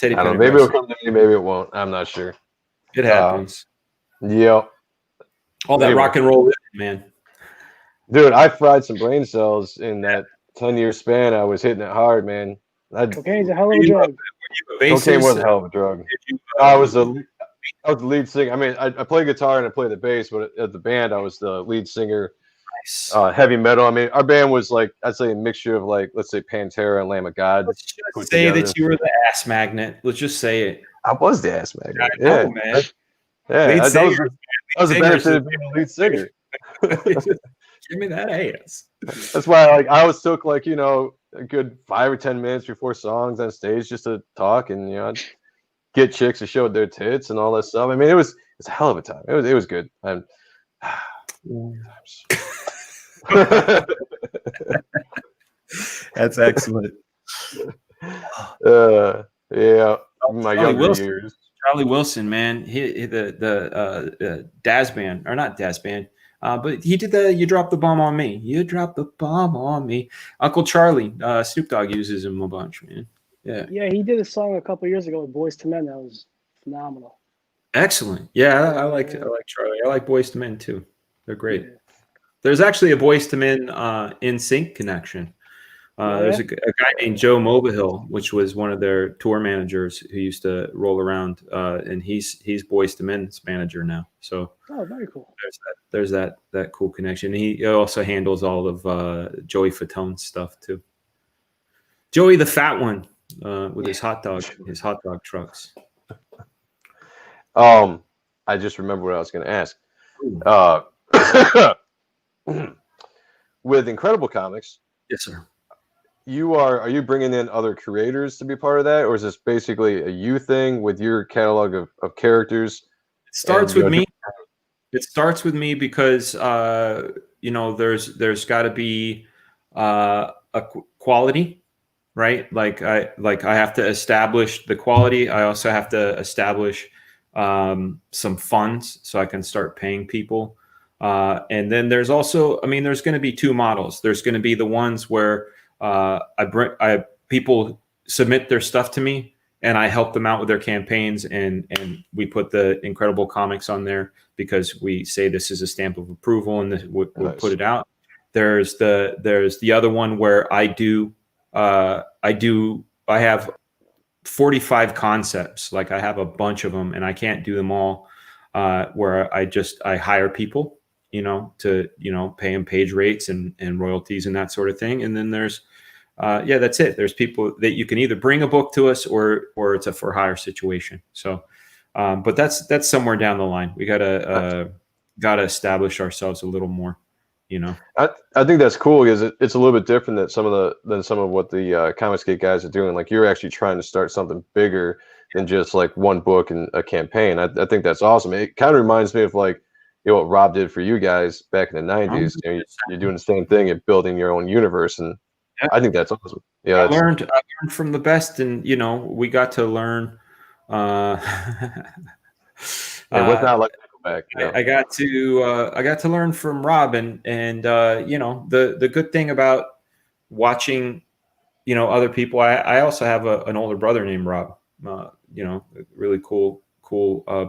A: I don't know, maybe it'll come to me, maybe it won't. I'm not sure.
C: It happens.
A: Yep.
C: All that rock and roll, man.
A: Dude, I fried some brain cells in that 10-year span. I was hitting it hard, man.
B: Cocaine's a hell of a drug.
A: Cocaine was a hell of a drug. I was the lead singer. I mean, I play guitar and I play the bass, but at the band, I was the lead singer.
C: Nice.
A: Heavy metal. I mean, our band was like, I'd say a mixture of like, let's say Pantera and Lamb of God.
C: Let's just say that you were the ass magnet. Let's just say it.
A: I was the ass magnet.
C: I know, man.
A: Yeah, that was the benefit of being a lead singer.
C: Give me that ass.
A: That's why I always took like, a good 5 or 10 minutes before songs on stage just to talk and, I'd get chicks to show their tits and all that stuff. I mean, it was a hell of a time. It was good.
C: That's excellent.
A: Yeah, my younger years.
C: Charlie Wilson, man, he the Daz band, or not Daz band, but he did the "You Dropped the Bomb on Me." You dropped the bomb on me. Uncle Charlie, Snoop Dogg uses him a bunch, man.
B: Yeah, he did a song a couple years ago with Boyz II Men that was phenomenal.
C: Excellent. Yeah, I like Charlie. I like Boyz II Men too. They're great. Yeah. There's actually a Boyz II Men in sync connection. There's a guy named Joe Mobihill, which was one of their tour managers who used to roll around, and he's Boyz II Men's manager now. So,
B: very cool.
C: There's that cool connection. He also handles all of Joey Fatone's stuff too. Joey, the fat one, with his hot dog trucks.
A: I just remember what I was going to ask. With Incredible Comics,
C: yes, sir.
A: Are you bringing in other creators to be part of that, or is this basically a you thing with your catalog of characters?
C: It starts with me. It starts with me because there's got to be a quality, right? Like I have to establish the quality. I also have to establish some funds so I can start paying people. And then there's also, there's going to be two models. There's going to be the ones where people submit their stuff to me and I help them out with their campaigns, and we put the Incredible Comics on there because we say this is a stamp of approval and we'll put it out. There's the other one where I have 45 concepts. Like I have a bunch of them and I can't do them all, where I hire people, to, pay them page rates and royalties and that sort of thing. And then there's, that's it. There's people that you can either bring a book to us or it's a for hire situation. So, but that's somewhere down the line. We gotta establish ourselves a little more,
A: I think that's cool because it's a little bit different than some of what the Comicsgate guys are doing. Like you're actually trying to start something bigger than just like one book and a campaign. I think that's awesome. It kind of reminds me of like, what Rob did for you guys back in the 90s. You're doing the same thing and building your own universe. And I think that's awesome. Yeah.
C: I learned from the best, and, we got to learn,
A: it was not like Nickelback. No.
C: I got to learn from Rob and the good thing about watching, other people, I also have an older brother named Rob, really cool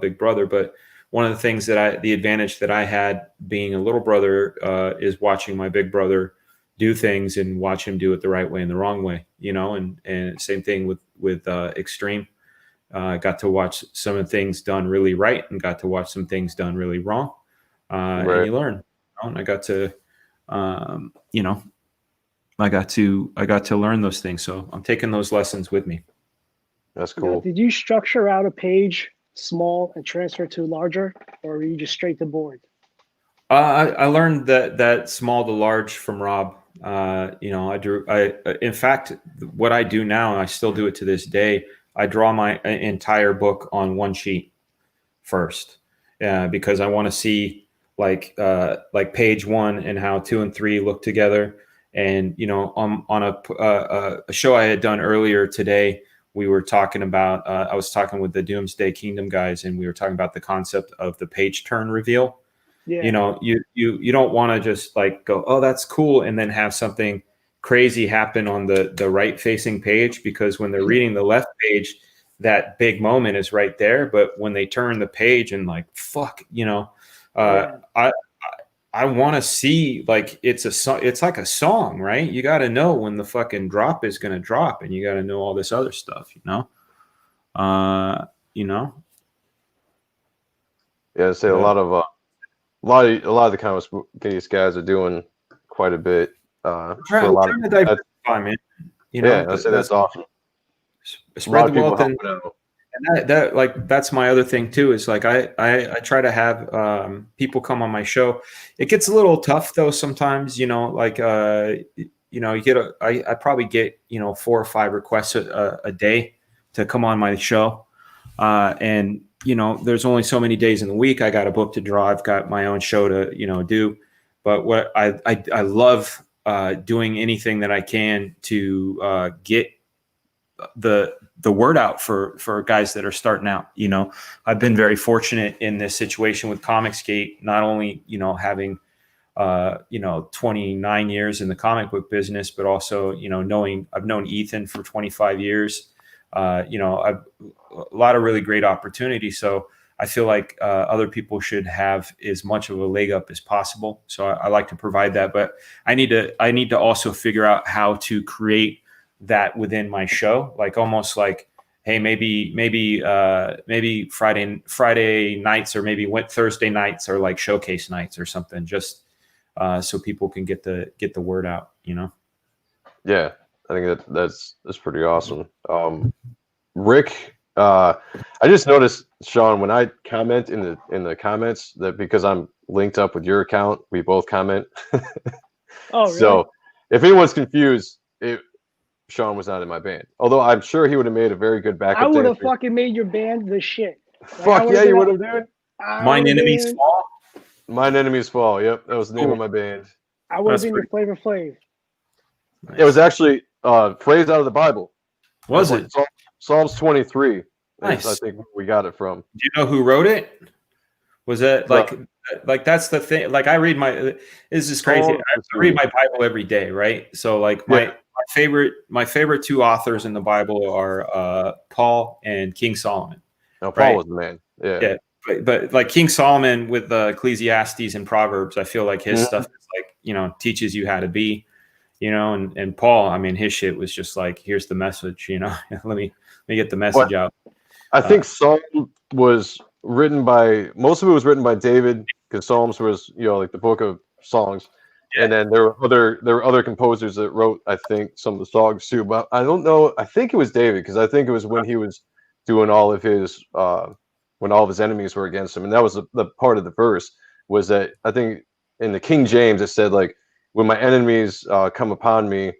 C: big brother. But one of the things the advantage that I had being a little brother is watching my big brother do things and watch him do it the right way and the wrong way, and same thing with Extreme. Got to watch some of the things done really right and got to watch some things done really wrong. And you learn. And I got to you know, I got to learn those things. So I'm taking those lessons with me.
A: That's cool.
B: Now, did you structure out a page small and transfer to larger, or were you just straight to board?
C: I learned that small to large from Rob. You know, in fact, what I do now, and I still do it to this day, I draw my entire book on one sheet first, because I want to see like page 1 and how 2 and 3 look together. And, you know, on a show I had done earlier today, we were talking about, I was talking with the Doomsday Kingdom guys, and we were talking about the concept of the page turn reveal.
B: Yeah.
C: You know, you don't want to just like go, oh, that's cool, and then have something crazy happen on the right facing page, because when they're reading the left page, that big moment is right there. But when they turn the page and like, fuck, you know, I want to see like it's like a song, right? You got to know when the fucking drop is going to drop, and you got to know all this other stuff, you know. You know.
A: Yeah, I'd say a lot of the comics case guys are doing quite a bit. For a lot of
C: man. You know,
A: yeah, I'd say that's awesome.
C: Spread the wealth, and that like that's my other thing too. Is like I try to have people come on my show. It gets a little tough though sometimes. You know, like you know, I probably get 4 or 5 requests a day to come on my show, and you know, there's only so many days in the week. I got a book to draw. I've got my own show to do. But what I love doing anything that I can to get the word out for guys that are starting out. You know, I've been very fortunate in this situation with Comicsgate, not only having 29 years in the comic book business, but also I've known Ethan for 25 years. I've a lot of really great opportunities. So I feel like other people should have as much of a leg up as possible. So I like to provide that, but I need to also figure out how to create that within my show, like almost like, hey, maybe Friday nights, or maybe Thursday nights are like showcase nights or something, just so people can get the word out,
A: Yeah, I think that's pretty awesome. Rick, I just noticed, Sean, when I comment in the comments, that because I'm linked up with your account, we both comment.
B: Oh, really?
A: So if anyone's confused, Sean was not in my band. Although I'm sure he would have made a very good backup.
B: I would have
A: dancer.
B: fucking made your band the shit.
A: Fuck yeah, you would have, dude.
C: Mine Enemies Fall.
A: Mine Enemies Fall. Yep, that was the name of my band.
B: I would have been your Flavor Flav.
A: Nice. It was actually phrased out of the Bible.
C: Was it?
A: Psalms 23.
C: Nice.
A: I think we got it from.
C: Do you know who wrote it? Was it like that's the thing? Like I read this is crazy. I read my Bible every day, right? So like my favorite 2 authors in the Bible are Paul and King Solomon.
A: No, Paul was the man. Yeah.
C: But like King Solomon with Ecclesiastes and Proverbs, I feel like his stuff is like, teaches you how to be, and Paul, I mean, his shit was just like, here's the message, let me get the message out.
A: I think Psalm was written most of it was written by David, because Psalms was, like the book of songs. Yeah. And then there were other composers that wrote, I think, some of the songs too, but I don't know. I think it was David, because I think it was when he was doing all of his, when all of his enemies were against him. And that was the part of the verse, was that I think in the King James, it said like, when my enemies come upon me,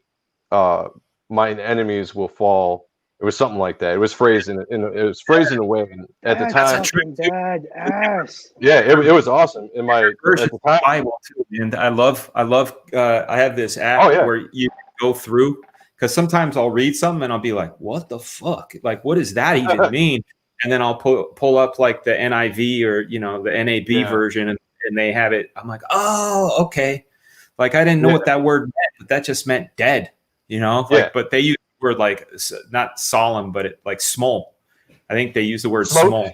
A: my enemies will fall. It was something like that. It was phrased in a way. And at the time,
B: badass.
A: Yeah, it was awesome. In my
C: Bible too, and I love. I have this app where you go through, because sometimes I'll read something and I'll be like, "What the fuck? Like, what does that even mean?" And then I'll pull up like the NIV or the NAB version, and they have it. I'm like, "Oh, okay." Like I didn't know what that word meant, but that just meant dead. But they use the word like not solemn, but like small. I think they use the word small.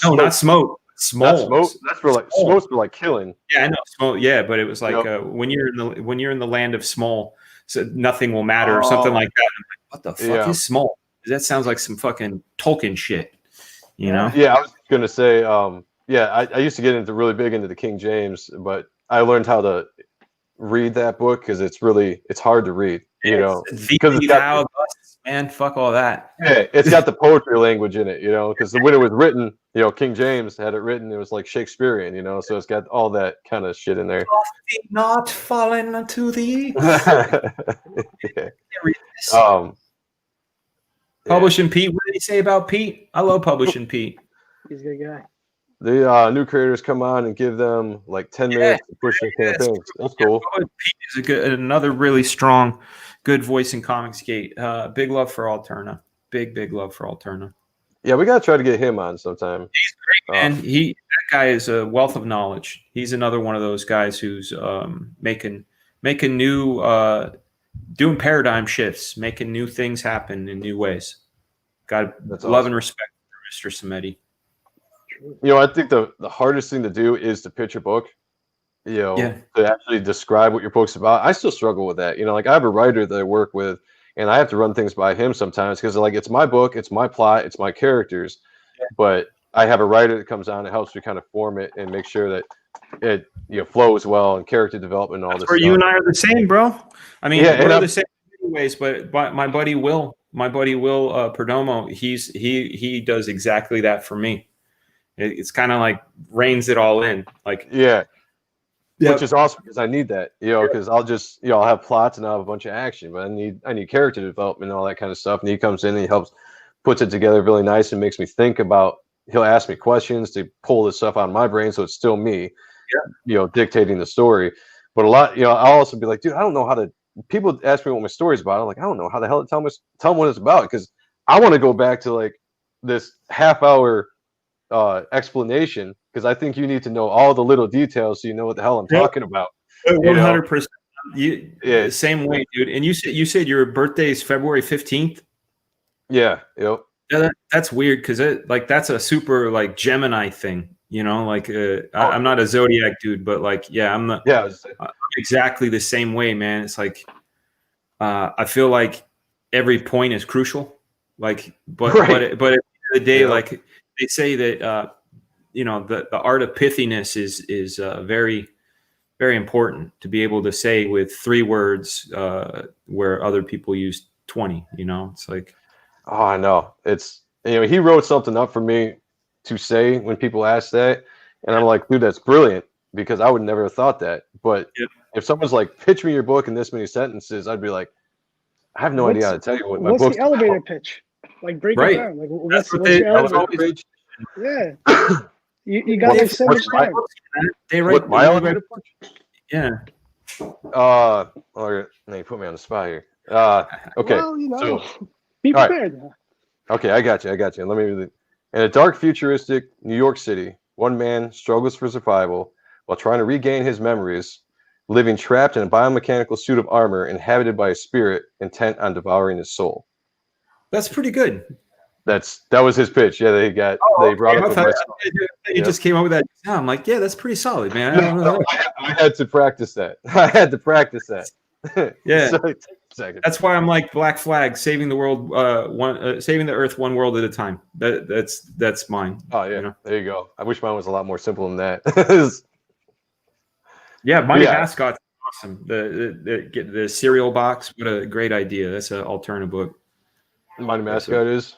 C: No, not smoke. Small.
A: Not smoke. That's for like smoke's for like killing.
C: Yeah, I know. Smoke. Yeah, but it was like when you're in the land of small, so nothing will matter or something like that. I'm like, what the fuck is small? That sounds like some fucking Tolkien shit.
A: Yeah, I was gonna say, I used to get really big into the King James, but I learned how to read that book because it's hard to read. You know, because it's got,
C: man, fuck all that.
A: Yeah, it's got the poetry language in it. You know, because when it was written, you know, King James had it written. It was like Shakespearean. You know, so it's got all that kind of shit in there.
C: Not falling to the
A: yeah.
C: Publishing Pete. What did he say about Pete? I love Publishing Pete.
B: He's a good guy.
A: The new creators come on and give them like 10 minutes to push their campaigns. That's cool.
C: Pete is another really strong, good voice in Comicsgate. Big love for Alterna. Big love for Alterna.
A: Yeah, we gotta try to get him on sometime.
C: He's great, man. That guy is a wealth of knowledge. He's another one of those guys who's making new, doing paradigm shifts, making new things happen in new ways. Got love and respect for Mr. Samedi.
A: You know, I think the hardest thing to do is to pitch a book. You know, to actually describe what your book's about. I still struggle with that. You know, like I have a writer that I work with, and I have to run things by him sometimes because like it's my book, it's my plot, it's my characters. But I have a writer that comes on and helps me kind of form it and make sure that it flows well and character development and all this.
C: Where you and I are the same, bro. I mean, we're the same in many ways, but my buddy Will Perdomo, he does exactly that for me. It's kind of like reins it all in, like which is awesome because I need that, you know, because I'll just I'll have plots and I'll have a bunch of action, but I need character development and all that kind of stuff. And he comes in and he puts it together really nice and makes me think about. He'll ask me questions to pull this stuff out of my brain, so it's still me, dictating the story. But a lot, I'll also be like, dude, I don't know how to. People ask me what my story's about. I'm like, I don't know how the hell to tell them what it's about because I want to go back to like this half-hour explanation because I think you need to know all the little details so you know what the hell I'm talking about. 100%. Same way, dude. And you said your birthday is February 15th.
A: Yeah. Yep.
C: Yeah, that's weird because that's a super like Gemini thing, you know. Like I'm not a zodiac dude, but like I'm exactly the same way, man. It's like I feel like every point is crucial. Like, but at the end of the day, like they say that the art of pithiness is very, very important to be able to say with 3 words where other people use 20. You know, it's like.
A: Oh, I know. It's he wrote something up for me to say when people ask that, and I'm like, dude, that's brilliant because I would never have thought that. But if someone's like, pitch me your book in this many sentences, I'd be like, I have no idea how to tell you what my book's
B: What's the elevator pitch? Like break it down. Like what's the elevator pitch? Yeah, you got like so much time.
C: They write
A: my elevator pitch.
C: Yeah.
A: Or now you put me on the spot here. Okay.
B: Well, be prepared.
A: Right. Okay, I got you. Let me read it. In a dark, futuristic New York City, one man struggles for survival while trying to regain his memories, living trapped in a biomechanical suit of armor inhabited by a spirit intent on devouring his soul.
C: That's pretty good.
A: That was his pitch. Yeah, they brought up.
C: You just came up with that. I'm like, yeah, that's pretty solid, man.
A: I had to practice that.
C: Yeah.
A: Second.
C: That's why I'm like Black Flag, saving the world, saving the Earth one world at a time. That's mine.
A: Oh yeah, There you go. I wish mine was a lot more simple than that.
C: Yeah, Mighty Mascot's awesome. The cereal box, what a great idea. That's an alternative book.
A: Mighty Mascot is.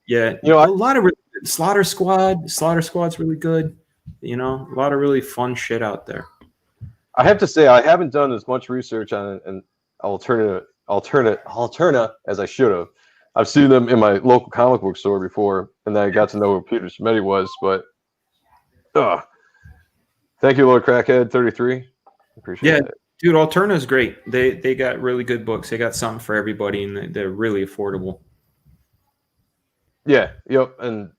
C: Yeah, a lot of Slaughter Squad. Slaughter Squad's really good. A lot of really fun shit out there.
A: I have to say, I haven't done as much research on an Alterna as I should have. I've seen them in my local comic book store before, and then I got to know who Peter Samedi was. But thank you, Lord Crackhead 33. Appreciate it.
C: Dude, Alterna is great. They got really good books. They got something for everybody, and they're really affordable.
A: Yeah, and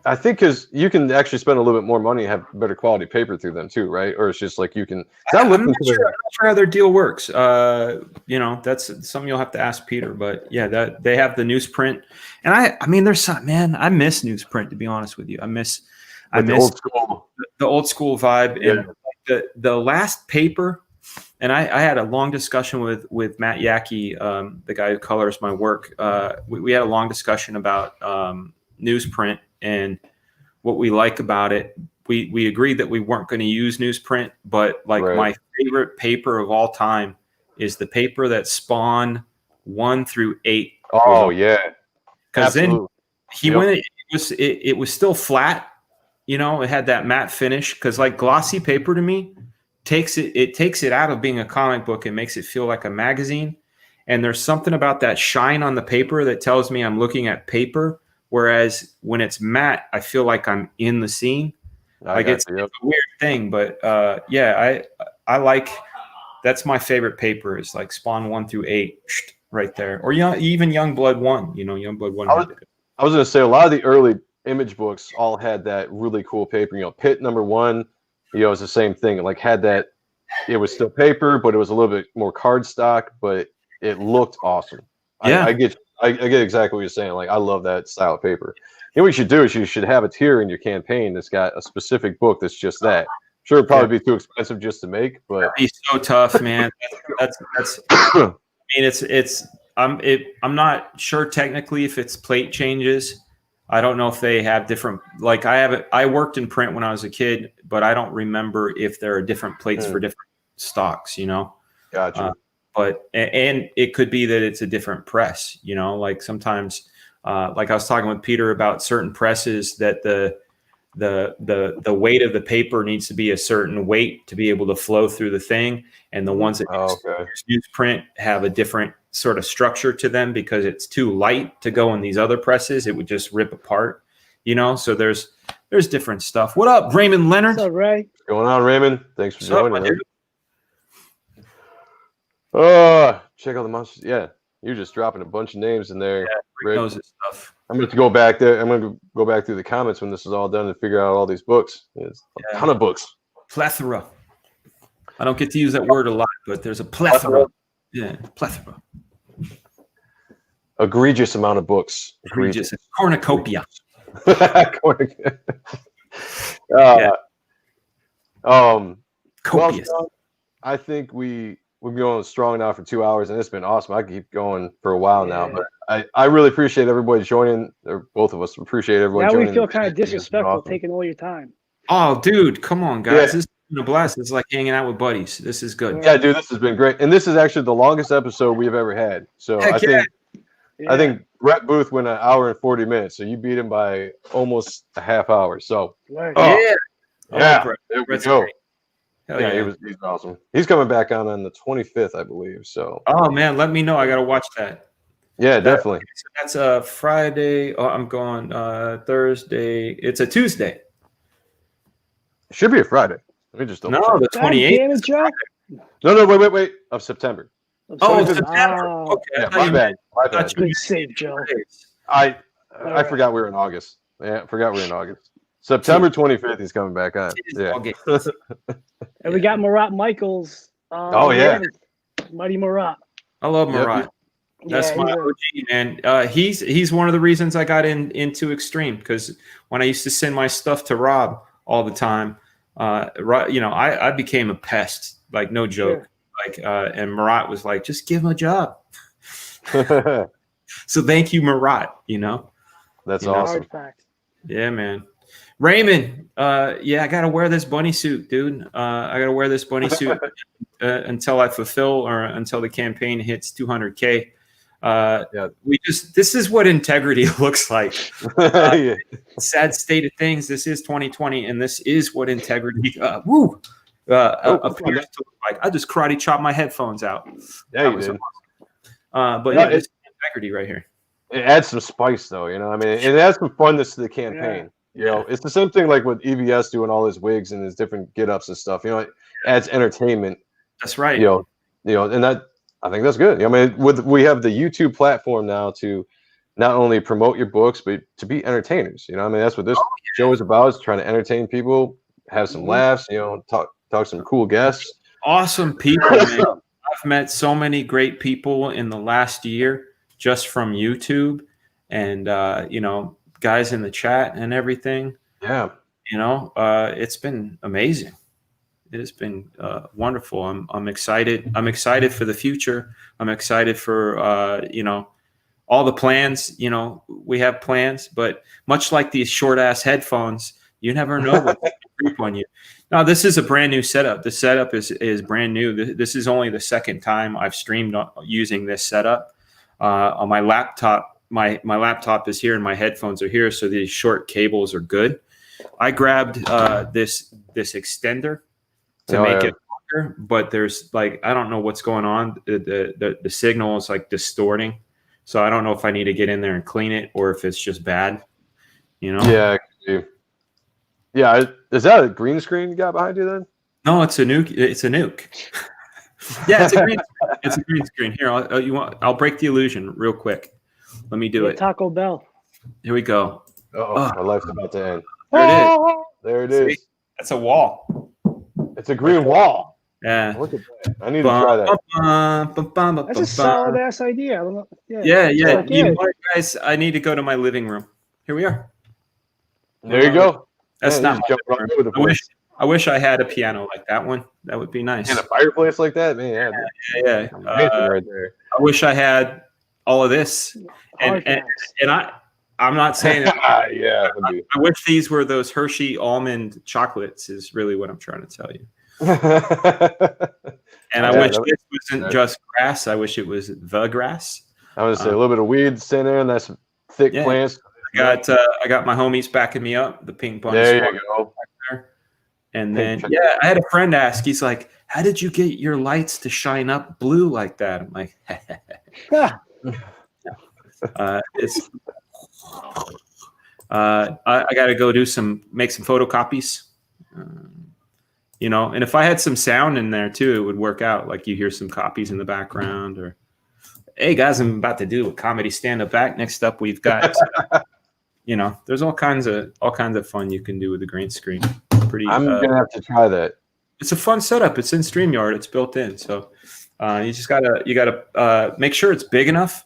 A: I think because you can actually spend a little bit more money and have better quality paper through them too, right? Or it's just like you can.
C: I'm not sure how their deal works. That's something you'll have to ask Peter. But yeah, that they have the newsprint, and I mean, there's some I miss newsprint, to be honest with you. I miss
A: the
C: old school vibe.
A: Yeah.
C: And the last paper, and I had a long discussion with Matt Yackey, the guy who colors my work. We had a long discussion about newsprint and what we like about it we agreed that we weren't going to use newsprint, but like my favorite paper of all time is the paper that Spawn 1 through 8.
A: Oh yeah,
C: because then he went. It was still flat. You know, it had that matte finish. Because like glossy paper to me takes it out of being a comic book and makes it feel like a magazine. And there's something about that shine on the paper that tells me I'm looking at paper. Whereas when it's matte, I feel like I'm in the scene. Like it's a weird thing, but I like. That's my favorite paper. Is like Spawn 1 through 8 right there, or even Youngblood 1. You know, Youngblood 1.
A: I was going to say a lot of the early Image books all had that really cool paper. You know, Pit #1. You know, it's the same thing. It like had that. It was still paper, but it was a little bit more cardstock, but it looked awesome.
C: Yeah,
A: I get exactly what you're saying. Like, I love that style of paper. You know what you should do is you should have a tier in your campaign that's got a specific book that's just that. Sure, it'd probably be too expensive just to make, but
C: that'd be so tough, man. That's I mean, I'm not sure technically if it's plate changes. I don't know if they have different. Like I worked in print when I was a kid, but I don't remember if there are different plates for different stocks. You know,
A: gotcha.
C: But it could be that it's a different press. You know, like sometimes. Like I was talking with Peter about certain presses that the weight of the paper needs to be a certain weight to be able to flow through the thing, and the ones that use newsprint have a different sort of structure to them because it's too light to go in these other presses. It would just rip apart, you know. So there's different stuff. What up, Raymond Leonard?
B: What's up, Ray?
A: What's going on, Raymond? Thanks for joining. Check out the monsters. Yeah. You're just dropping a bunch of names in there.
C: Yeah, Rick knows his stuff.
A: I'm going to go back there. I'm going to go back through the comments when this is all done and figure out all these books. There's a ton of books.
C: Plethora. I don't get to use that word a lot, but there's a plethora. Yeah, plethora.
A: Egregious amount of books.
C: Egregious. Cornucopia.
A: Copious. Well, I think we've been going strong now for 2 hours, and it's been awesome. I can keep going for a while now, but I really appreciate everybody joining, or both of us appreciate everybody joining.
B: Now we feel kind of disrespectful taking all your time.
C: Oh, dude, come on, guys. This has been a blast. It's like hanging out with buddies. This is good.
A: Yeah, dude, this has been great. And this is actually the longest episode we've ever had. So I think Rhett Booth went 1 hour and 40 minutes. So you beat him by almost a half hour. So
B: there
A: we go. He's awesome. He's coming back on the 25th, I believe. So
C: man, let me know. I gotta watch that.
A: Yeah, definitely.
C: That's a Friday. Oh, I'm going Thursday. It's a Tuesday.
A: It should be a Friday. Let me just
C: the 28th.
A: No, wait. Of September.
C: September.
A: Okay. Yeah, my bad.
B: Good save, Joe.
A: I forgot we were in August. Yeah, I forgot we were in August. September 25th, he's coming back on. Yeah.
B: And we got Marat Michaels. Mighty Marat.
C: I love Marat. That's my OG, man. He's one of the reasons I got into Extreme, because when I used to send my stuff to Rob all the time, I became a pest, like no joke. And Marat was like, just give him a job. So thank you, Marat.
A: That's awesome.
C: Yeah, man. Raymond, I gotta wear this bunny suit, dude. I gotta wear this bunny suit until I fulfill, or until the campaign hits 200K. This is what integrity looks like. Sad state of things. This is 2020, and this is what integrity appears to look like. I just karate chopped my headphones out.
A: Yeah, you did.
C: Awesome. It's integrity right here.
A: It adds some spice, though. I mean, it adds some funness to the campaign. It's the same thing like with EVS doing all his wigs and his different get-ups and stuff. It adds entertainment.
C: That's right.
A: And that, I think that's good. I mean, we have the YouTube platform now to not only promote your books, but to be entertainers. I mean, that's what this show is about, is trying to entertain people, have some laughs, talk some cool guests.
C: Awesome people, man. I've met so many great people in the last year just from YouTube, and guys in the chat and everything.
A: Yeah.
C: It's been amazing. It has been wonderful. I'm excited. I'm excited for the future. I'm excited for all the plans. We have plans, but much like these short ass headphones, you never know what creep on you. No, this is a brand new setup. The setup is brand new. This is only the second time I've streamed using this setup. On my laptop, my laptop is here and my headphones are here, so these short cables are good. I grabbed this extender to make it longer, but there's like, I don't know what's going on. The signal is like distorting. So I don't know if I need to get in there and clean it or if it's just bad, you know?
A: Yeah. Yeah. Is that a green screen you got behind you then?
C: No, it's a nuke. It's a nuke. Yeah, it's a green screen. Here, I'll break the illusion real quick. Let me do it.
B: Taco Bell.
C: Here we go.
A: My life's about to end.
C: There it is.
A: There it is.
C: See? That's a wall.
A: It's a green wall.
C: Yeah.
A: Look at that. I need to try that.
B: That's a solid ass idea. I don't know.
C: Yeah. You know what, guys? I need to go to my living room. Here we are.
A: There you go.
C: That's
A: Man,
C: not my living room. I wish I had a piano like that one. That would be nice.
A: And a fireplace like that, man.
C: Yeah.
A: Right there.
C: I wish I had all of this. And I'm not saying that.
A: Yeah.
C: I wish these were those Hershey almond chocolates. Is really what I'm trying to tell you. And I wish this wasn't just grass. I wish it was the grass.
A: I was gonna say a little bit of weeds in there, and that's thick plants.
C: I got my homies backing me up. The ping pong.
A: There you go.
C: Back there. And then I had a friend ask. He's like, "How did you get your lights to shine up blue like that?" I'm like, "It's." I got to go make some photocopies. You know, and if I had some sound in there too, it would work out. Like you hear some copies in the background, or, hey guys, I'm about to do a comedy stand-up act. Next up, we've got, you know, there's all kinds of fun you can do with the green screen. I'm
A: gonna have to try that.
C: It's a fun setup. It's in StreamYard. It's built in, so you just gotta make sure it's big enough.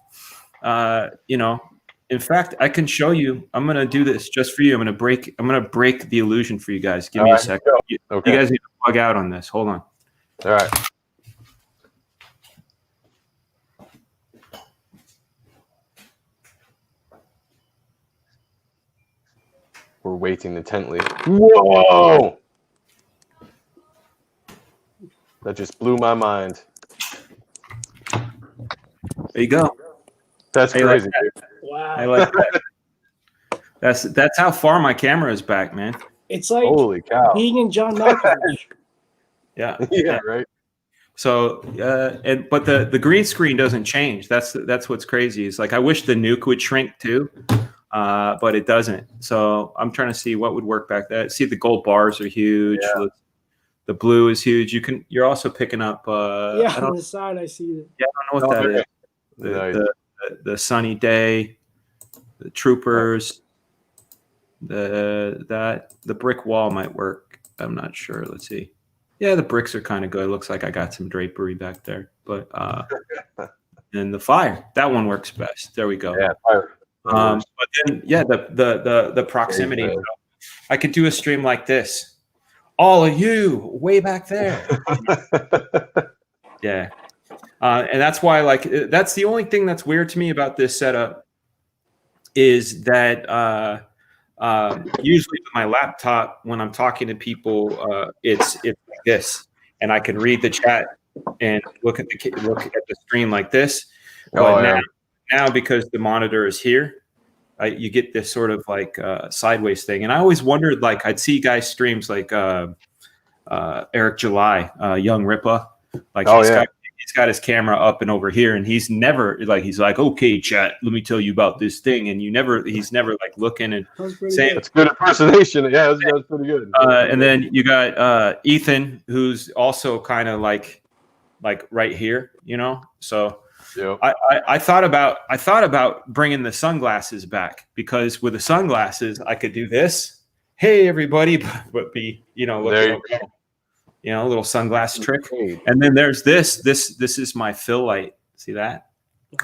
C: You know. In fact, I can show you. I'm gonna do this just for you. I'm gonna break the illusion for you guys. Give me a second. You guys need to plug out on this. Hold on.
A: All right. We're waiting intently. Whoa! That just blew my mind.
C: There you go.
A: That's crazy, dude.
B: Wow.
C: I like that. That's how far my camera is back, man.
B: It's like
A: holy cow.
B: being in John Malkovich.
C: Yeah.
A: Yeah, right.
C: So, but the green screen doesn't change. That's what's crazy. It's like I wish the nuke would shrink too, but it doesn't. So I'm trying to see what would work back there. See, the gold bars are huge. Yeah. The blue is huge. You're also picking up.
B: On the side I see it.
C: Yeah, I don't know what that is. The sunny day, the troopers, the brick wall might work. I'm not sure. Let's see. Yeah, the bricks are kind of good. It looks like I got some drapery back there, but and the fire, that one works best. There we go.
A: Yeah, fire.
C: But then the proximity. I could do a stream like this. All of you way back there. Yeah. And that's why, like, that's the only thing that's weird to me about this setup is that usually with my laptop, when I'm talking to people, it's like this, and I can read the chat and look at the screen like this. But now because the monitor is here, you get this sort of like sideways thing. And I always wondered, like, I'd see guys streams like Eric July, Young Ripa, like he's got his camera up and over here, and he's never like, he's like, okay, chat, let me tell you about this thing. And he's never like looking and saying,
A: that's good impersonation. Yeah, that's pretty good.
C: And then you got Ethan, who's also kind of like right here, you know? So
A: yep.
C: I thought about bringing the sunglasses back, because with the sunglasses, I could do this. Hey, everybody, but be, you know, a little sunglass trick. And then there's this is my fill light. See that?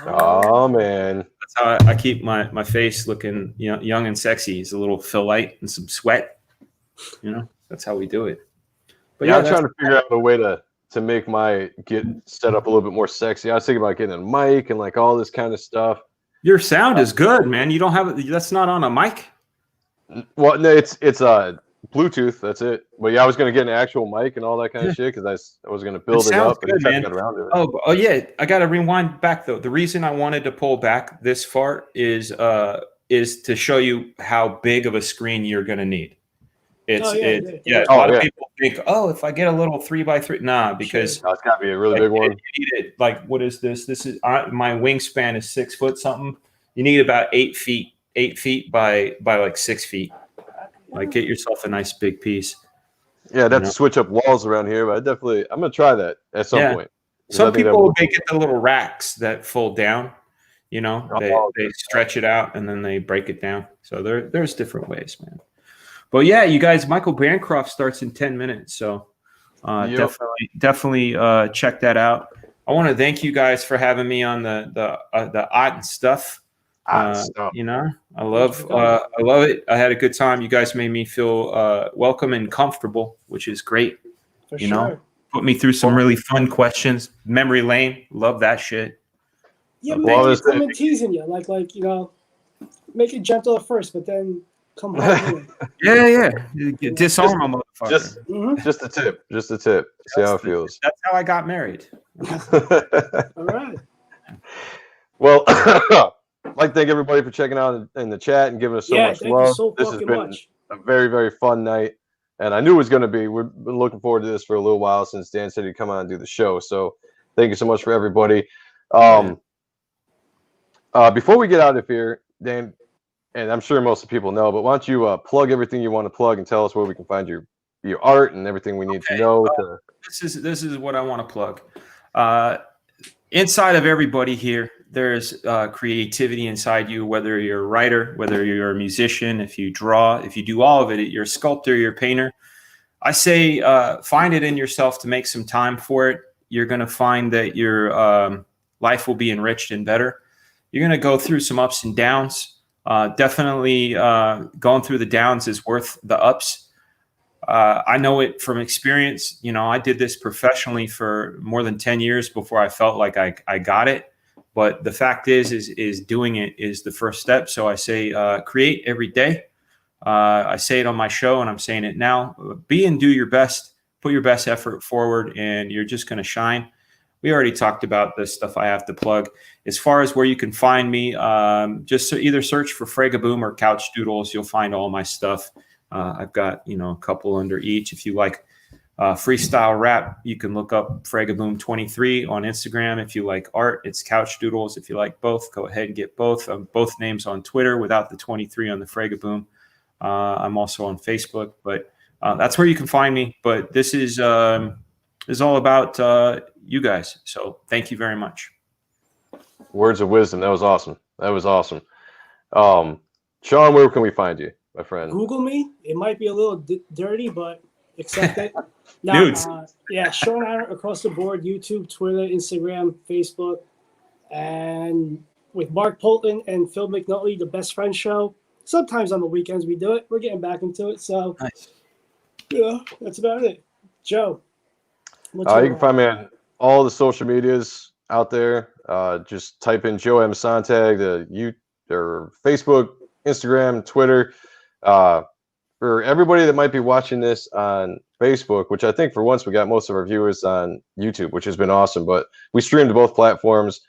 A: Oh man.
C: That's how I keep my face looking, you know, young and sexy. It's a little fill light and some sweat. You know, that's how we do it. But
A: I'm trying to figure out a way to make get set up a little bit more sexy. I was thinking about getting a mic and like all this kind of stuff.
C: Your sound is good, man. You don't have that's not on a mic.
A: Well, no, it's Bluetooth. That's it. But yeah, I was gonna get an actual mic and all that kind of shit because I was gonna build it up.
C: Good, man.
A: Get around to it.
C: Oh yeah, I gotta rewind back though. The reason I wanted to pull back this far is to show you how big of a screen you're gonna need. A lot of people think, oh, if I get a little 3x3, nah, because
A: it's gotta be a really big one.
C: You need it. Like, what is this? This is my wingspan is 6 foot something. You need about 8 feet by like 6 feet. Like, get yourself a nice big piece.
A: Yeah, I'd have to switch up walls around here, but I'm gonna try that at some point.
C: Some people they get the little racks that fold down. You know, they stretch it out and then they break it down. So there's different ways, man. But yeah, you guys, Michael Bancroft starts in 10 minutes, so definitely check that out. I want to thank you guys for having me on the odd and stuff. You know, I love it. I had a good time. You guys made me feel welcome and comfortable, which is great. You know, put me through some really fun questions. Memory lane, love that shit.
B: Yeah, I'm teasing you, like you know, make it gentle at first, but then come on.
C: Yeah. Disarm a motherfucker.
A: Just a tip. See how it feels.
C: That's how I got married.
B: All right.
A: Well, I'd like to thank everybody for checking out in the chat and giving us so much love. This has been a very, very fun night. And I knew it was going to be. We've been looking forward to this for a little while since Dan said he'd come on and do the show. So thank you so much for everybody. Before we get out of here, Dan, and I'm sure most of the people know, but why don't you plug everything you want to plug and tell us where we can find your art and everything we need to know.
C: This is what I want to plug. Inside of everybody here, there's creativity inside you, whether you're a writer, whether you're a musician, if you draw, if you do all of it, you're a sculptor, you're a painter. I say find it in yourself to make some time for it. You're going to find that your life will be enriched and better. You're going to go through some ups and downs. Definitely going through the downs is worth the ups. I know it from experience. You know, I did this professionally for more than 10 years before I felt like I got it. But the fact is doing it is the first step. So I say create every day. I say it on my show and I'm saying it now. Be and do your best. Put your best effort forward and you're just going to shine. We already talked about the stuff I have to plug. As far as where you can find me, just either search for FRAGA BOOM or Couch Doodles. You'll find all my stuff. I've got, a couple under each. If you like freestyle rap, you can look up FRAGA BOOM 23 on Instagram. If you like art, it's Couch Doodles. If you like both, go ahead and get both. Both names on Twitter without the 23 on the FRAGA BOOM. I'm also on Facebook, but that's where you can find me. But this is all about you guys. So thank you very much.
A: Words of wisdom. That was awesome. Sean, where can we find you, my friend?
B: Google me. It might be a little dirty, but accept it.
C: Nudes.
B: Sean Ahrendt across the board, YouTube, Twitter, Instagram, Facebook. And with Mark Polton and Phil McNulty, the Best Friend Show. Sometimes on the weekends we do it. We're getting back into it. So,
C: nice.
B: That's about it. Joe.
A: You can find me on all the social medias out there. Just type in Joe M. Sonntag, or Facebook, Instagram, Twitter. For everybody that might be watching this on Facebook, which I think for once we got most of our viewers on YouTube, which has been awesome, but we stream to both platforms.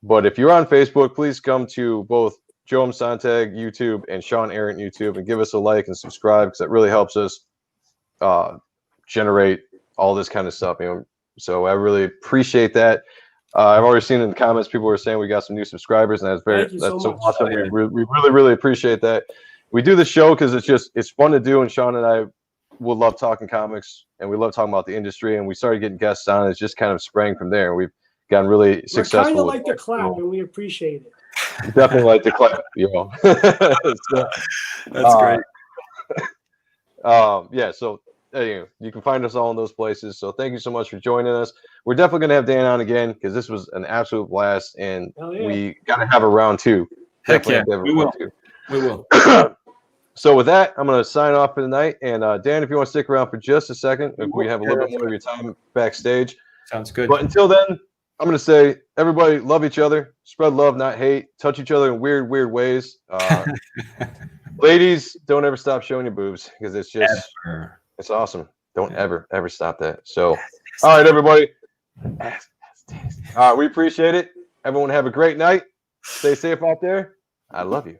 A: But if you're on Facebook, please come to both Joe M. Sonntag YouTube and Sean Ahrendt YouTube and give us a like and subscribe because that really helps us generate all this kind of stuff. So I really appreciate that. I've already seen in the comments people were saying we got some new subscribers, and that's so awesome. We really appreciate that. We do the show because it's fun to do, and Sean and I will love talking comics, and we love talking about the industry, and we started getting guests on. It's just kind of sprang from there, and we've gotten really successful.
B: We're kind of like the clap, and we appreciate it.
A: Definitely like the clap,
C: That's great.
A: So you can find us all in those places. So thank you so much for joining us. We're definitely going to have Dan on again because this was an absolute blast, and we got to have a round two.
C: Heck yeah, we will.
A: So with that, I'm going to sign off for the night. And Dan, if you want to stick around for just a second, if we have a little bit more of your time backstage.
C: Sounds good.
A: But until then, I'm gonna say, everybody love each other, spread love, not hate, touch each other in weird ways. Ladies, don't ever stop showing your boobs because it's just it's awesome. Don't ever stop that. So, all right, everybody. All right, we appreciate it. Everyone have a great night. Stay safe out there. I love you.